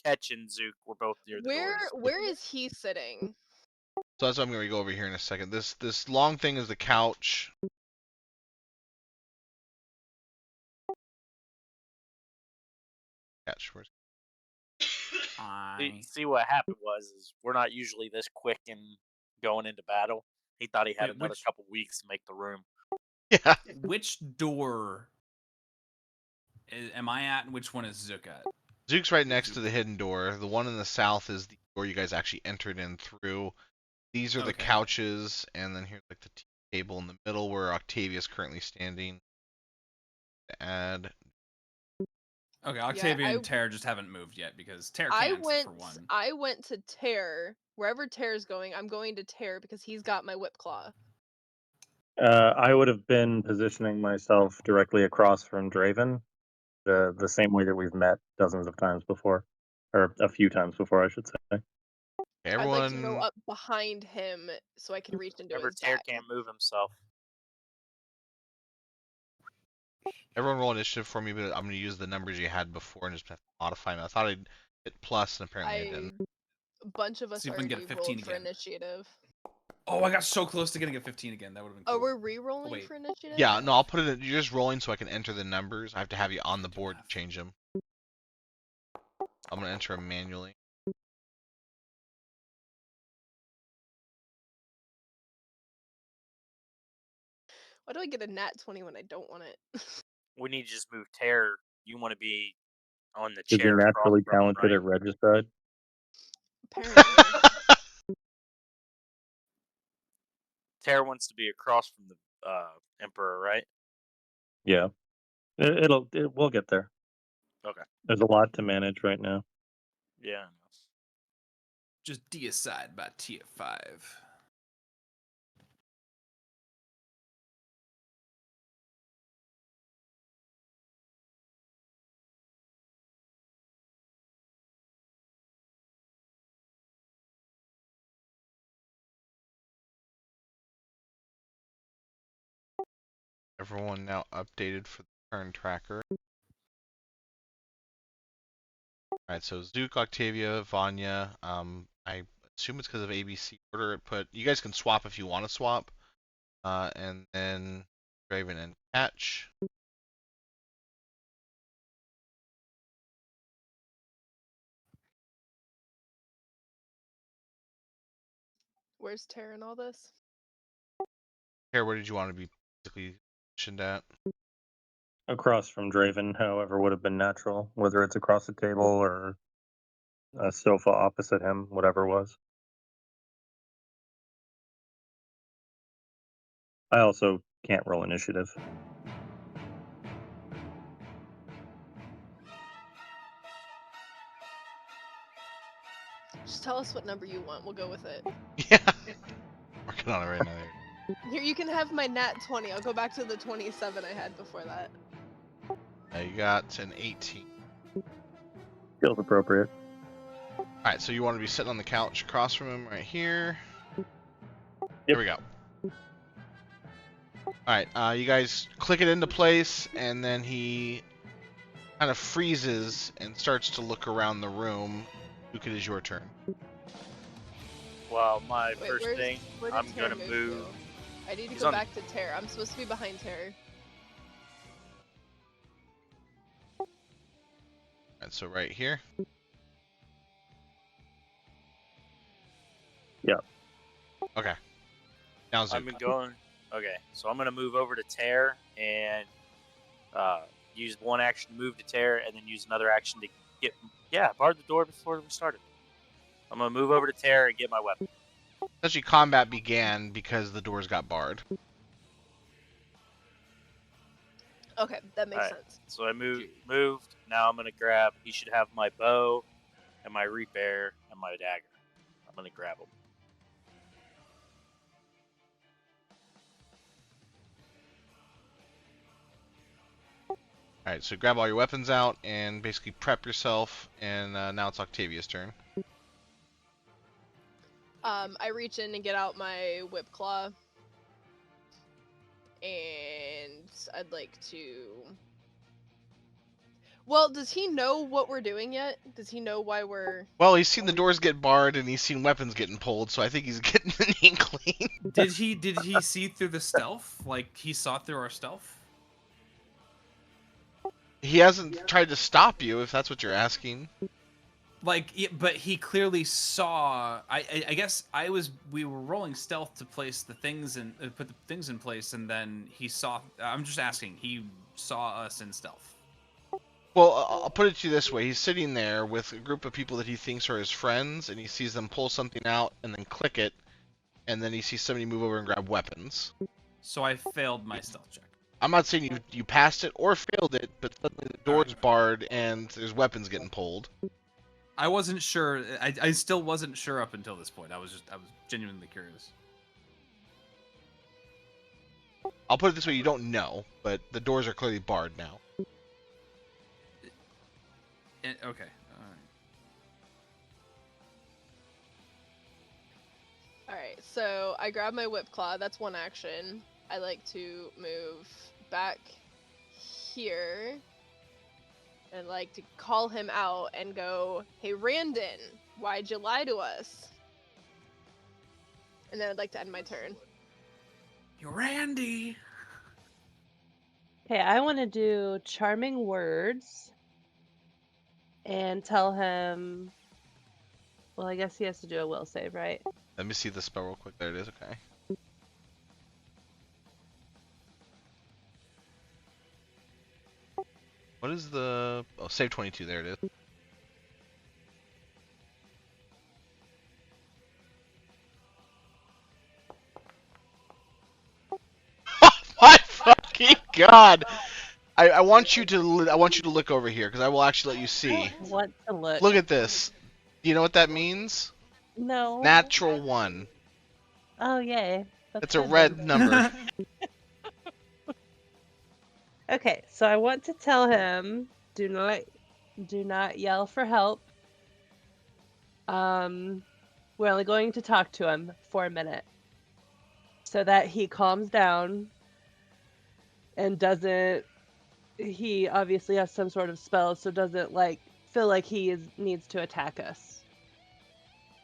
Ketch and Zook were both near the doors. Where is he sitting? So that's what I'm gonna go over here in a second. This long thing is the couch. Couch. Where's See what happened was we're not usually this quick in going into battle. He thought he had Wait, another which- couple weeks to make the room. Yeah. Which door am I at, and which one is Zook at? Zook's right next to the hidden door. The one in the south is the door you guys actually entered in through. These are the Okay. couches, and then here's like the tea table in the middle where Octavia's currently standing. Add. Okay, Octavia I- and Terra just haven't moved yet because Terra I can't went for one. I went to Tear. Wherever Tear's going, I'm going to Tear because he's got my whip claw. I would have been positioning myself directly across from Draven, the same way that we've met dozens of times before, or a few times before, I should say. Everyone. I'd like to go up behind him so I can reach into Remember, his Tear back. can't move himself. Everyone roll initiative for me, but I'm going to use the numbers you had before and just have to modify them. I thought I'd hit plus, and apparently I didn't. A bunch of us See if we can get already a 15 rolled for again. initiative. Oh, I got so close to getting a 15 again. That would have been cool. Oh, we're re-rolling wait. for initiative? Yeah, no, I'll put it in. You're just rolling so I can enter the numbers. I have to have you on the Do board to math. change them. I'm going to enter them manually. Why do I get a nat 20 when I don't want it? We need to just move Tear. You want to be on the Is he chair. naturally across from him, talented right? at Regicide? Apparently. Tear wants to be across from the Emperor, right? Yeah. We'll get there. Okay. There's a lot to manage right now. Yeah. Just deicide by tier 5. Everyone now updated for the turn tracker. Alright, so Zook, Octavia, Vanya. I assume it's because of ABC order it put. You guys can swap if you want to swap. And then Draven and Catch. Where's Tara in all this? Here, where did you want to be physically positioned at? Across from Draven, however, would have been natural, whether it's across the table or a sofa opposite him, whatever it was. I also can't roll initiative. Just tell us what number you want. We'll go with it. Yeah. Working on it right now. Here, you can have my nat 20. I'll go back to the 27 I had before that. You got an 18. Feels appropriate. Alright, so you want to be sitting on the couch across from him right here. Yep. Here we go. Alright, you guys click it into place, and then he kind of freezes and starts to look around the room. Luke, it is your turn. Well, my Wait, first thing, where did I'm Tara gonna move move. to? I need to He's go on- back to Tara. I'm supposed to be behind Tara. And so right here. Yeah. Okay. Now I've Zook. been going. Okay, so I'm gonna move over to Tear and use one action to move to Tear, and then use another action to get. Yeah, barred the door before we started. I'm gonna move over to Tear and get my weapon. Essentially, combat began because the doors got barred. Okay, that makes Alright. sense. So I moved. Now I'm gonna grab. He should have my bow, and my repair, and my dagger. I'm gonna grab them. All right, so grab all your weapons out and basically prep yourself. And now it's Octavia's turn. I reach in and get out my whip claw, and I'd like to. Well, does he know what we're doing yet? Does he know why we're? Well, he's seen the doors get barred and he's seen weapons getting pulled, so I think he's getting an inkling. Did he see through the stealth? Like he saw through our stealth? He hasn't tried to stop you, if that's what you're asking. Like, but he clearly saw. I guess we were rolling stealth to place the things and put the things in place, and then he saw. I'm just asking. He saw us in stealth. Well, I'll put it to you this way. He's sitting there with a group of people that he thinks are his friends, and he sees them pull something out and then click it, and then he sees somebody move over and grab weapons. So I failed my stealth check. I'm not saying you passed it or failed it, but suddenly the door's barred and there's weapons getting pulled. I wasn't sure. I still wasn't sure up until this point. I was genuinely curious. I'll put it this way: you don't know, but the doors are clearly barred now. Okay. All right. Alright, so I grab my whip claw, that's one action. I like to move back here and like to call him out and go, "Hey Randon, why'd you lie to us?" And then I'd like to end my turn. You're Randy. Okay, I want to do charming words and tell him. Well, I guess he has to do a will save, right? Let me see the spell real quick. There it is. Okay. What is the... Oh, save 22. There it is. Oh my fucking god! I want you to look over here because I will actually let you see. I want to look. Look at this. Do you know what that means? No. Natural 1. Oh, yay. It's a good red then. number. Okay, so I want to tell him, do not yell for help. We're only going to talk to him for a minute so that he calms down and doesn't. He obviously has some sort of spell, so doesn't like feel like he needs to attack us.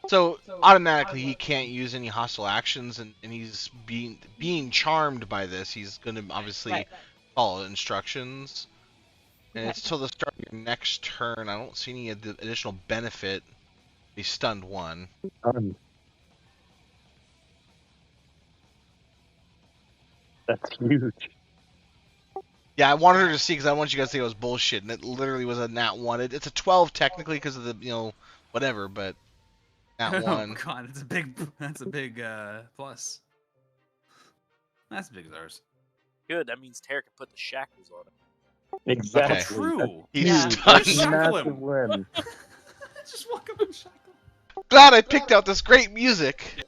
So automatically he can't use any hostile actions, and he's being charmed by this. He's going to obviously Right. follow instructions. And Okay. it's till the start of your next turn. I don't see any additional benefit. He's stunned 1. That's huge. Yeah, I wanted her to see because I want you guys to think it was bullshit, and it literally was a nat 1. It's a 12 technically because of the whatever, but nat 1. Oh god, that's a big plus. That's as big as ours. Good. That means Tara can put the shackles on him. Exactly. Okay. True. He's Yeah. stunned. Shackle him. Massive win. Just walk up and shackle. Glad I picked out this great music.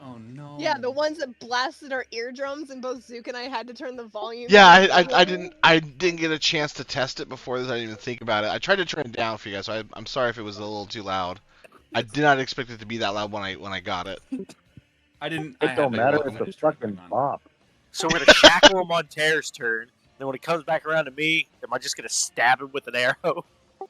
Oh no. Yeah, the ones that blasted our eardrums, and both Zook and I had to turn the volume. Yeah, down. I didn't get a chance to test it before this. I didn't even think about it. I tried to turn it down for you guys, so I'm sorry if it was a little too loud. I did not expect it to be that loud when I got it. I didn't. It don't matter. welcome It's a fucking on. bop. So we're gonna shackle him on Tara's turn. Then when he comes back around to me, am I just gonna stab him with an arrow?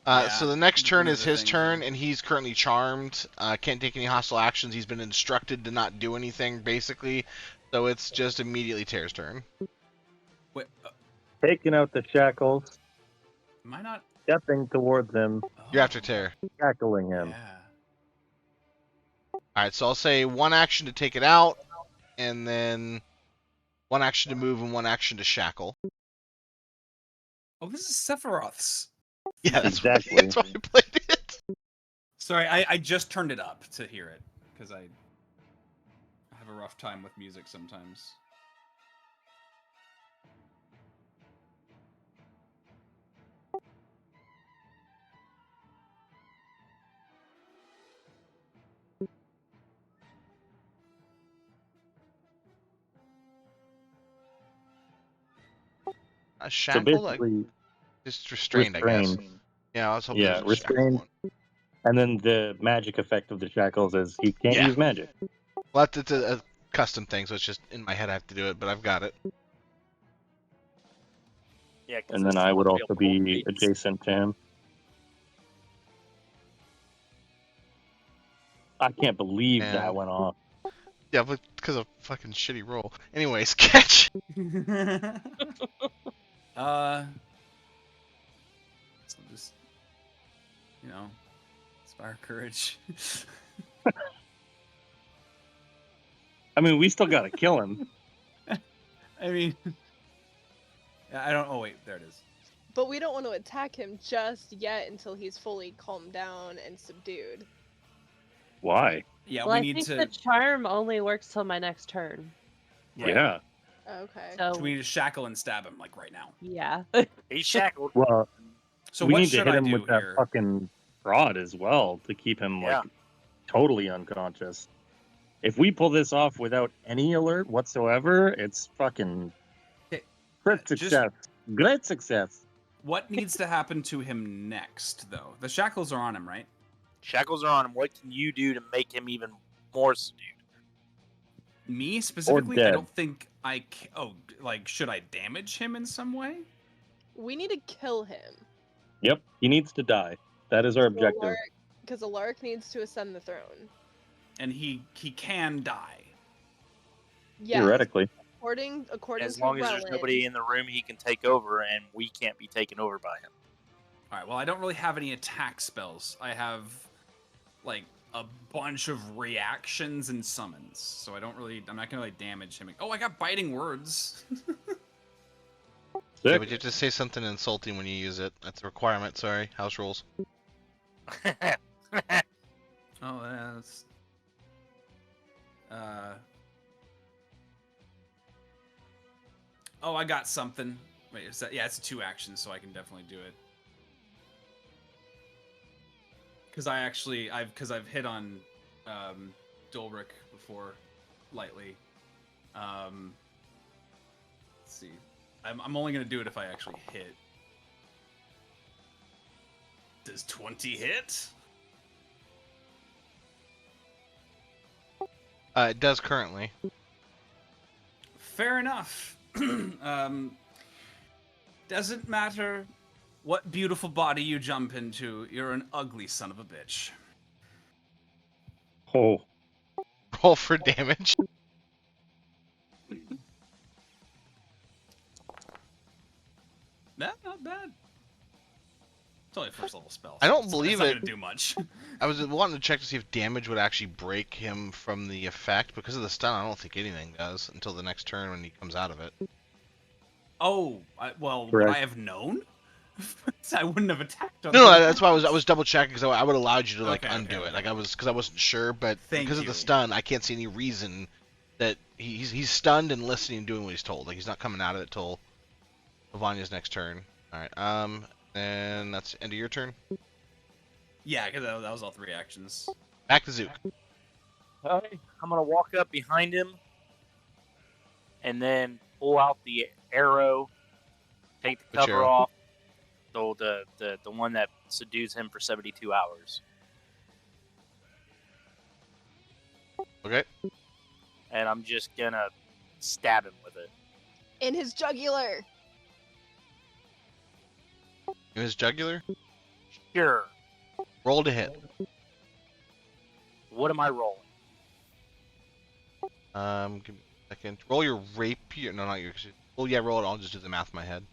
Yeah, So the next turn these is are the his things turn, that- and he's currently charmed. Can't take any hostile actions. He's been instructed to not do anything, basically. So it's just immediately Tara's turn. Wait, Taking out the shackles, am I not? stepping towards him, You're after Tara. shackling him. Yeah. Alright, so I'll say 1 action to take it out, and then 1 action to move and 1 action to shackle. Oh, this is Sephiroth's. Yeah, that's Exactly. why I played it. Sorry, I just turned it up to hear it because I have a rough time with music sometimes. Shackled? basically, Just restrained, I guess. Yeah, I was hoping Yeah, it was a shackled restrained. one. And then the magic effect of the shackles is he can't Yeah. use magic. Well, it's a custom thing, so it's just in my head I have to do it, but I've got it. Yeah, 'cause And it's then I would supposed to also be a be cold adjacent to him. I can't believe that And- went off. Yeah, but because of fucking shitty roll. Anyway, sketch. So just, inspire courage. I mean, we still got to kill him. I mean, I don't. Oh wait, there it is. But we don't want to attack him just yet until he's fully calmed down and subdued. Why? Yeah, Well, we I need think to. the charm only works till my next turn. Right. Yeah. Okay. So So we need to shackle and stab him like right now. yeah. He's shackled. Well, So we what need to should hit I him do with that here? fucking rod as well to keep him Yeah. like totally unconscious. If we pull this off without any alert whatsoever, it's fucking Okay, great just- success. Great success. What needs to happen to him next, though? The shackles are on him, right? Shackles are on him. What can you do to make him even more subdued? Me specifically, I dead. don't think I. Should I damage him in some way? We need to kill him. Yep, he needs to die. That is our objective. Because Alaric needs to ascend the throne. And he can die. Yes. Theoretically. According As to long as there's Rowan, nobody in the room, he can take over, and we can't be taken over by him. All right. Well, I don't really have any attack spells. I have like a bunch of reactions and summons, so I'm not gonna damage him. Oh, I got biting words. Yeah, Sick. but you have to say something insulting when you use it. That's a requirement. Sorry, house rules. Oh, that's. Oh, I got something. Wait, is that? Yeah, it's 2 actions, so I can definitely do it. Because I've hit on Dulric before, lightly. Let's see. I'm only gonna do it if I actually hit. Does 20 hit? It does currently. Fair enough. Doesn't matter what beautiful body you jump into, you're an ugly son of a bitch. Oh, Roll for damage. Nah, not bad. It's only a first level spell. I don't so believe it's not it. gonna do much. I was wanting to check to see if damage would actually break him from the effect. Because of the stun, I don't think anything does until the next turn when he comes out of it. Oh, would Correct. I have known? I wouldn't have attacked on No, him. that's why I was double checking because I would have allowed you to Okay, undo okay, it. Like okay. because I wasn't sure, but Thank because of you. the stun, I can't see any reason that he's stunned and listening and doing what he's told. Like he's not coming out of it till Vanya's next turn. All right. And that's end of your turn. Yeah, because that was all 3 actions. Back to Zook. Okay, I'm gonna walk up behind him, and then pull out the arrow, take the Which cover arrow? off. So the one that subdues him for 72 hours, Okay. and I'm just gonna stab him with it. in his jugular. In his jugular. Sure. Roll to hit. What am I rolling? Give me a second. Roll your rapier. No, not your. Well, yeah, roll it. I'll just do the math in my head.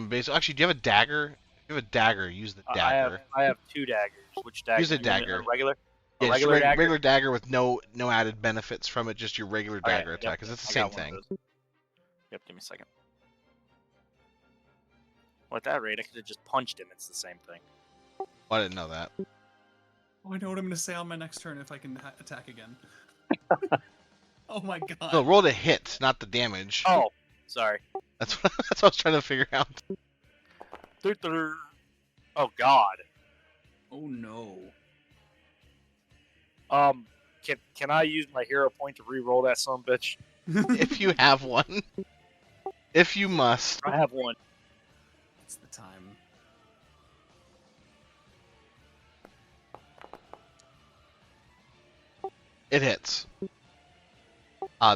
Basically, actually, do you have a dagger? If you have a dagger, use the dagger. I have 2 daggers. Which dagger? Use a You want dagger. A regular. Yeah, A just regular dagger. regular dagger with no added benefits from it, just your regular Okay, dagger yep, attack, because it's the I same got one of thing. those. Yep. Give me a second. Well, at that rate, I could have just punched him. It's the same thing. Well, I didn't know that. Oh, I know what I'm gonna say on my next turn if I can attack again. Oh my god. No, roll to hit, not the damage. Oh, sorry. That's what I was trying to figure out. Oh God. Oh no. Can I use my hero point to re-roll that son of a bitch? If you have one. If you must. I have one. It's the time. It hits.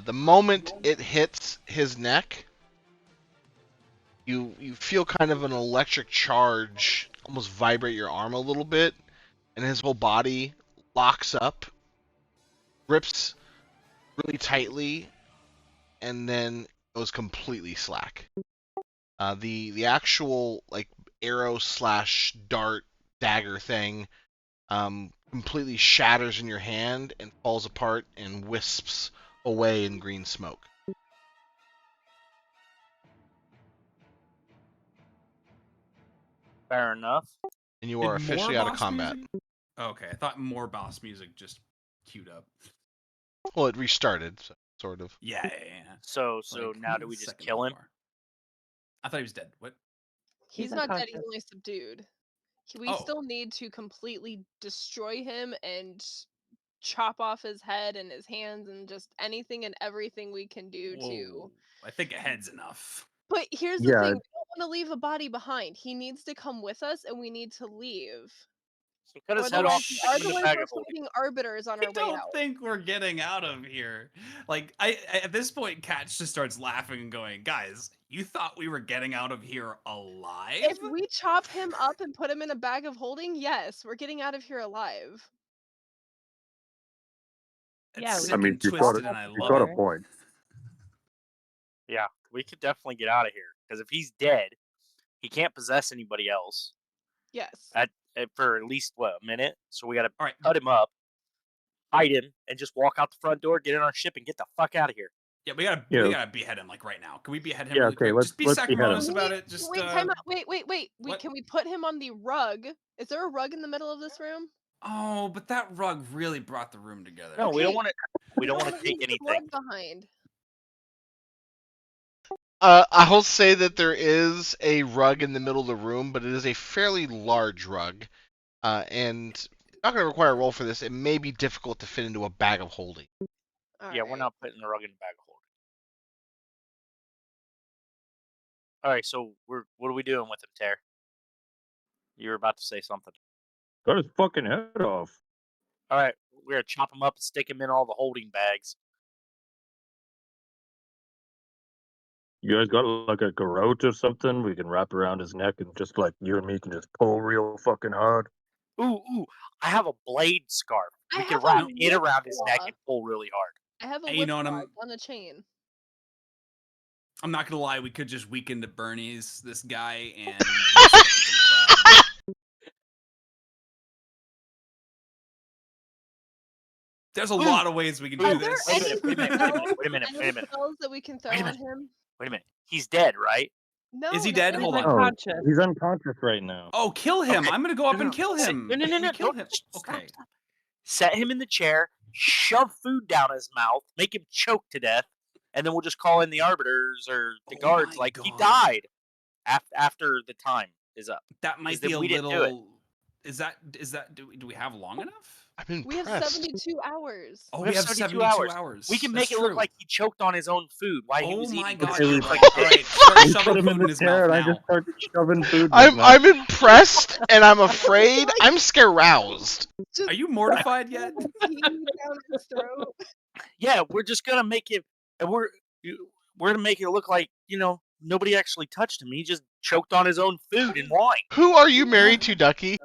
The moment it hits his neck, you feel kind of an electric charge almost vibrate your arm a little bit, and his whole body locks up, grips really tightly, and then goes completely slack. The actual like arrow slash dart dagger thing completely shatters in your hand and falls apart and wisps away in green smoke. Fair enough. And you are Did more officially out of boss combat. music? Okay, I thought more boss music just queued up. Well, it restarted, so, sort of. Yeah. So Like, now do we just second kill him? bar. I thought he was dead. What? He's He's not dead. He's unconscious. only subdued. We Oh. still need to completely destroy him and chop off his head and his hands and just anything and everything we can do to. Whoa. I think a head's enough. But here's the Yeah. thing: we don't want to leave a body behind. He needs to come with us, and we need to leave. So cut Or his head off. otherwise, Stick him in the otherwise bag we're of holding. fighting arbiters on I our way don't out. think we're getting out of here. Like, I at this point, Catch just starts laughing and going, "Guys, you thought we were getting out of here alive?" If we chop him up and put him in a bag of holding, yes, we're getting out of here alive. It's Yeah, we sick can and you've twisted, got and I you've love got it. a point. Yeah, we could definitely get out of here because if he's dead, he can't possess anybody else Yes. for at least a minute. So we got to All right. cut him up, hide him, and just walk out the front door, get in our ship, and get the fuck out of here. Yeah, we gotta behead him like right now. Can we behead him Yeah, really okay, quick? Just be let's behead him. sacrilegious about it. Just Wait, time out. Wait. what? Can we put him on the rug? Is there a rug in the middle of this room? Oh, but that rug really brought the room together. No, we don't Okay. want to. We don't want wanna to take leave the anything. rug behind. I'll say that there is a rug in the middle of the room, but it is a fairly large rug, and it's not going to require a roll for this. It may be difficult to fit into a bag of holding. Yeah, we're not putting the rug in the bag of holding. All right, so what are we doing with him, Ter? You were about to say something. Cut his fucking head off. All right, we're gonna chop him up and stick him in all the holding bags. You guys got like a garrote or something we can wrap around his neck and just like you and me can just pull real fucking hard. Ooh, I have a blade scarf. I We can have a wrap it whip around his neck claw. and pull really hard. I have a Hey, you whip know what, claw on a chain. I'm not gonna lie, we could just weaken the Bernie's this guy and just yank him crowd. There's a lot of ways we can Are do there this. any Wait a Any minute. spells that we can throw Wait a on minute. him? Wait a minute. He's dead, right? No. Is he not dead? really. Hold He's on. unconscious. He's unconscious right now. Oh, kill him! Okay. I'm gonna go up and kill him. No. Can you kill Don't- him? stop, Okay. stop. Set him in the chair, shove food down his mouth, make him choke to death, and then we'll just call in the arbiters or the Oh guards. my Like he God. died after the time is up. That might then be a we didn't do it. little. Is that? Do we have long enough? I'm We have impressed. 72 hours. Oh, We we have have 72 hours. We can That's make it look true. like he choked on his own food while he Oh was my eating. God! Okay, we- All right, start We shoving put him food in in the his chair mouth and I now. just start shoving food. in his I'm mouth. impressed and I'm afraid. I'm scaroused. Just Are you mortified yet? peeing down his throat. Yeah, we're just gonna make it, and we're gonna make it look like nobody actually touched him. He just choked on his own food and wine. Who are you married to, Ducky?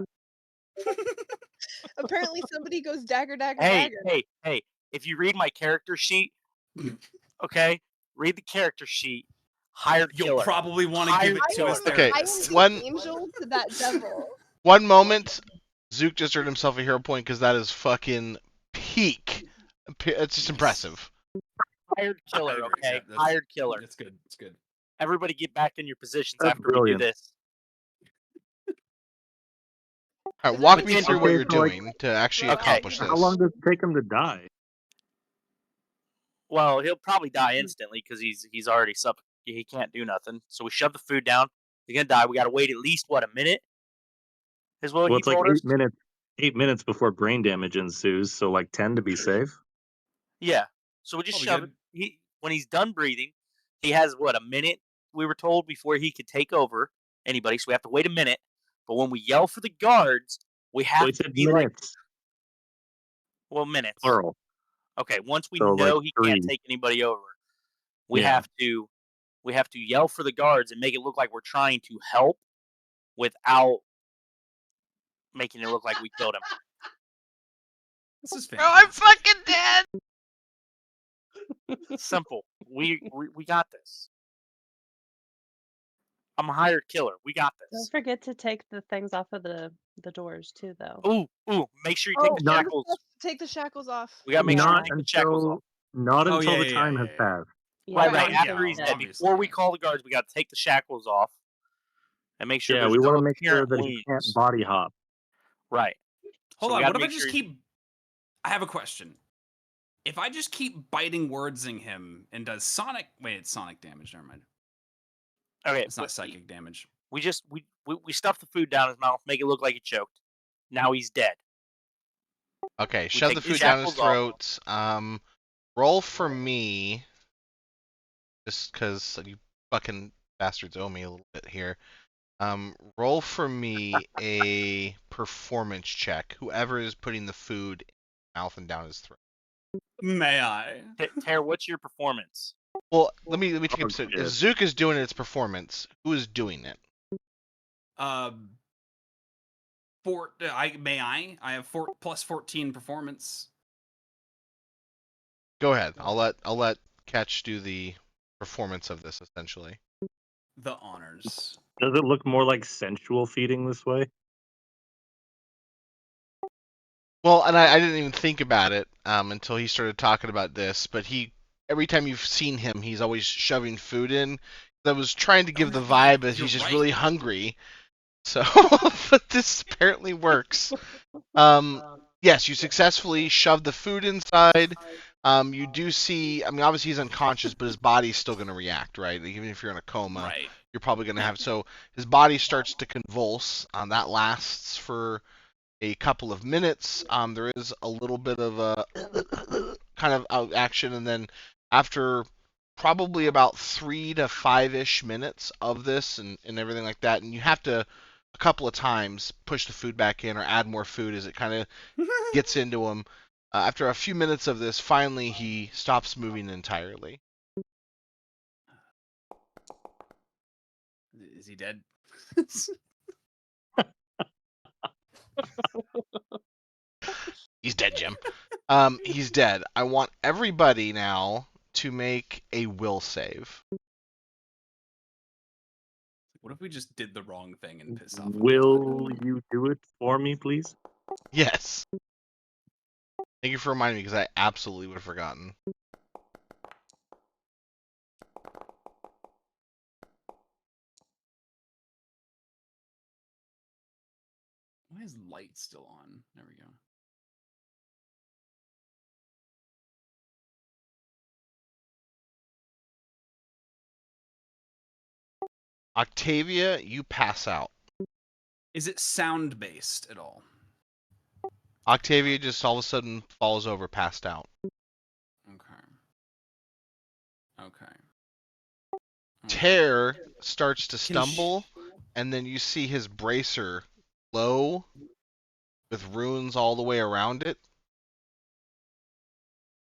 Apparently, somebody goes dagger, dagger, Hey, dagger. hey! If you read my character sheet, okay, read the character sheet. Hired You'll killer. probably want to give it to his Okay, I am therapist. the one- angel to that devil. One moment, Zook just earned himself a hero point because that is fucking peak. It's just impressive. Hired killer. I agree. Okay, Yeah, that's- hired killer. That's good. It's good. Everybody, get back in your positions That's after brilliant. we do this. All right, walk Is me that through what okay, you're so, like- doing to actually Okay, accomplish this. How long does it take him to die? Well, he'll probably die instantly because he's already he can't do nothing. So we shove the food down. He's gonna die. We gotta wait at least a minute. Is what Well, he it's like told us. 8 minutes. 8 minutes before brain damage ensues, so like 10 to be safe. Yeah. So we just Probably shove good. it. When he's done breathing, he has what, a minute, we were told, before he could take over anybody. So we have to wait a minute. But when we yell for the guards, we Well, have he to said be like, minutes, minutes. plural. Okay, once we So like know he 3. can't take anybody over, we Yeah. have to yell for the guards and make it look like we're trying to help without making it look like we killed him. This is Bro, I'm fantastic. fucking dead. Simple. We got this. I'm a hired killer. We got Don't this. forget to take the things off of the doors too, though. Ooh, make sure you take Oh, the Not- shackles. take the shackles off. We gotta make sure you Not take the shackles off. until Oh, the yeah, time has yeah. passed. Right, Yeah, yeah, after he's well, dead. obviously, Before we yeah. call the guards, we gotta take the shackles off and make sure Yeah, there's we want no to make sure apparent that he can't wounds. body hop. Right. Hold So we on. gotta What if I make just sure keep? I have a question. If I just keep biting wordsing him and does sonic? Wait, it's sonic damage. Never mind. Okay, It's not but psychic damage. we just we stuff the food down his mouth, make it look like he choked. Now he's dead. Okay, We shove take the the food down his shackles off. throat. Roll for me, just because you fucking bastards owe me a little bit here. Roll for me a performance check. Whoever is putting the food in his mouth and down his throat. May I? Tara, what's your performance? Well, let me take Oh, a step. shit. If Zook is doing its performance, who is doing it? I have 14 performance. Go ahead. I'll let Catch do the performance of this essentially. The honors. Does it look more like sensual feeding this way? Well, and I didn't even think about it until he started talking about this. But every time you've seen him, he's always shoving food in. I was trying to give the vibe that he's just really hungry. So, but this apparently works. Yes, you successfully shove the food inside. You do see. I mean, obviously he's unconscious, but his body's still going to react, right? Even if you're in a coma, Right. you're probably going to have. So his body starts to convulse. That lasts for a couple of minutes. There is a little bit of a kind of action, and then after probably about 3 to 5-ish minutes of this and everything like that, and you have to a couple of times push the food back in or add more food as it kind of gets into him. After a few minutes of this, finally he stops moving entirely. Is he dead? He's dead, Jim. He's dead. I want everybody now to make a will save. What if we just did the wrong thing and pissed off Will everybody? you do it for me, please? Yes. Thank you for reminding me because I absolutely would have forgotten. Why is light still on? There we go. Octavia, you pass out. Is it sound based at all? Octavia just all of a sudden falls over, passed out. Okay. Okay. Tear starts to stumble, and then you see his bracer glow with runes all the way around it.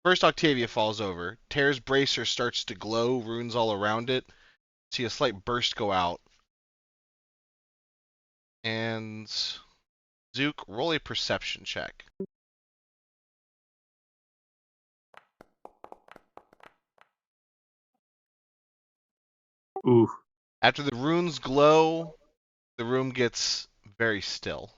First, Octavia falls over. Tear's bracer starts to glow, runes all around it. See a slight burst go out. And Zook, roll a perception check. Ooh. After the runes glow, the room gets very still.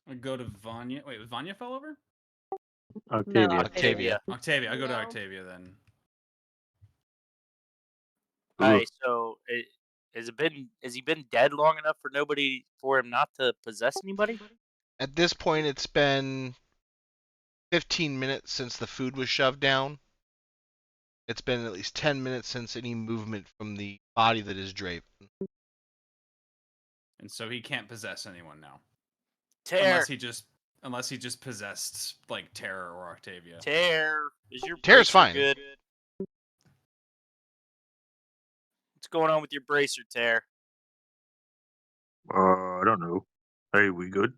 I go to Vanya. Wait, Vanya fell over? Octavia. Octavia. Octavia. I go to No. Octavia then. Alright, so has he been dead long enough for him not to possess anybody? At this point, it's been 15 minutes since the food was shoved down. It's been at least 10 minutes since any movement from the body that is draped. And so he can't possess anyone now, Tear, unless he just possessed like Terra or Octavia. tear. Is your Tear's bracer fine. good? What's going on with your bracer, Tear? I don't know. Hey, we good?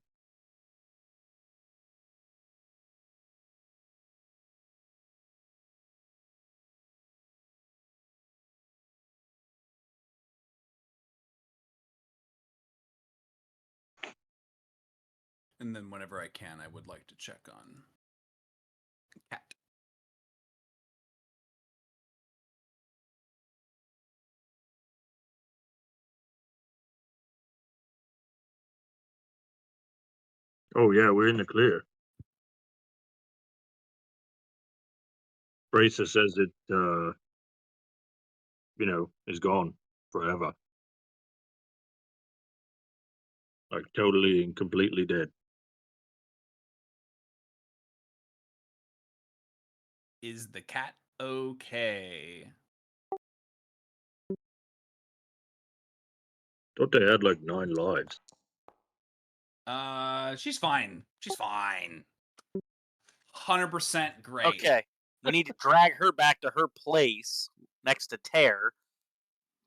And then whenever I can, I would like to check on Cat. Oh yeah, we're in the clear. Bracer says it, is gone forever. Like totally and completely dead. Is the cat okay? Thought they had like 9 lives. She's fine. She's fine. 100% great. Okay. We need to drag her back to her place next to Tear,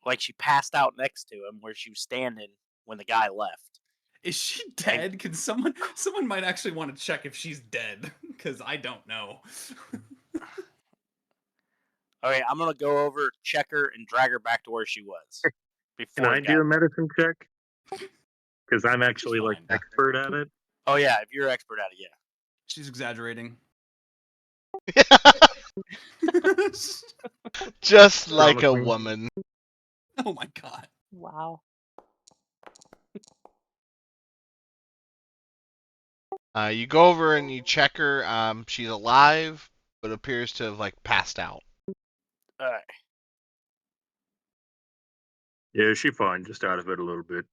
like she passed out next to him where she was standing when the guy left. Is she dead? Can someone might actually want to check if she's dead, because I don't know. Okay, I'm gonna go over, check her, and drag her back to where she was. Can I do a medicine check? Because I'm actually like fine. expert at it. Oh yeah, if you're expert at it, yeah. She's exaggerating. Just like a Promising. woman. Oh my god. Wow. You go over and you check her. She's alive, but appears to have like passed out. Alright. Yeah, she's fine. Just out of it a little bit.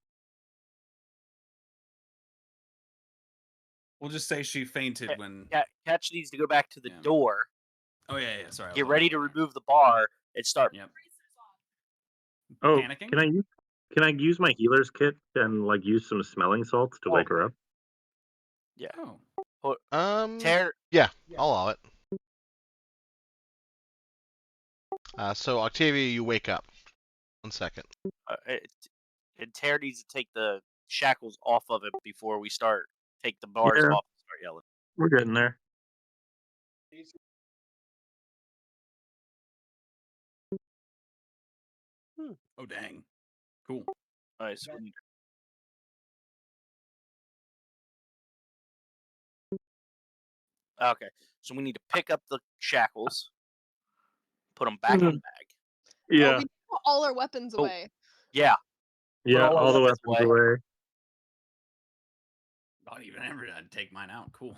We'll just say she fainted when. Catch needs to go back to the Yeah. door, Oh yeah. Sorry. get ready to remove the bar, and start. Yep. Oh, Panicking. can I use my healer's kit and like use some smelling salts to wake her up? Yeah. Oh. Tear. Yeah, I'll allow it. So Octavia, you wake up. 1 second. And Tear needs to take the shackles off of him before we start. Take the bars Yeah. off and start yelling. We're getting there. Oh dang. Cool. Alright, so we need Okay, so we need to pick up the shackles, put them back in the bag. Oh, Yeah, we need to put all our weapons Oh. away. Yeah, yeah, all our all the weapons weapons away. Not even ever to take mine out. Cool.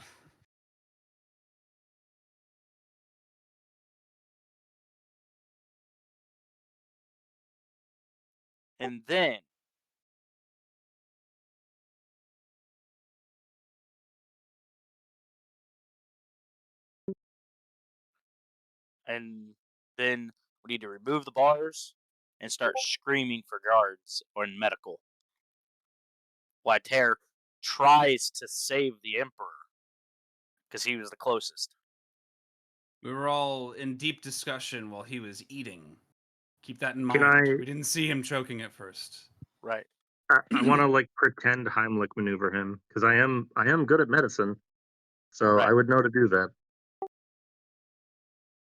and then we need to remove the bars and start screaming for guards or medical. While Tear tries to save the Emperor because he was the closest. We were all in deep discussion while he was eating. Keep that in Can mind. I- We didn't see him choking at first. Right. I want to like pretend Heimlich maneuver him because I am good at medicine, so Right. I would know to do that.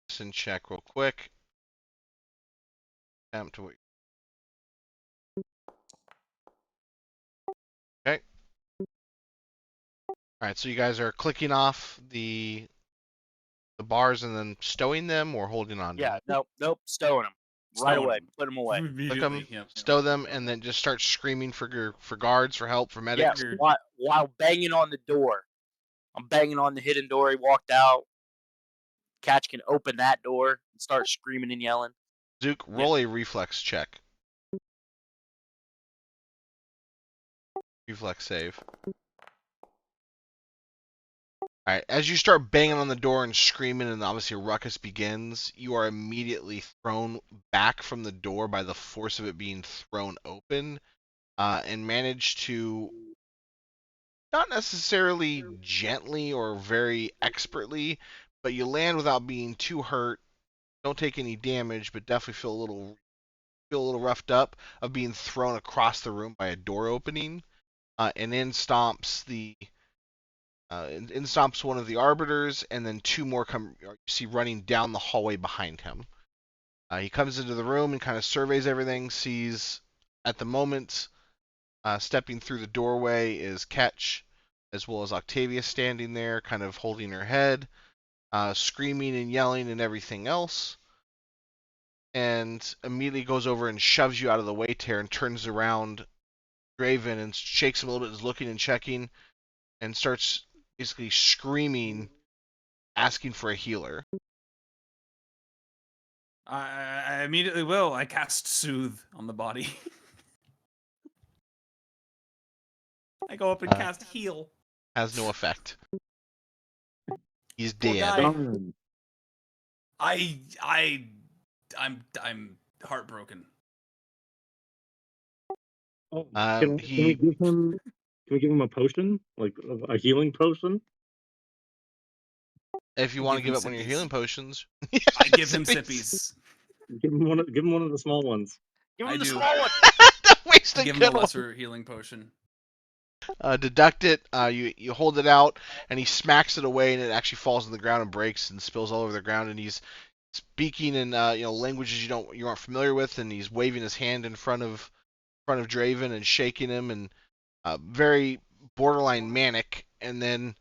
Listen, check real quick. Attempt to wait. Okay. All right, so you guys are clicking off the bars and then stowing them, or holding on to Yeah. them. Nope. Stowing them right Stowing away. them. Put them away. Click Immediately. them, Yep. stow them, and then just start screaming for guards, for help, for medics. Yeah. Figured. While banging on the door. I'm banging on the hidden door. He walked out. Catch can open that door and start screaming and yelling. Zook, roll a reflex check. Reflex save. Alright, as you start banging on the door and screaming, and obviously a ruckus begins, you are immediately thrown back from the door by the force of it being thrown open, and manage to, not necessarily gently or very expertly, but you land without being too hurt, don't take any damage, but definitely feel a little roughed up of being thrown across the room by a door opening, and in stomps one of the arbiters, and then two more you see running down the hallway behind him. He comes into the room and kind of surveys everything, sees at the moment, stepping through the doorway is Ketch, as well as Octavia standing there, kind of holding her head, screaming and yelling and everything else, and immediately goes over and shoves you out of the way, Tear, and turns around Draven and shakes him a little bit, is looking and checking, and starts basically screaming, asking for a healer. I immediately will. I cast Soothe on the body. I go up and cast Heal. Has no effect. He's Poor dead. guy. Darn. I'm heartbroken. Oh, Can we give him? Can we give him a potion, like a healing potion? If you We'll want to give give him up one of your sippies. healing potions, I give him sippies. Give him one of the small ones. Give him I the do. small one. Don't waste I a give him a good one. lesser healing potion. Deduct it. You hold it out, and he smacks it away, and it actually falls on the ground and breaks and spills all over the ground. And he's speaking in languages you aren't familiar with, and he's waving his hand in front of Draven and shaking him, and very borderline manic. And then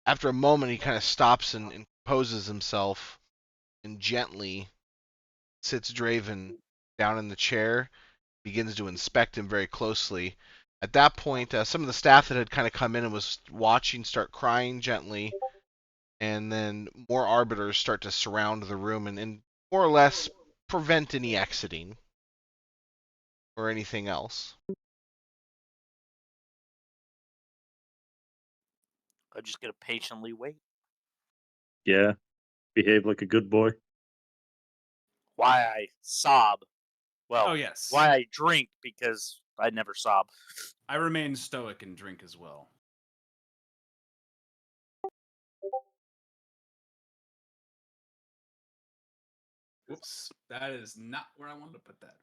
after a moment, he kind of stops and composes himself, and gently sits Draven down in the chair, begins to inspect him very closely. At that point, some of the staff that had kind of come in and was watching start crying gently, and then more arbiters start to surround the room and more or less prevent any exiting or anything else. I'm just gonna patiently wait. Yeah, behave like a good boy. Why I sob? Well, Oh yes. why I drink, because I never sob. I remain stoic and drink as well. Whoops. That is not where I wanted to put that.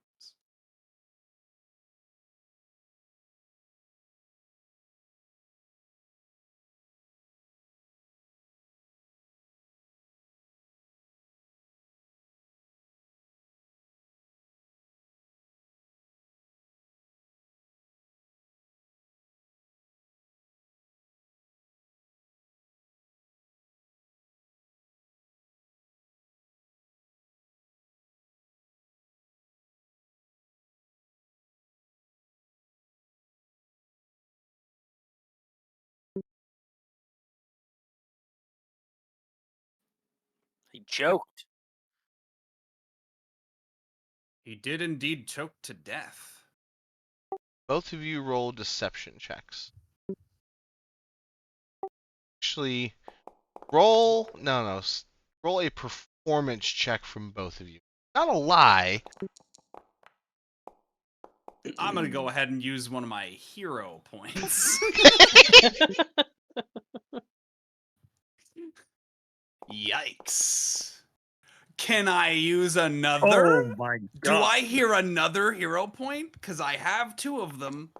He choked. He did indeed choke to death. Both of you roll deception checks. Actually, roll a performance check from both of you. Not a lie. I'm gonna go ahead and use one of my hero points. Yikes. Can I use another? Oh my Do I hear another hero point? Because I have two of them.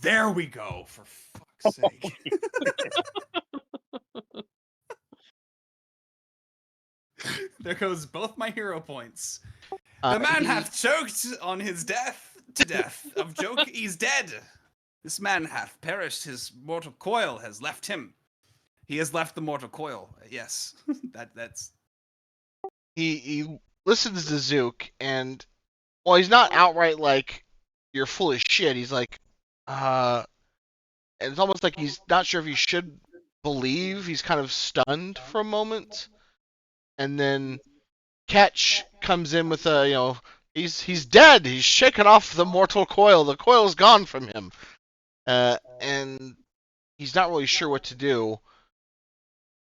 There we go, for fuck's sake. There goes both my hero points. The man hath choked on his death to death. Of joke, he's dead. This man hath perished. His mortal coil has left him. He has left the mortal coil. Yes, that's. He listens to Zook, and while he's not outright like you're full of shit, he's like, and it's almost like he's not sure if he should believe. He's kind of stunned for a moment, and then Ketch comes in with a, he's dead. He's shaken off the mortal coil. The coil's gone from him, and he's not really sure what to do.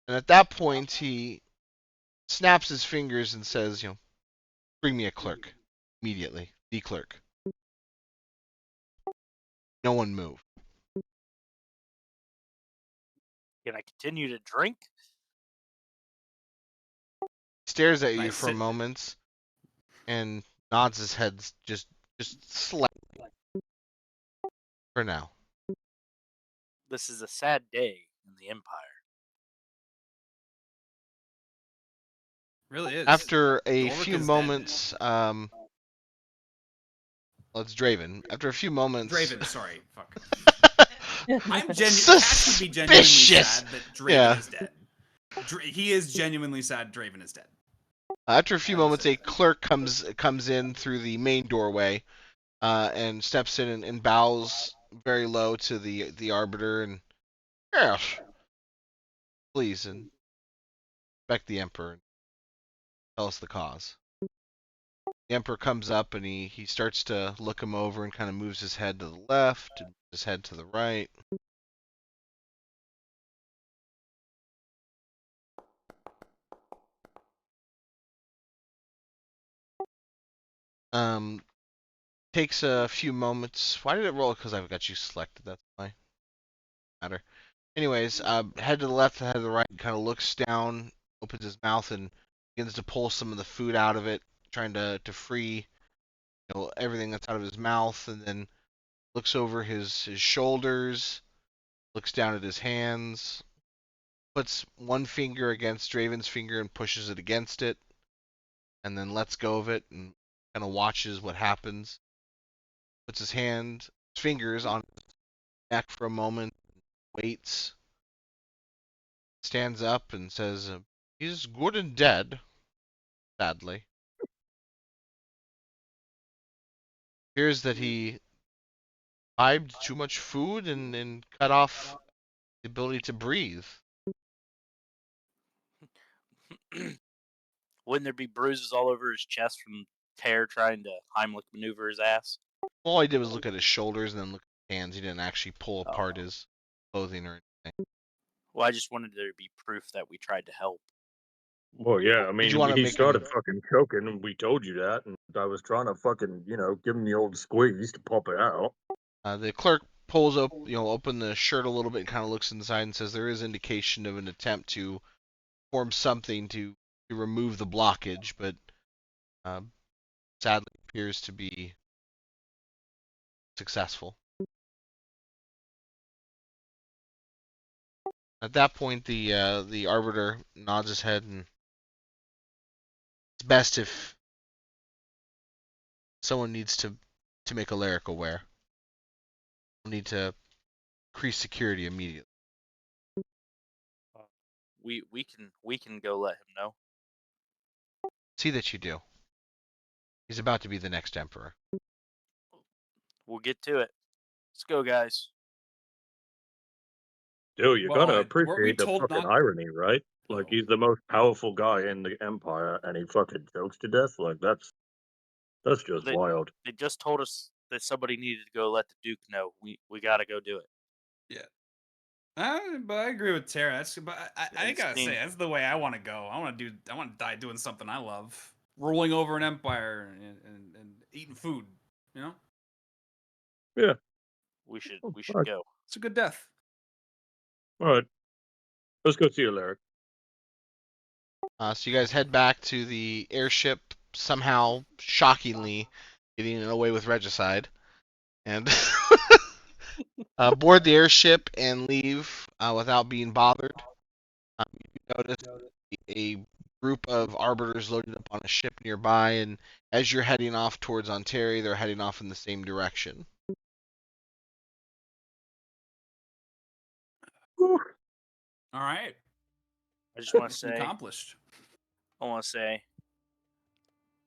And at that point, he snaps his fingers and says, bring me a clerk immediately. The clerk. No one move. Can I continue to drink? Stares at Can I you for sit- moments and nods his head just slightly. For now. This is a sad day in the Empire. Really is. After a Ulrich few is moments, well, it's Draven. After a few moments, Draven, sorry, fuck. I'm genuinely. Cash would be genuinely Suspicious. sad that Draven Yeah. is dead. He is genuinely sad Draven is dead. After a few moments, a clerk comes in through the main doorway, and steps in and bows very low to the arbiter and yes, please, and respect the emperor. Tell us the cause. The emperor comes up and he starts to look him over and kind of moves his head to the left and his head to the right. Takes a few moments. Why did it roll? Because I've got you selected. That's why. Matter. Anyways, head to the left, head to the right. Kind of looks down, opens his mouth, and begins to pull some of the food out of it, trying to free, everything that's out of his mouth, and then looks over his shoulders, looks down at his hands, puts one finger against Draven's finger and pushes it against it, and then lets go of it and kind of watches what happens. Puts his fingers on his neck for a moment, waits, stands up and says, he's good and dead, sadly. Appears that he imbibed too much food and cut off the ability to breathe. Wouldn't there be bruises all over his chest from Tear trying to Heimlich maneuver his ass? All he did was look at his shoulders and then look at his hands. He didn't actually pull Oh. apart his clothing or anything. Well, I just wanted there to be proof that we tried to help. Well, yeah, I mean, you wanna he make started him- fucking choking, and we told you that, and I was trying to fucking, give him the old squeeze to pop it out. The clerk pulls up, open the shirt a little bit, and kind of looks inside and says there is indication of an attempt to form something to remove the blockage, but sadly appears to be successful. At that point, the arbiter nods his head, and it's best if someone needs to make Alaric aware. We'll need to increase security immediately. We can go let him know. See that you do. He's about to be the next emperor. We'll get to it. Let's go, guys. Dude, you Well, gotta weren't we appreciate the told fucking not- irony, right? Like, Oh. he's the most powerful guy in the Empire, and he fucking chokes to death? Like, that's just wild. They just told us that somebody needed to go let the Duke know. We gotta go do it. Yeah. But I agree with Tara. But I gotta say, that's the way I want to go. I want to die doing something I love, rolling over an empire and eating food. Yeah. We should Alright. go. It's a good death. All right. Let's go see Alaric. So you guys head back to the airship, somehow, shockingly, getting away with regicide, and board the airship and leave without being bothered. You notice a group of arbiters loading up on a ship nearby, and as you're heading off towards Ontario, they're heading off in the same direction. All right. I just want to Mission say, accomplished.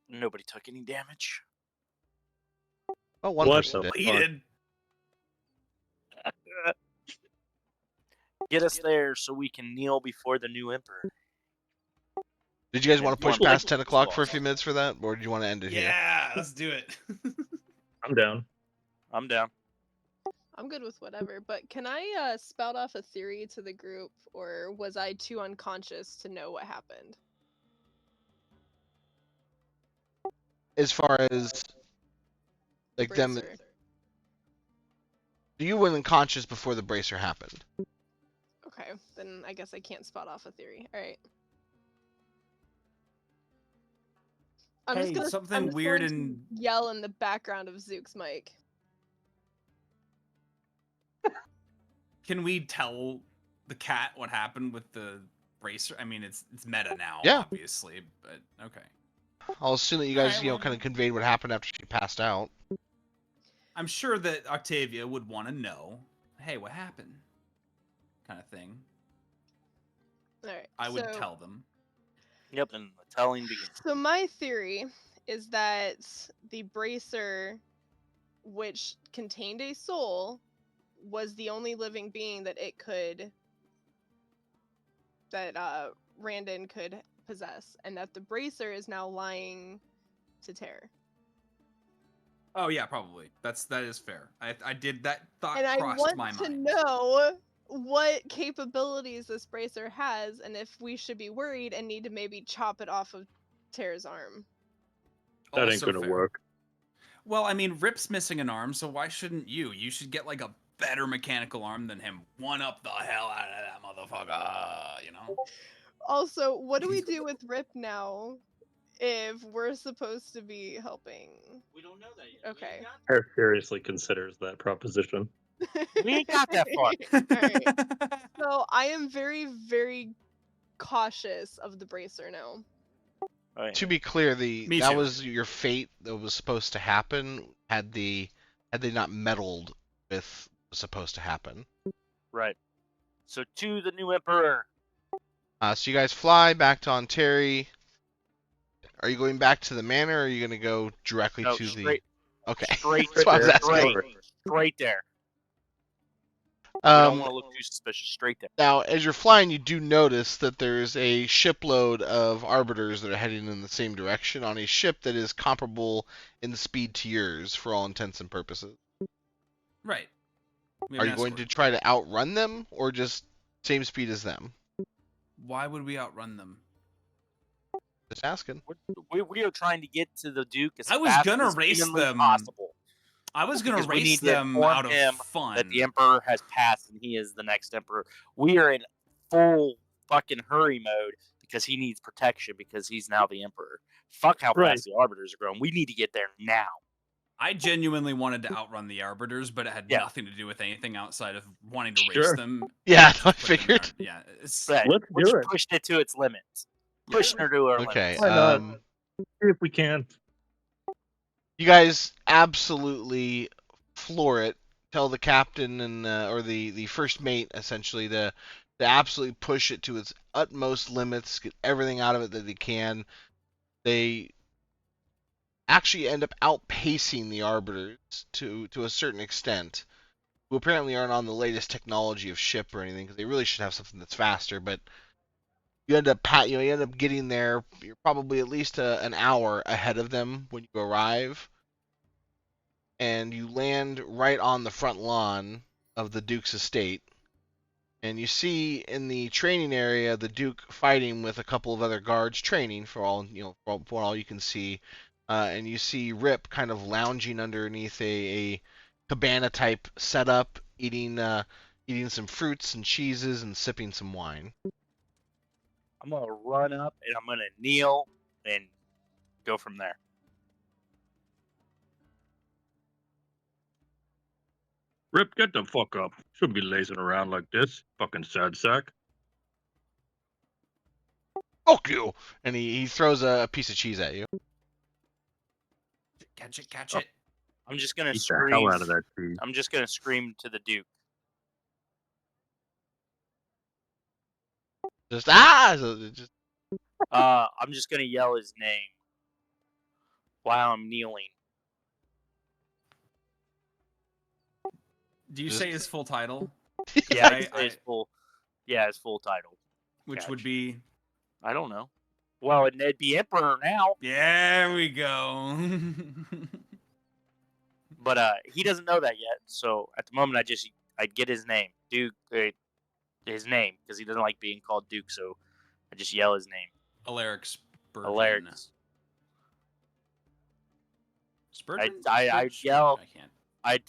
nobody took any damage. Well, one What person the did. He did. Get us there so we can kneel before the new emperor. Did you guys want to push One past like 10 o'clock for a boss. few minutes for that, or did you want to end it here? Yeah, let's do it. I'm down. I'm down. I'm good with whatever, but can I spout off a theory to the group, or was I too unconscious to know what happened? As far as The like them, bracer. you went unconscious before the bracer happened. Okay, then I guess I can't spout off a theory. All right. I'm Hey, just something going weird to and yell in the background of Zook's mic. can we tell the cat what happened with the bracer? I mean, it's meta now, Yeah. obviously, but okay. I'll assume that you guys, kind of conveyed what happened after she passed out. I'm sure that Octavia would want to know, hey, what happened? Kind of thing. All right. I would tell them. Yep, and the telling begins. So my theory is that the bracer, which contained a soul, was the only living being that Randon could possess, and that the bracer is now lying to Terror. Oh yeah, probably. That is fair. I did that thought And I crossed my want to mind. know what capabilities this bracer has, and if we should be worried and need to maybe chop it off of Terror's arm. That ain't Also gonna fair. work. Well, I mean, Rip's missing an arm, so why shouldn't you? You should get like a better mechanical arm than him. One up the hell out of that motherfucker, you know? Also, what do we do with Rip now if we're supposed to be helping? We don't know that yet. Okay. Her seriously considers that proposition. We ain't got that far. Alright. So I am very, very cautious of the bracer now. Right. To be clear, Me that too. was your fate that was supposed to happen had they not meddled with what was supposed to happen. Right. So to the new emperor. So you guys fly back to Ontario. Are you going back to the manor, or are you going to go directly No, to straight, the? Okay. straight That's what I was there. asking. Straight there. We don't Um, want to look too suspicious. Straight there. Now, as you're flying, you do notice that there's a shipload of arbiters that are heading in the same direction on a ship that is comparable in speed to yours for all intents and purposes. Right. We have Are an you going to escort. try to outrun them, or just same speed as them? Why would we outrun them? Just asking. We are trying to get to the Duke as I was fast gonna as race humanly them. possible. I was gonna Because we race need to them inform out of him fun. that the Emperor has passed and he is the next Emperor. We are in full fucking hurry mode because he needs protection because he's now the Emperor. Fuck how Right. fast the Arbiters are growing. We need to get there now. I genuinely wanted to outrun the Arbiters, but it had Yeah. nothing to do with anything outside of wanting to race Sure. them. Yeah, Just I put them in figured. our- Yeah, it's, But Let's we do just it. pushed it to its limits. Pushing her to her Okay. limits. Why not? See if we can. You guys absolutely floor it. Tell the captain and or the first mate essentially to absolutely push it to its utmost limits, get everything out of it that they can. They actually end up outpacing the arbiters to a certain extent, who apparently aren't on the latest technology of ship or anything, because they really should have something that's faster. But you end up getting there. You're probably at least an hour ahead of them when you arrive, and you land right on the front lawn of the Duke's estate. And you see in the training area the Duke fighting with a couple of other guards, training for all for all you can see. And you see Rip kind of lounging underneath a cabana type setup, eating some fruits and cheeses and sipping some wine. I'm going to run up and I'm going to kneel and go from there. Rip, get the fuck up. Shouldn't be lazing around like this. Fucking sad sack. Fuck you! And he throws a piece of cheese at you. catch it, catch Oh. it. I'm just going to Eat the scream. hell out of that cheese. I'm just going to scream to the Duke. Just just I'm just going to yell his name while I'm kneeling. Do you Just- say his full title? Yeah, I- his full. Yeah, his full title. Which Catch. would be. I don't know. Well, it'd be Emperor now. There we go. But he doesn't know that yet. So at the moment, I'd get his name, Duke, his name, because he doesn't like being called Duke. So I just yell his name, Alaric Spurgeon. Alaric. Spurgeon? I'd yell. I can't. I'd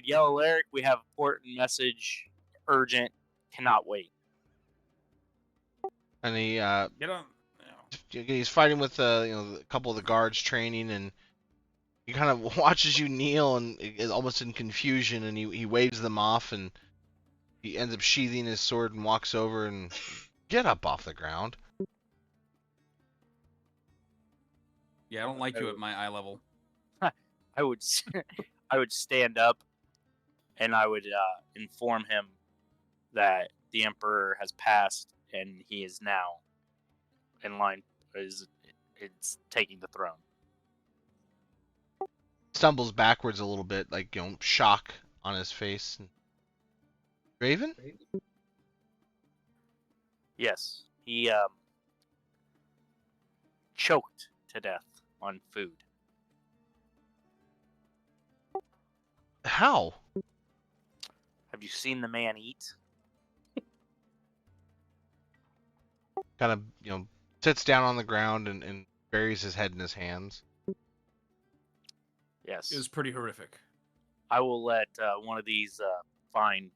yell Alaric. We have important message, urgent, cannot wait. And he Get on. he's fighting with a couple of the guards training, and he kind of watches you kneel and almost in confusion, and he waves them off, and he ends up sheathing his sword and walks over and get up off the ground. Yeah, I don't like you at my eye level. I would stand up, and I would inform him that the emperor has passed, and he is now in line. It's taking the throne. Stumbles backwards a little bit, like shock on his face. Raven? Yes, he choked to death on food. How? Have you seen the man eat? Kind of, sits down on the ground and buries his head in his hands. Yes. It was pretty horrific. I will let one of these fine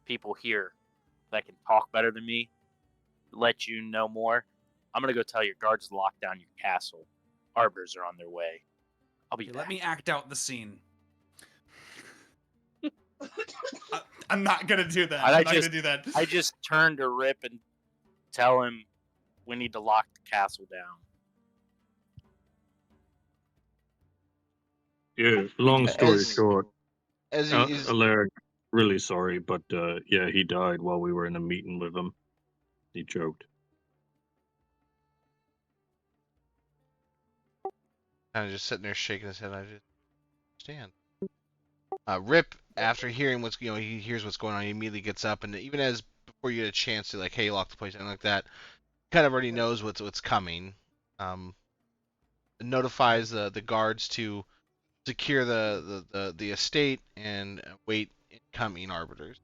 people here that can talk better than me let you know more. I'm going to go tell your guards to lock down your castle. Arbors are on their way. I'll be back. Let me act out the scene. I'm not going to do that. I'm not going to do that. I just turn to Rip and tell him we need to lock the castle down. Yeah, long story short, As he is, Alaric, really sorry, but yeah, he died while we were in a meeting with him. He choked. kind of just sitting there shaking his head. I just understand. Rip, after hearing he hears what's going on, he immediately gets up, and even as before you get a chance to hey, lock the place down like that, kind of already knows what's coming. Notifies the guards to secure the estate and wait incoming arbiters.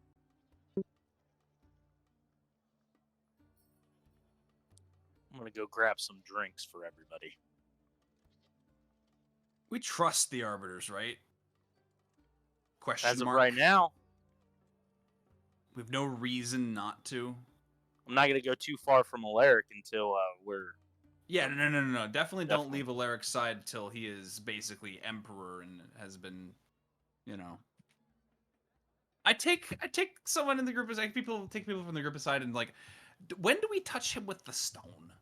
I'm going to go grab some drinks for everybody. We trust the arbiters, right? Question As of mark. right now, We have no reason not to. I'm not going to go too far from Alaric until we're... Yeah, no. Definitely don't leave Alaric's side till he is basically emperor and has been, I take someone in the group aside. Take people from the group aside and when do we touch him with the stone?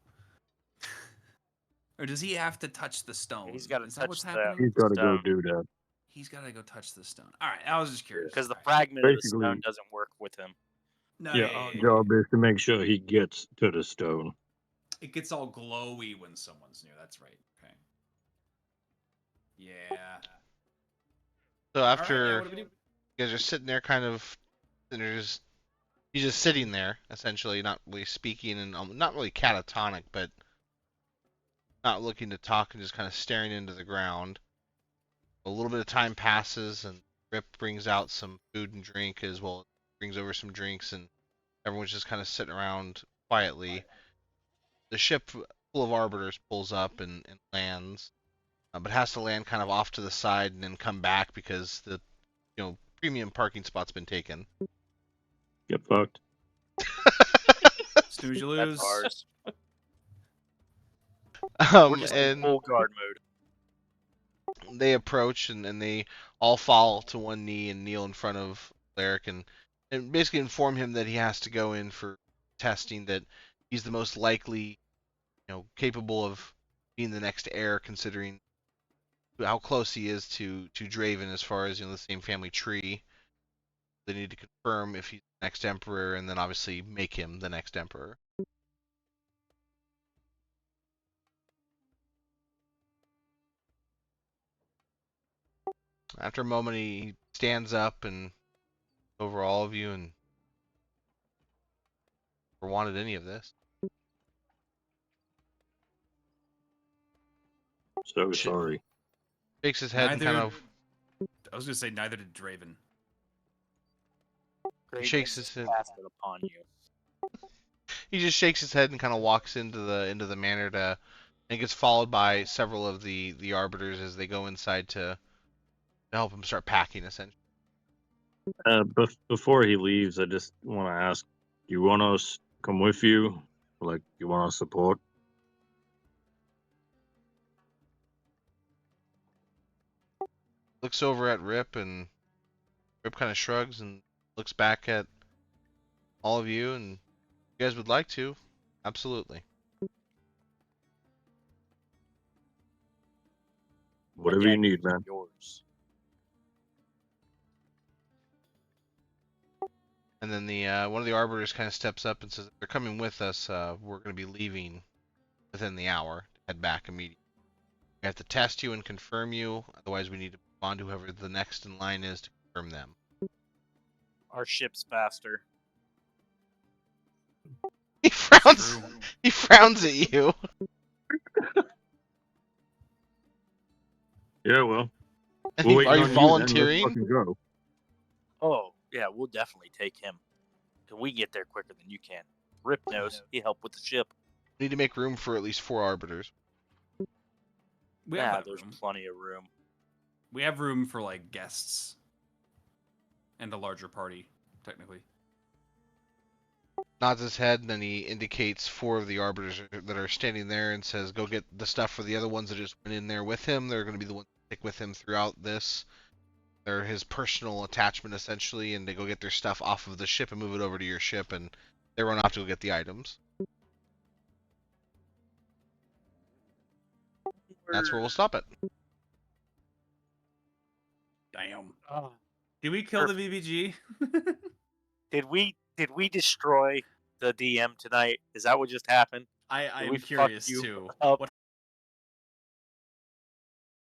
Or does he have to touch the stone? He's got to touch what's the happening? He's got to go stone. do that. He's got to go touch the stone. All right, I was just curious. Because the All right. fragment of the Basically- stone doesn't work with him. No, Yeah, our job is to make sure he gets to the stone. It gets all glowy when someone's near. That's right. Okay. Yeah. So after All right, what do we do? you guys are sitting there, he's just sitting there, essentially, not really speaking and not really catatonic, but not looking to talk and just kind of staring into the ground. A little bit of time passes, and Rip brings out some food and drink as well. Brings over some drinks, and everyone's just kind of sitting around quietly. The ship full of arbiters pulls up and lands, but has to land kind of off to the side and then come back because the premium parking spot's been taken. Get fucked. Snooze, you lose. That's ours. We're just in And full guard mode. they approach and they all fall to one knee and kneel in front of Alaric and basically inform him that he has to go in for testing, that he's the most likely, capable of being the next heir, considering how close he is to Draven as far as the same family tree. They need to confirm if he's the next emperor, and then obviously make him the next emperor. After a moment, he stands up and over all of you and never wanted any of this. So sorry. Shakes his head and kind of I was gonna say neither did Draven. Great shakes things his head. cast it upon you. He just shakes his head and kind of walks into the manor and gets followed by several of the arbiters as they go inside to help him start packing. Essentially, Before he leaves, I just want to ask: do you want us to come with you? Like, you want our support? looks over at Rip, and Rip kind of shrugs and looks back at all of you, and if you guys would like to, absolutely. Whatever you Again, need, man. yours. And then the one of the arbiters kind of steps up and says, "If they're coming with us. We're going to be leaving within the hour. Head back immediately. We have to test you and confirm you. Otherwise, we need to move on to whoever the next in line is to confirm them." Our ship's faster. He frowns. True. He frowns at you. Yeah, well. And We're he, waiting are you on then. volunteering? Let's fucking go. Oh, yeah, we'll definitely take him. Cause we get there quicker than you can. Rip knows. He helped with the ship. We need to make room for at least 4 arbiters. We Yeah, have there's room. plenty of room. We have room for like guests and a larger party, technically. Nods his head, and then he indicates 4 of the arbiters that are standing there and says, "Go get the stuff for the other ones that just went in there with him. They're going to be the ones that stick with him throughout this. They're his personal attachment, essentially, and they go get their stuff off of the ship and move it over to your ship, and they run off to go get the items." That's where we'll stop it. Damn. Oh. Did we kill the VBG? Did we destroy the DM tonight? Is that what just happened? I'm we fuck curious you too. up? What